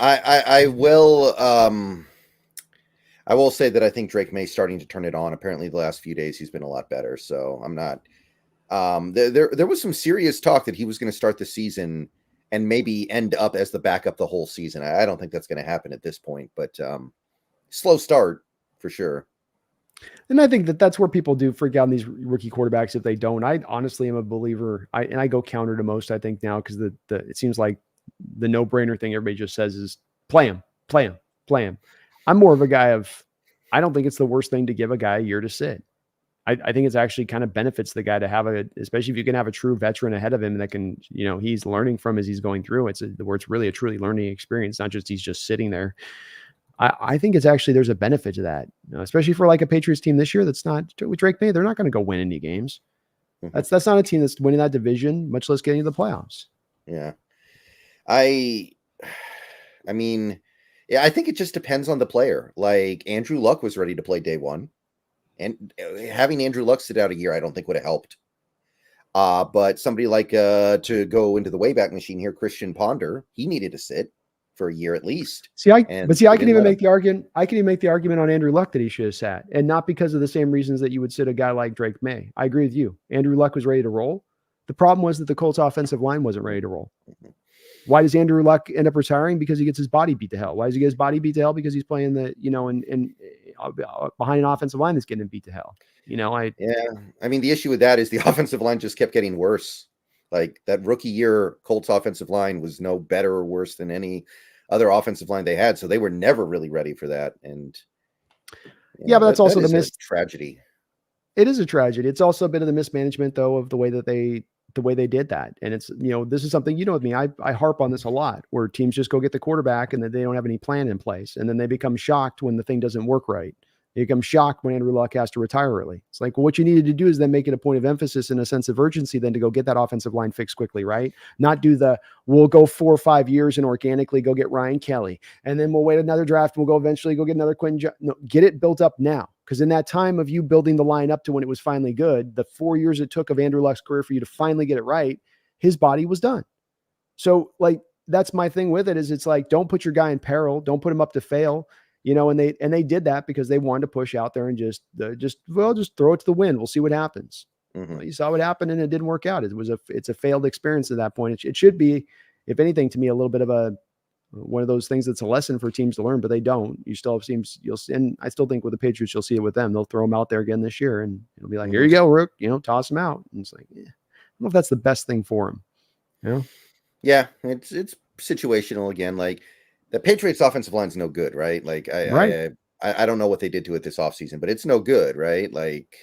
I will. I will say that I think Drake May's starting to turn it on. Apparently the last few days he's been a lot better. So I'm not there was some serious talk that he was going to start the season and maybe end up as the backup the whole season. I don't think that's going to happen at this point, but slow start for sure. And I think that's where people do freak out on these rookie quarterbacks if they don't. I honestly am a believer. I go counter to most, I think, now, because it seems like the no-brainer thing everybody just says is play him. I'm more of a guy of, I don't think it's the worst thing to give a guy a year to sit. I think it's actually kind of benefits the guy to have especially if you can have a true veteran ahead of him that can, he's learning from as he's going through. Where it's really a truly learning experience, not just he's just sitting there. I think it's actually, there's a benefit to that, especially for like a Patriots team this year that's not with Drake May. They're not going to go win any games. That's not a team that's winning that division, much less getting to the playoffs. Yeah. I mean, yeah, I think it just depends on the player. Like Andrew Luck was ready to play day one, and having Andrew Luck sit out a year, I don't think would have helped. But somebody like to go into the Wayback Machine here, Christian Ponder, he needed to sit for a year at least. I can even make the argument. I can even make the argument on Andrew Luck that he should have sat, and not because of the same reasons that you would sit a guy like Drake May. I agree with you. Andrew Luck was ready to roll. The problem was that the Colts offensive line wasn't ready to roll. Why does Andrew Luck end up retiring? Because he gets his body beat to hell. Why does he get his body beat to hell? Because he's playing behind an offensive line that's getting him beat to hell. I mean, the issue with that is the offensive line just kept getting worse. Like that rookie year Colts offensive line was no better or worse than any other offensive line they had. So they were never really ready for that. And yeah, but that's also that the is a tragedy. It is a tragedy. It's also a bit of the mismanagement, though, of the way they did that. And it's, this is something, with me, I harp on this a lot, where teams just go get the quarterback and then they don't have any plan in place. And then they become shocked when the thing doesn't work right. They become shocked when Andrew Luck has to retire early. It's like, well, what you needed to do is then make it a point of emphasis and a sense of urgency then to go get that offensive line fixed quickly, right? Not do we'll go 4 or 5 years and organically go get Ryan Kelly. And then we'll wait another draft and we'll go eventually go get another Quinn. No, get it built up now. Because in that time of you building the line up to when it was finally good, the 4 years it took of Andrew Luck's career for you to finally get it right, his body was done. So that's my thing with it, is it's like, don't put your guy in peril. Don't put him up to fail. And they did that because they wanted to push out there and just throw it to the wind. We'll see what happens. Mm-hmm. Well, you saw what happened and it didn't work out. It's a failed experience at that point. It should be, if anything, to me, a little bit of one of those things that's a lesson for teams to learn, but they don't. You still have teams, and I still think with the Patriots, you'll see it with them. They'll throw them out there again this year and it'll be like, here you go, Rook, toss them out. And it's like, I don't know if that's the best thing for him. Yeah, it's situational again. Like, the Patriots offensive line is no good, right? Like I don't know what they did to it this offseason, but it's no good, right? Like,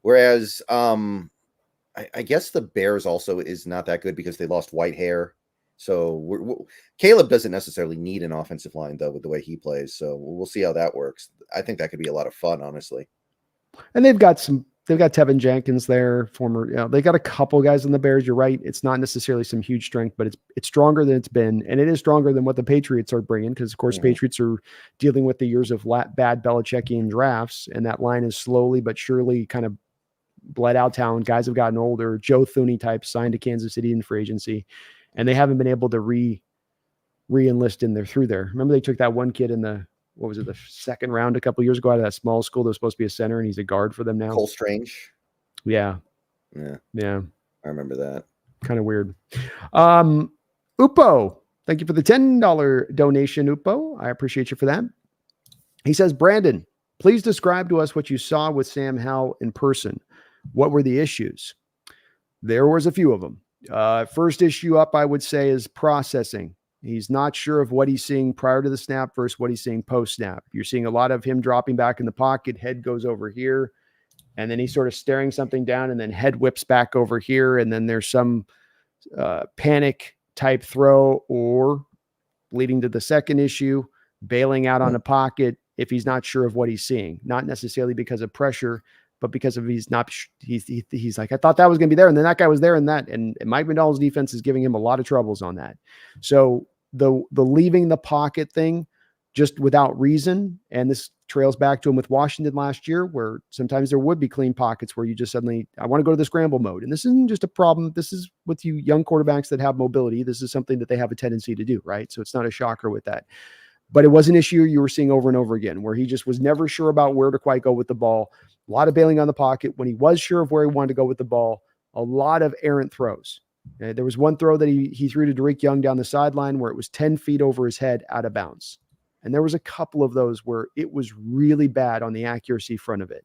whereas I guess the Bears also is not that good because they lost white hair. So Caleb doesn't necessarily need an offensive line though with the way he plays. So we'll see how that works. I think that could be a lot of fun, honestly. And they've got Tevin Jenkins there, they got a couple guys in the Bears. You're right. It's not necessarily some huge strength, but it's stronger than it's been. And it is stronger than what the Patriots are bringing. Cause of course, Patriots are dealing with the years of bad Belichickian drafts. And that line is slowly, but surely kind of bled out town. Guys have gotten older. Joe Thuney types signed to Kansas City in free agency, and they haven't been able to re-enlist through there. Remember they took that one kid in the second round a couple of years ago out of that small school that was supposed to be a center, and he's a guard for them now. Cole Strange. Yeah. I remember that. Kind of weird. Upo, thank you for the $10 donation, Upo. I appreciate you for that. He says, Brandon, please describe to us what you saw with Sam Howell in person. What were the issues? There was a few of them. First issue up, I would say, is processing. He's not sure of what he's seeing prior to the snap versus what he's seeing post-snap. You're seeing a lot of him dropping back in the pocket, head goes over here, and then he's sort of staring something down, and then head whips back over here, and then there's some panic type throw, or leading to the second issue, bailing out on a pocket if he's not sure of what he's seeing. Not necessarily because of pressure, but because of he's like, I thought that was going to be there, and then that guy was there, and Mike McDonald's defense is giving him a lot of troubles on that. So the leaving the pocket thing just without reason, and this trails back to him with Washington last year, where sometimes there would be clean pockets where you just suddenly, I want to go to the scramble mode. And this isn't just a problem. This is with you young quarterbacks that have mobility. This is something that they have a tendency to do, right? So it's not a shocker with that. But it was an issue you were seeing over and over again, where he just was never sure about where to quite go with the ball. A lot of bailing on the pocket. When he was sure of where he wanted to go with the ball, a lot of errant throws. There was one throw that he threw to Derek Young down the sideline where it was 10 feet over his head out of bounds. And there was a couple of those where it was really bad on the accuracy front of it,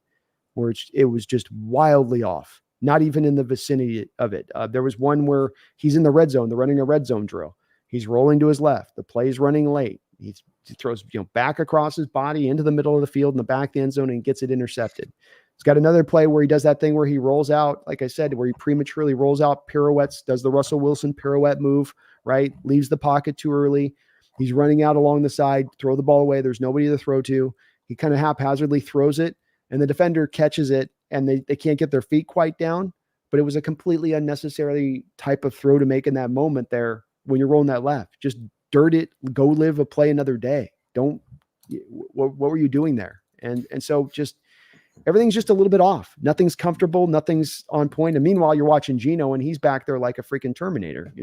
where it was just wildly off, not even in the vicinity of it. There was one where he's in the red zone. They're running a red zone drill. He's rolling to his left. The play's running late. He throws back across his body into the middle of the field in the back end zone and gets it intercepted. He's got another play where he does that thing where he rolls out, like I said, where he prematurely rolls out, pirouettes, does the Russell Wilson pirouette move, right? Leaves the pocket too early. He's running out along the side, throw the ball away. There's nobody to throw to. He kind of haphazardly throws it, and the defender catches it, and they can't get their feet quite down. But it was a completely unnecessary type of throw to make in that moment there when you're rolling that left. Just dirt it, go live a play another day. What were you doing there? And so just everything's just a little bit off. Nothing's comfortable. Nothing's on point. And meanwhile, you're watching Geno and he's back there like a freaking Terminator,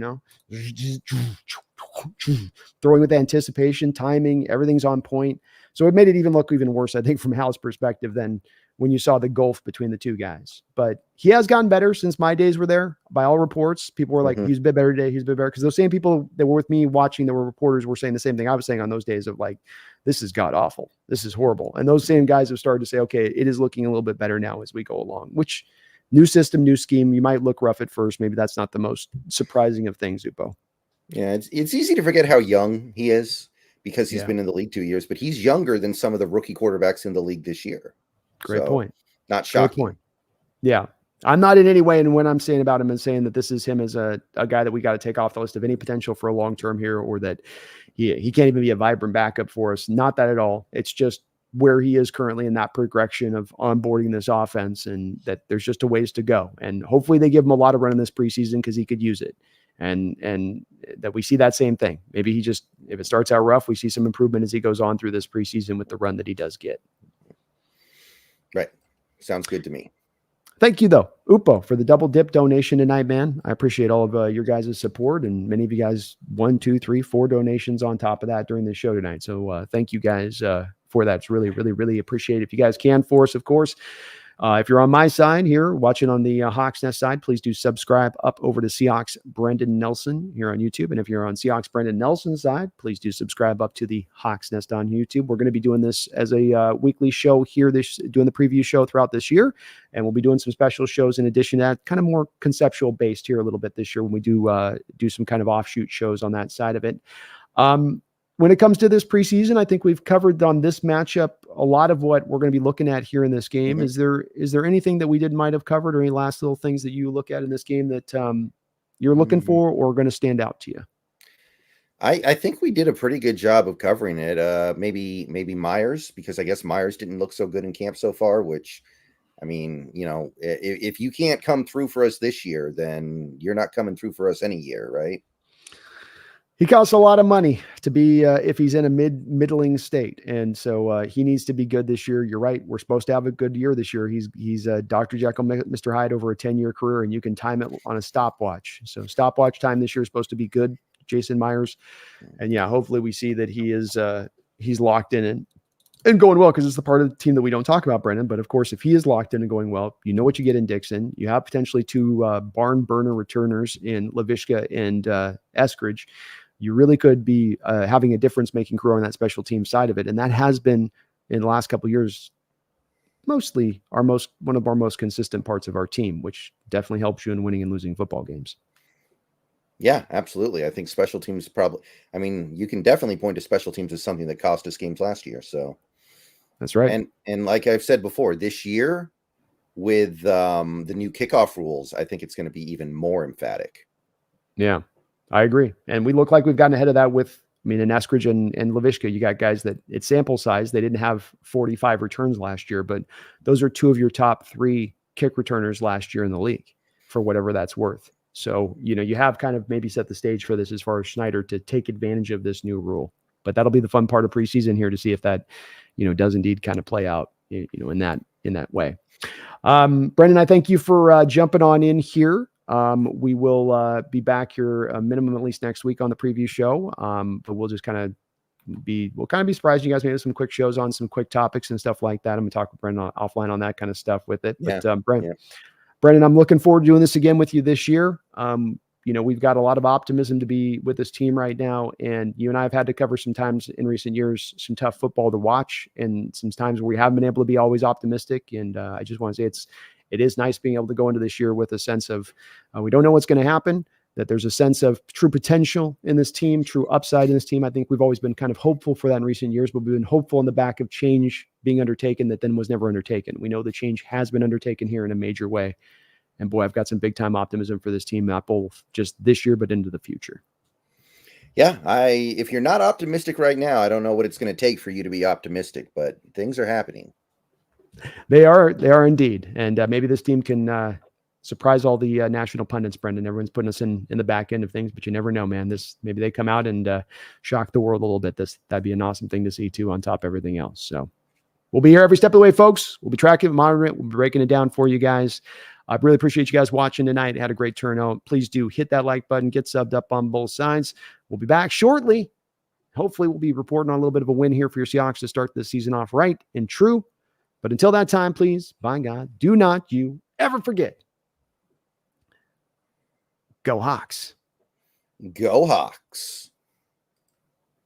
throwing with anticipation, timing, everything's on point. So it made it look even worse, I think, from Hal's perspective than when you saw the gulf between the two guys. But he has gotten better since my days were there. By all reports, people were like, he's a bit better today. He's a bit better. Because those same people that were with me watching, that were reporters, were saying the same thing I was saying on those days of like, this is god awful. This is horrible. And those same guys have started to say, okay, it is looking a little bit better now as we go along, which new system, new scheme. You might look rough at first. Maybe that's not the most surprising of things, Upo. Yeah, it's easy to forget how young he is because he's Yeah. been in the league 2 years, but he's younger than some of the rookie quarterbacks in the league this year. Great point. Not shocking. Great point. Yeah. I'm not in any way, and when I'm saying about him and saying that this is him as a guy that we got to take off the list of any potential for a long term here, or that he can't even be a vibrant backup for us. Not that at all. It's just where he is currently in that progression of onboarding this offense, and that there's just a ways to go. And hopefully they give him a lot of run in this preseason because he could use it. And that we see that same thing. Maybe if it starts out rough, we see some improvement as he goes on through this preseason with the run that he does get. Right. Sounds good to me. Thank you, though, Upo, for the double dip donation tonight, man. I appreciate all of your guys' support, and many of you guys 1, 2, 3, 4 donations on top of that during the show tonight. So thank you guys for that. It's really, really, really appreciated. If you guys can for us, of course. If you're on my side here, watching on the Hawks Nest side, please do subscribe up over to Seahawks Brendan Nelson here on YouTube. And if you're on Seahawks Brendan Nelson's side, please do subscribe up to the Hawks Nest on YouTube. We're going to be doing this as a weekly show here, doing the preview show throughout this year. And we'll be doing some special shows in addition to that, kind of more conceptual based here a little bit this year when we do some kind of offshoot shows on that side of it. When it comes to this preseason, I think we've covered on this matchup a lot of what we're going to be looking at here in this game. Mm-hmm. Is there anything that we might have covered, or any last little things that you look at in this game that you're looking for or going to stand out to you? I think we did a pretty good job of covering it. Maybe Myers, because I guess Myers didn't look so good in camp so far, which, I mean, if you can't come through for us this year, then you're not coming through for us any year, right? He costs a lot of money to be if he's in a middling state, and so he needs to be good this year. You're right. We're supposed to have a good year this year. He's Dr. Jekyll, Mr. Hyde over a 10-year career, and you can time it on a stopwatch. So stopwatch time this year is supposed to be good, Jason Myers, and yeah, hopefully we see that he is he's locked in and going well, because it's the part of the team that we don't talk about, Brendan. But of course, if he is locked in and going well, you know what you get in Dixon. You have potentially 2 barn burner returners in Laviska and Eskridge. You really could be having a difference-making career on that special team side of it. And that has been, in the last couple of years, mostly one of our most consistent parts of our team, which definitely helps you in winning and losing football games. Yeah, absolutely. I think special teams you can definitely point to special teams as something that cost us games last year. So that's right. And like I've said before, this year with the new kickoff rules, I think it's going to be even more emphatic. Yeah. I agree. And we look like we've gotten ahead of that in Eskridge and Laviska, you got guys that it's sample size. They didn't have 45 returns last year, but those are 2 of your top 3 kick returners last year in the league, for whatever that's worth. So, you have kind of maybe set the stage for this as far as Schneider to take advantage of this new rule. But that'll be the fun part of preseason here to see if that, does indeed kind of play out, in that way. Brendan, I thank you for jumping on in here. We will be back here a minimum at least next week on the preview show. But we'll just kind of be surprised you guys maybe some quick shows on some quick topics and stuff like that. I'm gonna talk with Brendan offline on that kind of stuff with it. Yeah. But Brendan, I'm looking forward to doing this again with you this year. We've got a lot of optimism to be with this team right now. And you and I have had to cover some times in recent years, some tough football to watch, and some times where we haven't been able to be always optimistic. And I just want to say it is nice being able to go into this year with a sense of we don't know what's going to happen, that there's a sense of true potential in this team, true upside in this team. I think we've always been kind of hopeful for that in recent years, but we've been hopeful in the back of change being undertaken that then was never undertaken. We know the change has been undertaken here in a major way. And boy, I've got some big time optimism for this team, not both just this year, but into the future. Yeah, if you're not optimistic right now, I don't know what it's going to take for you to be optimistic, but things are happening. They are indeed. And maybe this team can surprise all the national pundits, Brendan. Everyone's putting us in the back end of things, but you never know, man. Maybe they come out and shock the world a little bit. That'd be an awesome thing to see too, on top of everything else. So we'll be here every step of the way, folks. We'll be tracking it, monitoring it. We'll be breaking it down for you guys. I really appreciate you guys watching tonight. Had a great turnout. Please do hit that like button, get subbed up on both sides. We'll be back shortly. Hopefully we'll be reporting on a little bit of a win here for your Seahawks to start this season off right and true. But until that time, please, by God, do not you ever forget. Go Hawks. Go Hawks.